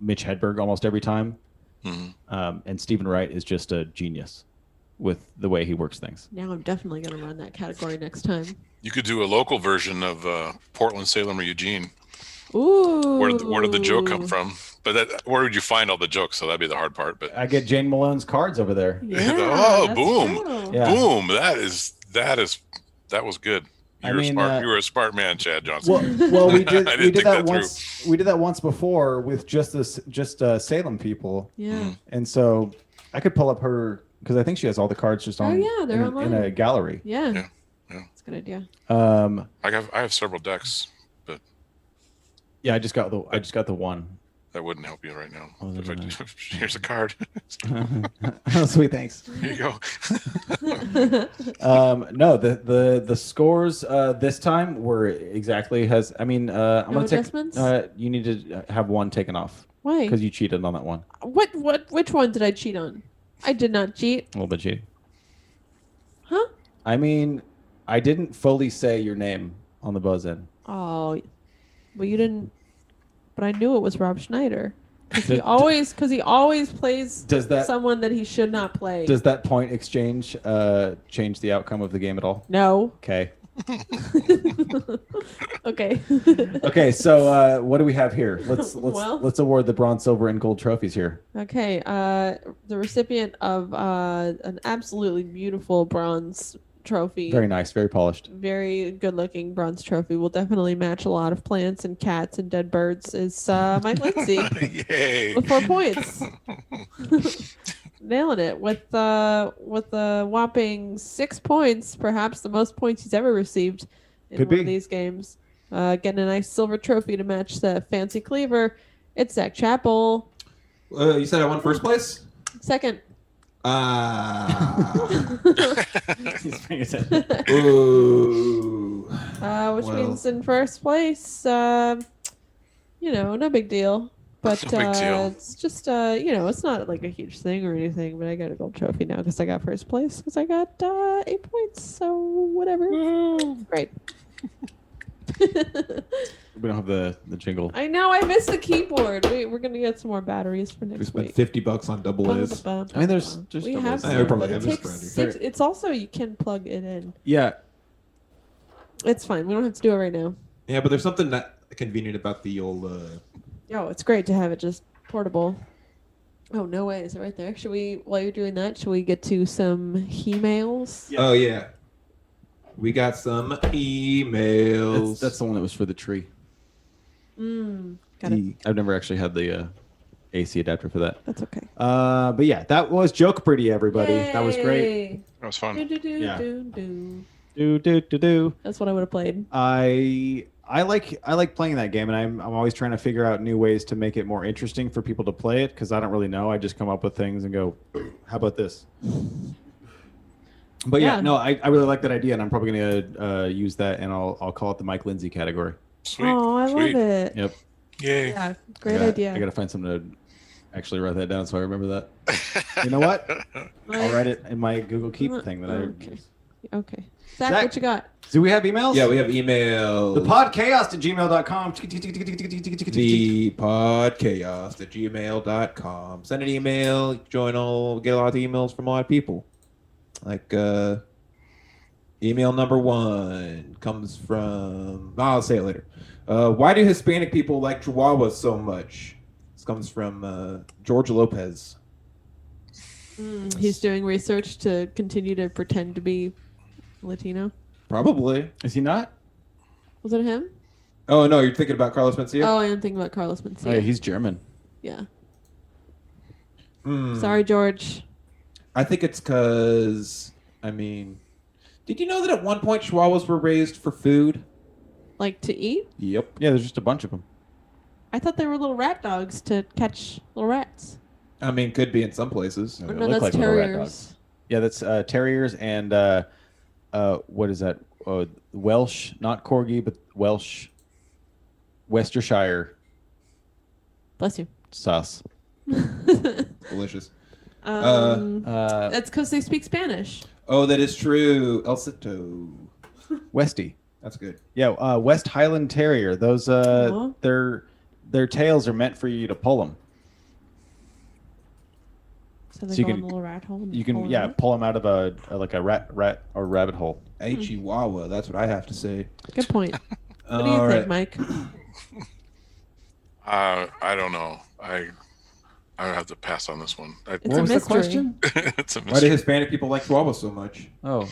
B: Mitch Hedberg almost every time. And Stephen Wright is just a genius with the way he works things.
D: Now I'm definitely going to run that category next time.
A: You could do a local version of Portland, Salem, or Eugene.
D: Ooh.
A: Where did the joke come from? But where would you find all the jokes? So that'd be the hard part. But
B: I get Jane Malone's cards over there.
D: Yeah,
A: oh,
D: that's
A: boom.
D: true.
B: Yeah.
A: Boom! That was good. You were a smart man, Chad Johnson.
B: Well, we did
A: I
B: we
A: didn't
B: did
A: think
B: that
A: that
B: once. We did that once before with just Salem people,
D: Yeah.
B: and so I could pull up her because I think she has all the cards just on.
D: They're
B: in
D: online.
B: a gallery.
D: Yeah.
A: Yeah.
D: That's a good idea.
A: I have several decks, but
B: Yeah, I just got the one.
A: that wouldn't help you right now.
B: Oh,
A: If I-
B: that's
A: here's a card.
B: Oh, sweet, thanks.
A: Here you go.
B: No, the scores this time were exactly as I'm
D: No
B: gonna take.
D: adjustments?
B: You need to have one taken off
D: Why?
B: because you cheated on that one.
D: Which one did I cheat on? I did not cheat.
B: A little bit cheating.
D: Huh?
B: I didn't fully say your name on the buzz in.
D: Oh, well, you didn't. But I knew it was Rob Schneider because he
B: Does-
D: always plays
B: Does that
D: someone that he should not play.
B: does that point exchange change the outcome of the game at all?
D: No.
B: Okay.
D: Okay.
B: Okay. So what do we have here?
D: Well-
B: Let's award the bronze, silver, and gold trophies here.
D: Okay. The recipient of an absolutely beautiful bronze trophy.
B: Very nice. Very polished.
D: Very good-looking bronze trophy. Will definitely match a lot of plants and cats and dead birds. Is Mike Lindsey
A: Yay!
D: with 4 points. Nailing it with a whopping 6 points, perhaps the most points he's ever received in
B: Could
D: one
B: be.
D: of these games. Getting a nice silver trophy to match the fancy cleaver. It's Zach Chappell.
C: You said I won first place?
D: Second.
C: Ooh.
D: Which
C: Well.
D: means in first place, no big deal. But
A: No big deal.
D: it's just, it's not like a huge thing or anything. But I got a gold trophy now because I got first place because I got 8 points. So whatever. Great.
B: We don't have the jingle.
D: I know I missed the keyboard. We're gonna get some more batteries for
C: We
D: next
C: spent
D: week.
C: $50 on double A's.
B: There's
D: We
B: double
D: have
B: A's.
C: I
D: some,
C: probably
D: but
C: have
D: it
C: this
D: takes
C: around
D: 6. It's also you can plug it in.
B: Yeah.
D: It's fine. We don't have to do it right now.
C: Yeah, but there's something not convenient about the old.
D: Oh, it's great to have it just portable. Oh, no way. Is it right there? While you're doing that, should we get to some emails?
B: Yeah.
C: Oh yeah, we got some emails.
B: That's the one that was for the tree.
D: Got it.
B: I've never actually had the AC adapter for that.
D: That's okay.
B: But yeah, that was Joke Pretty, everybody. That was great.
D: Yay.
A: That was fun.
B: Yeah.
D: Do.
B: Do.
D: That's what I would have played.
B: I like playing that game, and I'm always trying to figure out new ways to make it more interesting for people to play it because I don't really know. I just come up with things and go, "How about this?" But yeah,
D: Yeah.
B: no, I really like that idea, and I'm probably gonna use that, and I'll call it the Mike Lindsey category.
A: Sweet.
D: Oh, I
A: Sweet.
D: love it.
B: Yep.
A: Yay.
D: Yeah, great idea.
B: I gotta find something to actually write that down so I remember that. You know what? I'll write it in my Google Keep thing that
D: Okay.
B: I.
D: Okay. Zach,
B: Zach.
D: what you got?
B: Do we have emails?
C: Yeah, we have emails.
B: The podchaost@gmail.com.
C: The podchaost@gmail.com. Send an email. Get a lot of emails from a lot of people. Like Email number 1 comes from. I'll say it later. Why do Hispanic people like Chihuahuas so much? This comes from George Lopez.
D: He's doing research to continue to pretend to be Latino.
C: Probably.
B: Is he not?
D: Was it him?
C: Oh no, you're thinking about Carlos Mencia?
D: Oh, I am thinking about Carlos Mencia.
B: Oh, yeah, he's German.
D: Yeah. Sorry, George.
C: I think it's because, did you know that at one point Chihuahuas were raised for food?
D: Like to eat?
C: Yep.
B: Yeah, there's just a bunch of them.
D: I thought they were little rat dogs to catch little rats.
C: Could be in some places.
D: No, that's
B: little rat
D: terriers.
B: dogs. Yeah, that's terriers and what is that? Welsh, not corgi, but Welsh, Worcestershire
D: Bless you.
B: sauce.
C: Delicious.
D: That's because they speak Spanish.
C: Oh, that is true. El Cito.
B: Westie.
C: That's good.
B: Yeah, West Highland Terrier. Those their tails are meant for you to pull them.
D: So they
B: So you
D: go in
B: can-
D: the little rat hole. And
B: You
D: pull
B: can
D: them out?
B: pull them out of a rat or rabbit hole.
C: A Chihuahua. That's what I have to say.
D: Good point. What do you
C: All
D: think,
C: right.
D: Mike?
A: I don't know. I have to pass on this one.
D: It's
B: What
D: a
B: was
D: mystery.
B: the question?
A: It's a
C: Why do
A: mystery.
C: Hispanic people like Chihuahuas so much?
B: Oh,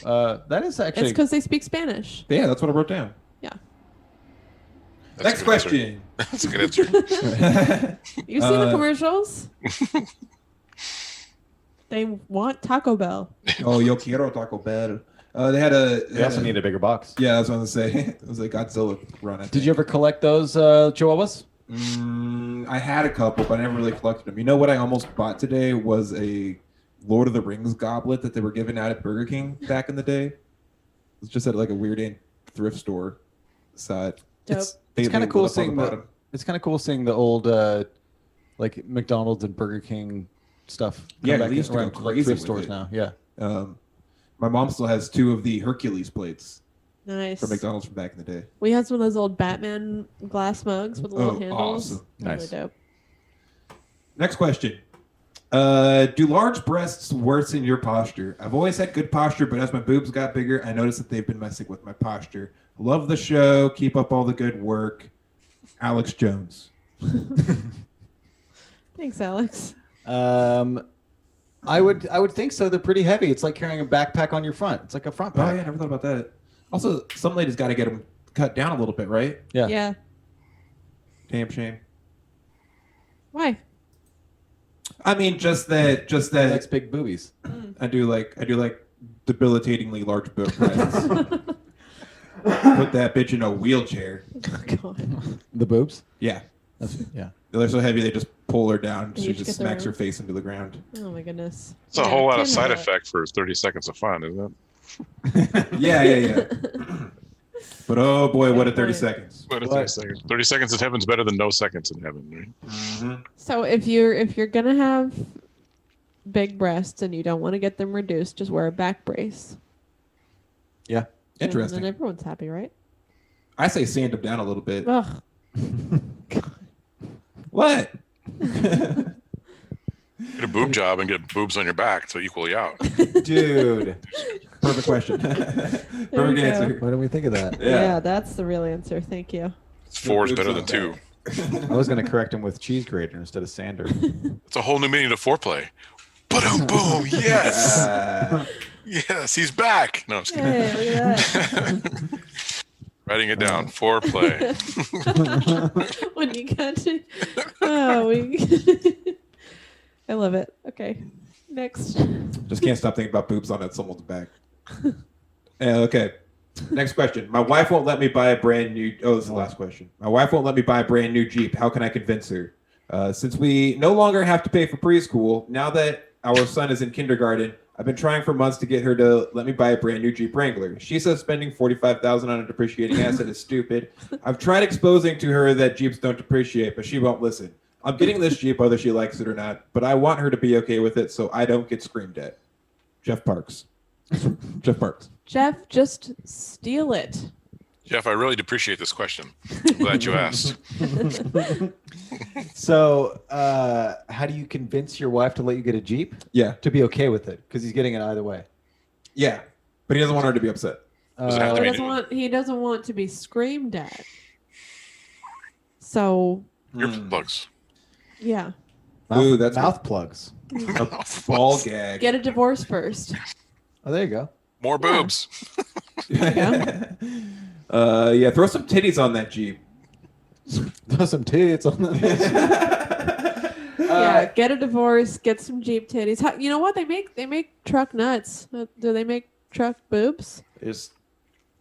B: that is
D: It's
B: actually
D: because they speak Spanish.
C: Yeah, that's what I wrote down.
D: Yeah.
A: That's
C: Next
A: a good answer.
C: question.
A: That's a good answer.
D: You've seen the commercials? They want Taco Bell.
C: Oh, yo quiero Taco Bell. They had a.
B: they also need a bigger box.
C: Yeah, I was going to say. It was a Godzilla run.
B: Did you ever collect those Chihuahuas?
C: I had a couple, but I never really collected them. You know what I almost bought today was a Lord of the Rings goblet that they were giving out at Burger King back in the day. It was just at like a weird thrift store. Saw it.
D: Dope.
B: It's kind of cool
C: lit up on
B: seeing
C: the
B: the.
C: bottom.
B: It's kind of cool seeing the old like McDonald's and Burger King stuff. come
C: Yeah,
B: back
C: they used to go
B: around like
C: crazy
B: thrift
C: with
B: stores
C: it.
B: now. Yeah.
C: My mom still has 2 of the Hercules plates
D: Nice.
C: from McDonald's from back in the day.
D: We had some of those old Batman glass mugs with the little
C: Oh,
D: handles.
C: awesome.
D: Really
B: Nice.
D: dope.
C: Next question. Do large breasts worsen your posture? I've always had good posture, but as my boobs got bigger, I noticed that they've been messing with my posture. Love the show. Keep up all the good work. Alex Jones.
D: Thanks, Alex.
B: I would think so. They're pretty heavy. It's like carrying a backpack on your front. It's like a front
C: Oh,
B: pack.
C: yeah, I never thought about that. Also, some ladies got to get them cut down a little bit, right?
B: Yeah.
D: Yeah.
C: Damn shame.
D: Why?
C: Just that
B: That's big boobies.
C: I do like debilitatingly large breasts. Put that bitch in a wheelchair.
D: God.
B: The boobs.
C: Yeah.
B: Yeah.
C: They're so heavy they just pull her down.
D: You
C: She
D: just
C: just
D: get their
C: smacks her
D: own?
C: face into the ground.
D: Oh my goodness.
A: It's a
D: Yeah,
A: whole lot of
D: can't
A: side
D: have that.
A: effect for 30 seconds of fun, isn't it?
C: Yeah. But oh boy, what a 30
D: Right.
C: seconds.
A: But
B: What?
A: 30 seconds. 30 seconds in heaven's better than no seconds in heaven, right?
D: So if you're gonna have big breasts and you don't want to get them reduced, just wear a back brace.
B: Yeah.
C: Interesting.
D: And then everyone's happy, right?
C: I say sand them down a little bit.
D: Ugh.
C: What?
A: Get a boob job and get boobs on your back to equal you out.
B: Dude.
C: Perfect question.
D: you
C: Perfect
D: go.
C: answer.
B: Why didn't we think of that?
D: Yeah. That's the real answer. Thank you.
A: 4 is
C: Boobs
A: better
C: on
A: than 2.
C: back.
B: I was going to correct him with cheese grater instead of sander.
A: It's a whole new meaning to foreplay. Boom, boom, yes.
C: Uh,
A: Yes, he's back. No, I'm just kidding.
D: Hey, look at that.
A: Writing it down. Foreplay.
D: When you got to, I love it. Okay, next.
C: just can't stop thinking about boobs on someone's back. Okay. Next question. My wife won't let me buy a brand new. Oh, this is the last question. My wife won't let me buy a brand new Jeep. How can I convince her? Since we no longer have to pay for preschool, now that our son is in kindergarten, I've been trying for months to get her to let me buy a brand new Jeep Wrangler. She says spending $45,000 on a depreciating asset is stupid. I've tried exposing to her that Jeeps don't depreciate, but she won't listen. I'm getting this Jeep whether she likes it or not, but I want her to be okay with it so I don't get screamed at. Jeff Parks. Jeff Parks.
D: Jeff, just steal it.
A: Jeff, I really appreciate this question. I'm glad you asked.
B: So, how do you convince your wife to let you get a Jeep?
C: Yeah.
B: To be okay with it? Because he's getting it either way.
C: Yeah. But he doesn't want her to be upset.
A: Does it have to
D: He
A: be
D: doesn't want. He doesn't want to be screamed at. So
A: earplugs?
D: yeah,
C: Ooh, that's
B: mouth plugs.
C: a ball gag.
D: get a divorce first.
B: Oh, there you go.
A: More boobs.
D: Yeah.
C: Yeah, throw some titties on that Jeep.
B: Throw some tits on the.
D: Yeah, get a divorce. Get some Jeep titties. You know what they make? They make truck nuts. Do they make truck boobs?
B: Is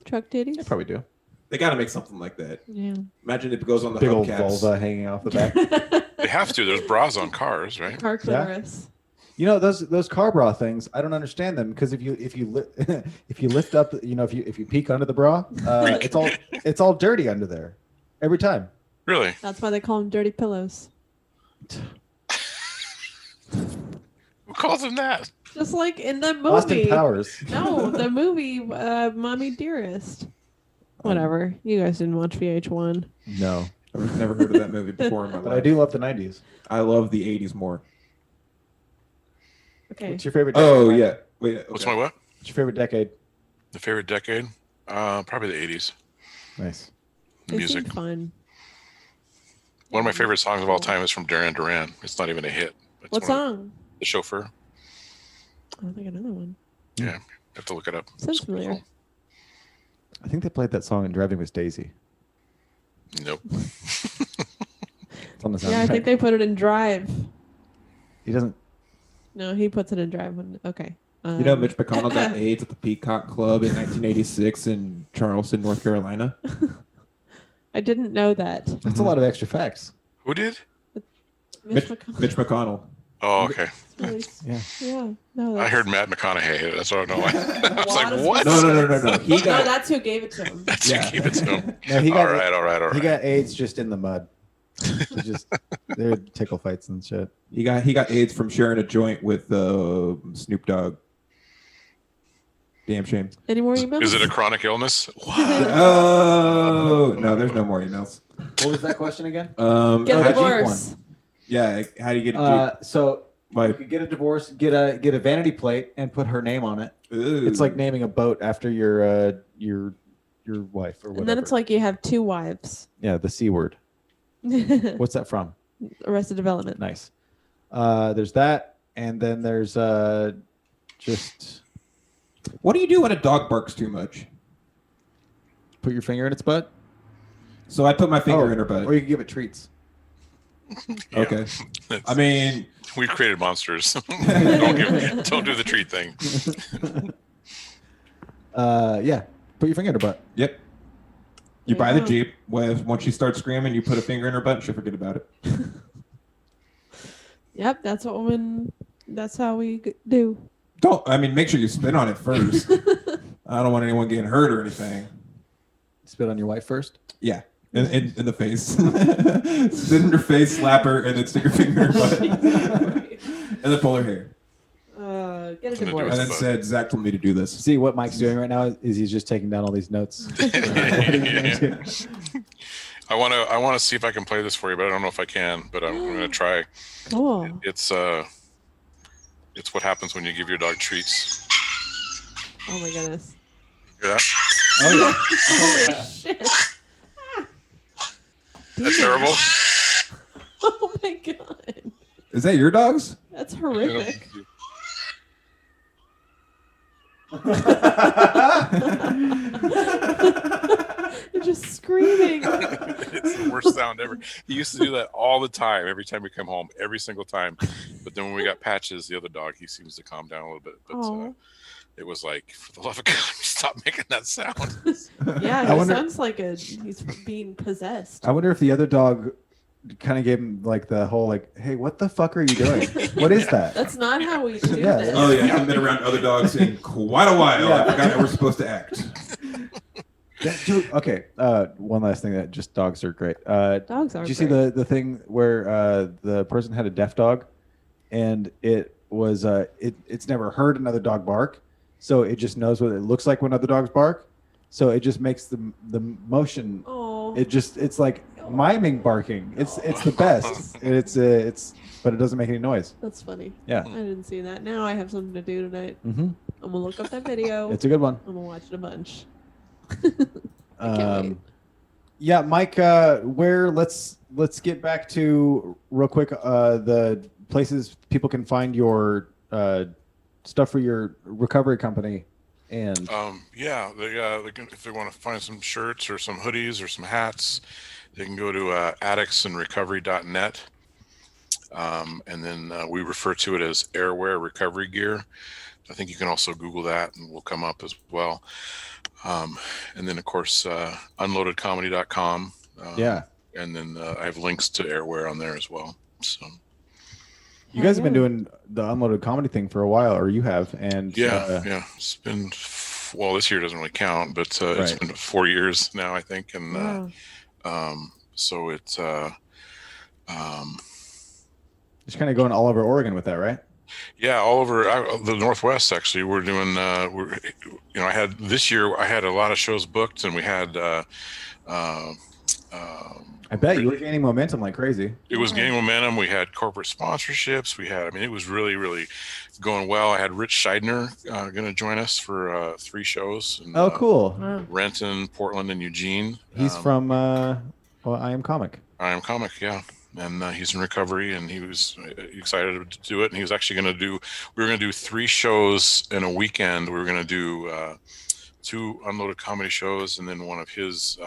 D: Truck titties?
B: they probably do.
C: They got to make something like that.
D: Yeah.
C: Imagine it goes on the
B: Big old
C: hubcaps.
B: vulva hanging off the back.
A: They have to. There's bras on cars, right?
D: Car clitoris.
B: You know those car bra things. I don't understand them because if you if you lift up, you know, if you peek under the bra, it's all dirty under there, every time.
A: Really?
D: That's why they call them dirty pillows.
A: Who calls them that?
D: Just like in the movie.
B: Austin Powers.
D: No, the movie Mommy Dearest. Whatever. You guys didn't watch VH1.
B: No,
C: I've never heard of that movie before in my
B: but I
C: life.
B: do love the '90s.
C: I love the 80s more.
D: Okay.
B: What's your favorite? Decade,
C: Oh,
B: Mike?
C: yeah. Wait, okay.
A: What's my what?
B: What's your favorite decade?
A: The favorite decade? Probably the 80s.
B: Nice.
D: They
A: Music.
D: seem fun.
A: One of my favorite songs of all time is from Duran Duran. It's not even a hit. It's
D: What song?
A: The Chauffeur.
D: I don't think another one.
A: Yeah, you have to look it up.
D: Sounds
A: It's
D: familiar.
A: cool.
B: I think they played that song in Driving Miss Daisy.
A: Nope.
B: It's on the soundtrack.
D: Yeah, I think they put it in Drive.
B: He doesn't.
D: No, he puts it in Drive. Okay.
C: You know, Mitch McConnell got AIDS at the Peacock Club in 1986 in Charleston, North Carolina.
D: I didn't know that.
B: That's a lot of extra facts.
A: Who did?
D: Mitch McConnell.
C: Mitch McConnell.
A: Oh, okay.
B: Yeah.
D: Yeah. No,
A: I heard Matt McConaughey. That's what I know. I was like, what?
C: No. He
D: No,
C: got
D: that's who gave it to him.
A: That's
C: Yeah.
A: who gave it to him.
B: No, he got
A: All right.
B: he got AIDS just in the mud. It's just they're tickle fights and shit.
C: he got AIDS from sharing a joint with Snoop Dogg. Damn shame.
D: Any more emails?
A: Is it a chronic illness?
C: Oh no, there's no more emails.
B: What was that question again?
D: Get a
C: how'd you-
D: divorce.
C: Yeah, how do you get a Jeep?
B: So you
C: Like,
B: could get a divorce, get a vanity plate, and put her name on it.
C: ooh.
B: It's like naming a boat after your wife or whatever.
D: And then it's like you have two wives.
B: yeah, the C word. What's that from?
D: Arrested Development.
B: Nice. There's that, and then there's just
C: What do you do when a dog barks too much?
B: put your finger in its butt.
C: So I put my finger in her butt.
B: Or you can give it treats.
A: Yeah.
C: Okay.
A: That's-
C: I mean,
A: we created monsters. don't do the treat thing.
B: Yeah. Put your finger in her butt.
C: yep. You
D: There
C: buy
D: you
C: the
D: go.
C: Jeep. Once she starts screaming, you put a finger in her butt and she'll forget about it.
D: Yep, that's how we do.
C: Make sure you spit on it first. I don't want anyone getting hurt or anything.
B: Spit on your wife first.
C: Yeah. In the face. Spit in her face, slap her, and then stick your finger in her butt. And then pull her hair.
D: Get a
A: Something to do
D: divorce.
A: with
C: And then said, Zach told me to do this.
B: See what Mike's doing right now is he's just taking down all these notes.
A: I want to see if I can play this for you, but I don't know if I can. But I'm going to try.
D: Cool.
A: It's what happens when you give your dog treats.
D: Oh my goodness.
A: Hear that?
B: Oh yeah.
D: Holy shit.
A: That's terrible.
D: Oh my god.
C: Is that your dogs?
D: That's horrific. They're just screaming.
A: It's the worst sound ever. He used to do that all the time, every time we come home, every single time. But then when we got Patches, the other dog, he seems to calm down a little bit. But
D: Aw.
A: it was like, for the love of God, stop making that sound.
D: Yeah,
B: I
D: he
B: wonder-
D: sounds like he's being possessed.
B: I wonder if the other dog kind of gave him like the whole like, hey, what the fuck are you doing? What is that?
D: That's not how we do
B: Yeah.
D: this.
C: Oh, yeah. I haven't been around other dogs in quite a while.
B: Yeah.
C: I forgot how we're supposed to act.
B: Dude, okay. One last thing that just dogs are great.
D: Dogs are
B: Did you see
D: great.
B: the thing where the person had a deaf dog, and it was it's never heard another dog bark, so it just knows what it looks like when other dogs bark, so it just makes the motion.
D: Oh.
B: It's like miming barking. It's the best. It's but it doesn't make any noise.
D: That's funny.
B: Yeah.
D: I didn't see that. Now I have something to do tonight.
B: Mm-hmm.
D: I'm gonna look up that video.
B: It's a good one.
D: I'm gonna watch it a bunch. can't wait.
B: Yeah, Mike. Let's get back to real quick the places people can find your stuff for your recovery company. And
A: if they want to find some shirts or some hoodies or some hats, they can go to addictsandrecovery.net. And then we refer to it as Airware recovery gear. I think you can also Google that and we'll come up as well. And then of course, unloadedcomedy.com. And then I have links to Airware on there as well. So
B: you guys have been doing the Unloaded Comedy thing for a while, or you have, and
A: it's been this year doesn't really count, but it's been 4 years now, I think, and so it's
B: just kind of going all over Oregon with that, right?
A: Yeah, all over the Northwest. Actually, we're doing. I had this year. I had a lot of shows booked, and we had.
B: I bet you were gaining momentum like crazy.
A: It was gaining momentum. We had corporate sponsorships. It was really, really going well. I had Rich Scheidner going to join us for 3 shows. In,
B: cool.
A: Renton, Portland, and Eugene.
B: He's from I Am Comic.
A: I Am Comic, yeah. And he's in recovery, and he was excited to do it. And he was actually going to do. We were going to do 3 shows in a weekend. We were going to do 2 Unloaded Comedy shows, and then one of his.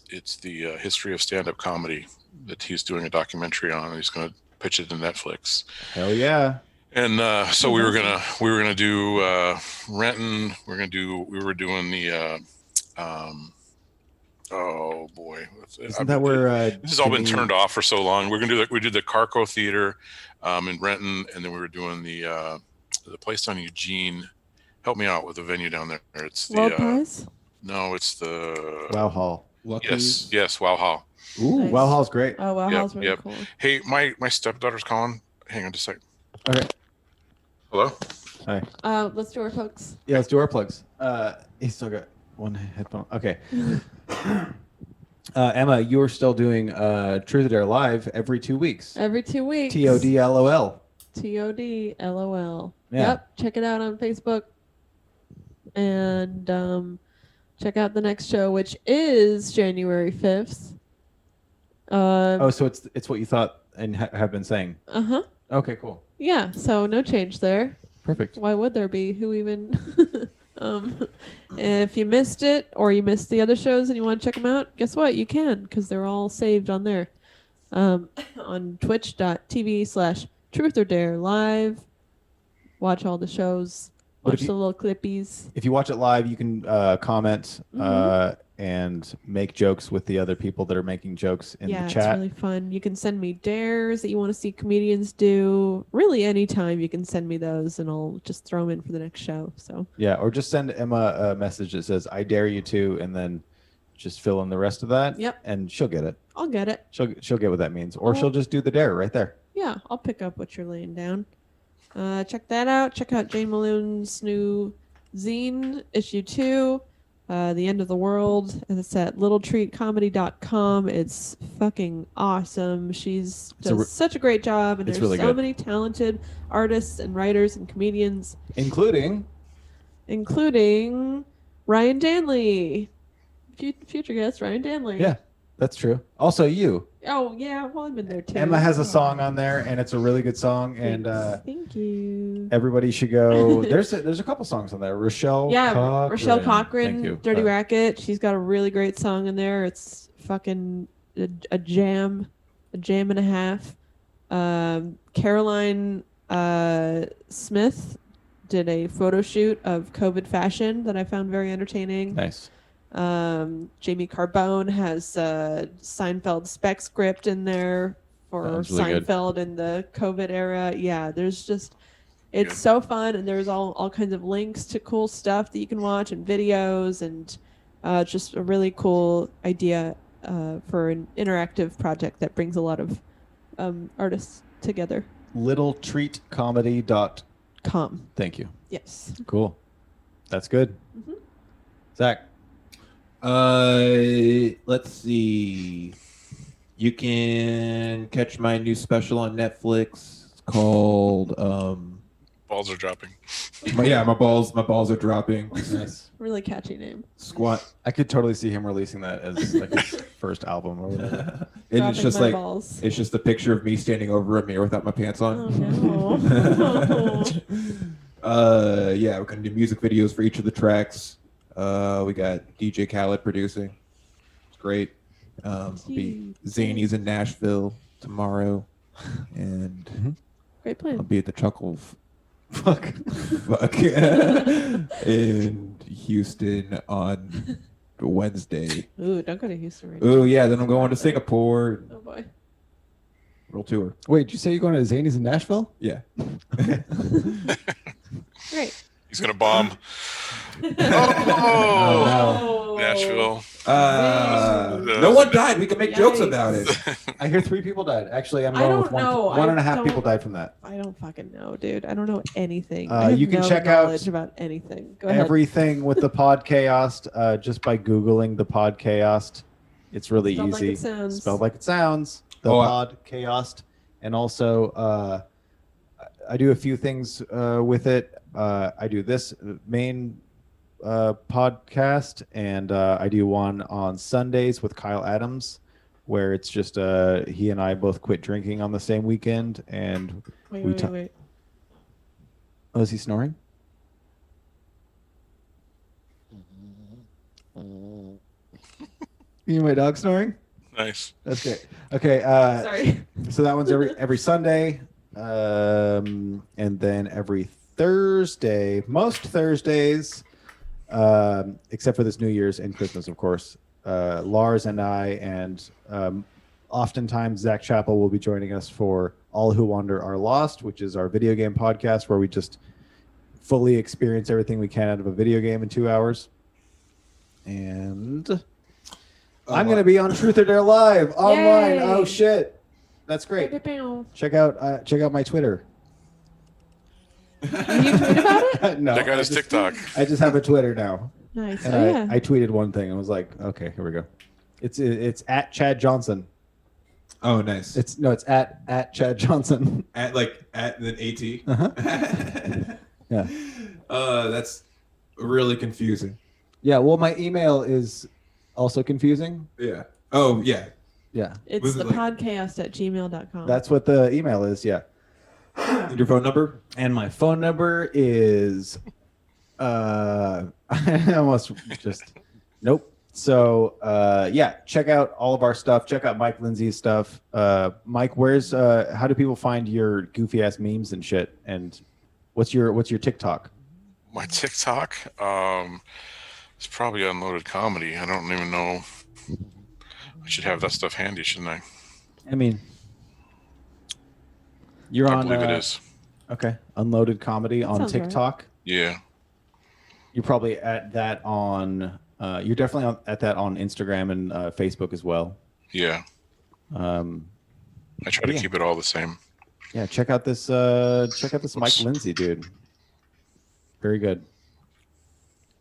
A: It's the history of stand-up comedy that he's doing a documentary on, and he's going to pitch it to Netflix.
B: Hell yeah!
A: And so we were gonna do Renton. We were doing the. Oh boy!
B: Isn't that where
A: this has all been turned off for so long? We're gonna do we did the Carco Theater in Renton, and then we were doing the place on Eugene. Help me out with the venue down there. It's the no, it's the
B: Wow Hall.
A: Yes, Wow Hall.
B: Ooh, nice. Wow Hall's great.
D: Oh, Wow Hall's really cool.
A: Hey, my stepdaughter's calling. Hang on just a second.
B: Okay.
A: Hello?
B: Hi.
D: Let's do our plugs.
B: Yeah, let's do our plugs. He's still got one headphone. Okay. Emma, you're still doing Truth or Dare Live every 2 weeks.
D: Every 2 weeks.
B: TODLOL.
D: TODLOL.
B: Yeah.
D: Yep. Check it out on Facebook. And check out the next show, which is January 5th.
B: So it's what you thought and have been saying.
D: Uh-huh.
B: Okay, cool.
D: Yeah, so no change there.
B: Perfect.
D: Why would there be? Who even? If you missed it or you missed the other shows and you want to check them out, guess what? You can, because they're all saved on there. On twitch.tv/Truth or Dare Live. Watch all the shows. Watch the little clippies.
B: If you watch it live, you can comment and make jokes with the other people that are making jokes in the chat.
D: Yeah, it's really fun. You can send me dares that you want to see comedians do. Really, anytime you can send me those, and I'll just throw them in for the next show. So
B: yeah, or just send Emma a message that says "I dare you to," and then just fill in the rest of that.
D: Yep.
B: And she'll get it.
D: I'll get it.
B: She'll get what that means, or she'll just do the dare right there.
D: Yeah, I'll pick up what you're laying down. Check that out. Check out Jane Maloon's new zine, issue 2, The End of the World. And it's at littletreatcomedy.com. It's fucking awesome. She's does such a great job, and there's really so many talented artists and writers and comedians, including Ryan Danley, future guest Ryan Danley.
B: Yeah, that's true. Also, you.
D: Oh yeah, well I've been there too.
B: Emma has a song on there, and it's a really good song. And
D: thank you.
B: Everybody should go. There's a couple sons on there. Rochelle Cochran,
D: Dirty Racket. She's got a really great song in there. It's fucking a jam and a half. Caroline Smith did a photo shoot of COVID fashion that I found very entertaining.
B: Nice.
D: Jamie Carbone has Seinfeld spec script in there for Seinfeld in the COVID era. Yeah, there's just it's so fun, and there's all kinds of links to cool stuff that you can watch and videos, and just a really cool idea for an interactive project that brings a lot of artists together.
B: littletreatcomedy.com. Thank you.
D: Yes.
B: Cool. That's good.
D: Mm-hmm.
B: Zach.
C: Let's see. You can catch my new special on Netflix. It's called
A: balls are dropping.
C: My balls are dropping.
B: Nice.
D: Really catchy name.
C: Squat.
B: I could totally see him releasing that as like his first album or whatever.
C: And
D: Dropping
C: it's just
D: my
C: like
D: balls.
C: it's just a picture of me standing over a mirror without my pants on.
D: Oh no.
C: Yeah, we're gonna do music videos for each of the tracks. We got DJ Khaled producing. It's great. I'll be Zanies in Nashville tomorrow, and
D: Great
C: I'll
D: plan.
C: be at the Chuckle fuck in Houston on Wednesday.
D: Ooh, don't go to Houston right now.
C: Oh yeah, then I'm going to Singapore.
D: Oh boy.
C: World tour.
B: Wait, did you say you're going to Zanies in Nashville?
C: Yeah.
D: Great.
A: He's gonna bomb.
B: Oh,
A: Nashville.
C: No one died. We can make jokes
D: Yikes.
C: about it.
B: I hear 3 people died. Actually, I'm
D: I
B: going
D: don't
B: with one.
D: know.
B: One and a
D: I
B: half people
D: don't-
B: died from that.
D: I don't fucking know, dude. I don't know anything. I have
B: You can
D: no
B: check out
D: knowledge about anything. Go ahead.
B: Everything with the Podchaost, just by Googling the Podchaost. It's really
D: Spelled like
B: easy.
D: it sounds.
B: Spelled like it sounds. The Podchaost. And also, I do a few things with it. I do this main podcast, and I do one on Sundays with Kyle Adams, where it's just he and I both quit drinking on the same weekend, and
D: Wait.
B: oh, is he snoring? You hear my dog snoring?
A: Nice.
B: That's great. Okay,
D: Sorry.
B: so that one's every Sunday, and then every Thursday, most Thursdays, except for this New Year's and Christmas, of course. Lars and I, and oftentimes Zach Chappell will be joining us for All Who Wander Are Lost, which is our video game podcast where we just fully experience everything we can out of a video game in 2 hours. And I'm going to be on Truth or Dare Live online.
D: Yay.
B: Oh shit, that's great. Check out my Twitter.
D: You tweet about it?
B: No,
A: Check out his TikTok.
B: I just have a Twitter now,
D: Nice.
B: and
D: Oh, yeah.
B: I tweeted one thing and was like, okay, here we go. It's at Chad Johnson.
C: Oh, nice.
B: It's at Chad Johnson.
C: At then AT.
B: Uh-huh. Yeah.
C: That's really confusing.
B: Yeah. Well, my email is also confusing.
C: Yeah. Oh yeah.
B: Yeah.
D: It's
C: Was
D: the
C: it like-
D: podcast@gmail.com.
B: That's what the email is. Yeah.
C: And your phone number?
B: And my phone number is I almost just nope. So yeah, check out all of our stuff. Check out Mike Lindsey's stuff. Mike, where's how do people find your goofy ass memes and shit? And what's your TikTok?
A: My TikTok, it's probably Unloaded Comedy. I don't even know. I should have that stuff handy, shouldn't I?
B: I mean, you're
A: I
B: on.
A: believe it is.
B: Okay, Unloaded Comedy on
D: Sounds right.
B: TikTok.
A: Yeah.
B: You're probably at that on. You're definitely at that on Instagram and Facebook as well.
A: Yeah. I try to
B: yeah.
A: keep it all the same.
B: Yeah, check out this Mike Lindsey dude. Very good.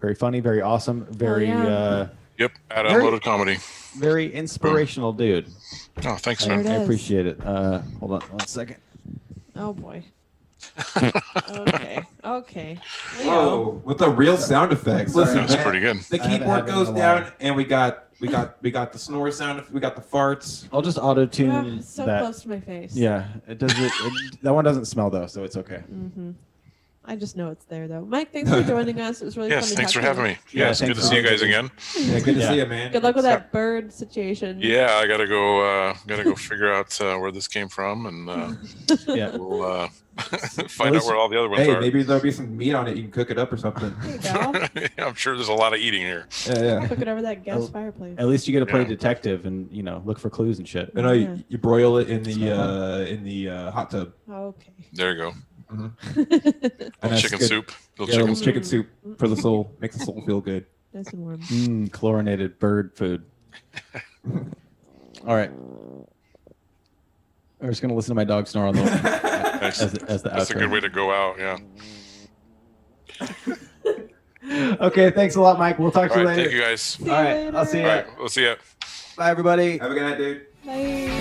B: Very funny, very awesome, very
D: yeah.
A: Yep. At
B: Very-
A: Unloaded Comedy.
B: very inspirational dude.
A: Oh, thanks,
D: There
A: man.
D: it
B: I
D: is.
B: appreciate it. Hold on 1 second.
D: Oh boy. Okay. Okay. Leo.
C: Oh, with the real sound effects. Listen,
A: That's
C: man,
A: pretty good.
C: the
B: I haven't
C: keyboard
B: had it in
C: goes
B: a
C: down,
B: while.
C: and we got the snore sound. We got the farts.
B: I'll just auto
D: Ah,
B: tune
D: so
B: that.
D: close to my face.
B: Yeah, it does. That one doesn't smell though, so it's okay.
D: Mm-hmm. I just know it's there though. Mike, thanks for joining us. It was really
A: Yes,
D: fun.
A: thanks for
D: talk to
A: having
D: you.
A: me. Yeah,
B: Yeah,
A: it's good
B: thanks
A: to
B: for
A: see you
B: having
A: guys
B: me.
A: again.
C: Yeah, good to
B: Yeah.
C: see you, man.
D: Good luck with that bird situation.
A: Yeah, I gotta go figure out where this came from, and
B: Yeah.
A: we'll find out where all the other ones
C: Hey,
A: are.
C: maybe there'll be some meat on it. You can cook it up or something.
D: There you go.
A: I'm sure there's a lot of eating here.
C: Yeah.
D: Cook it over that gas
B: Oh,
D: fireplace.
B: At least you get to play
A: Yeah.
B: detective and look for clues and shit.
C: You know,
D: Yeah.
C: you broil it in the hot tub.
D: Okay.
A: There you go.
C: And
A: Little
C: that's
A: chicken
C: good.
A: soup. Little
C: Yeah,
A: chicken
C: little
A: soup.
C: chicken soup for the soul. Makes the soul feel good.
D: Nice and warm.
B: Chlorinated bird food. All right. We're just gonna listen to my dog snore on the
A: Nice.
B: as the
A: That's a
B: outro.
A: good way to go out. Yeah.
B: Okay, thanks a lot, Mike. We'll talk
A: All
B: to you
A: right.
B: later.
A: Thank you guys.
D: See
B: All
D: you
B: right, I'll
D: later.
B: see
A: All
B: ya.
A: right. We'll see ya.
B: Bye, everybody.
C: Have a good night, dude.
D: Bye.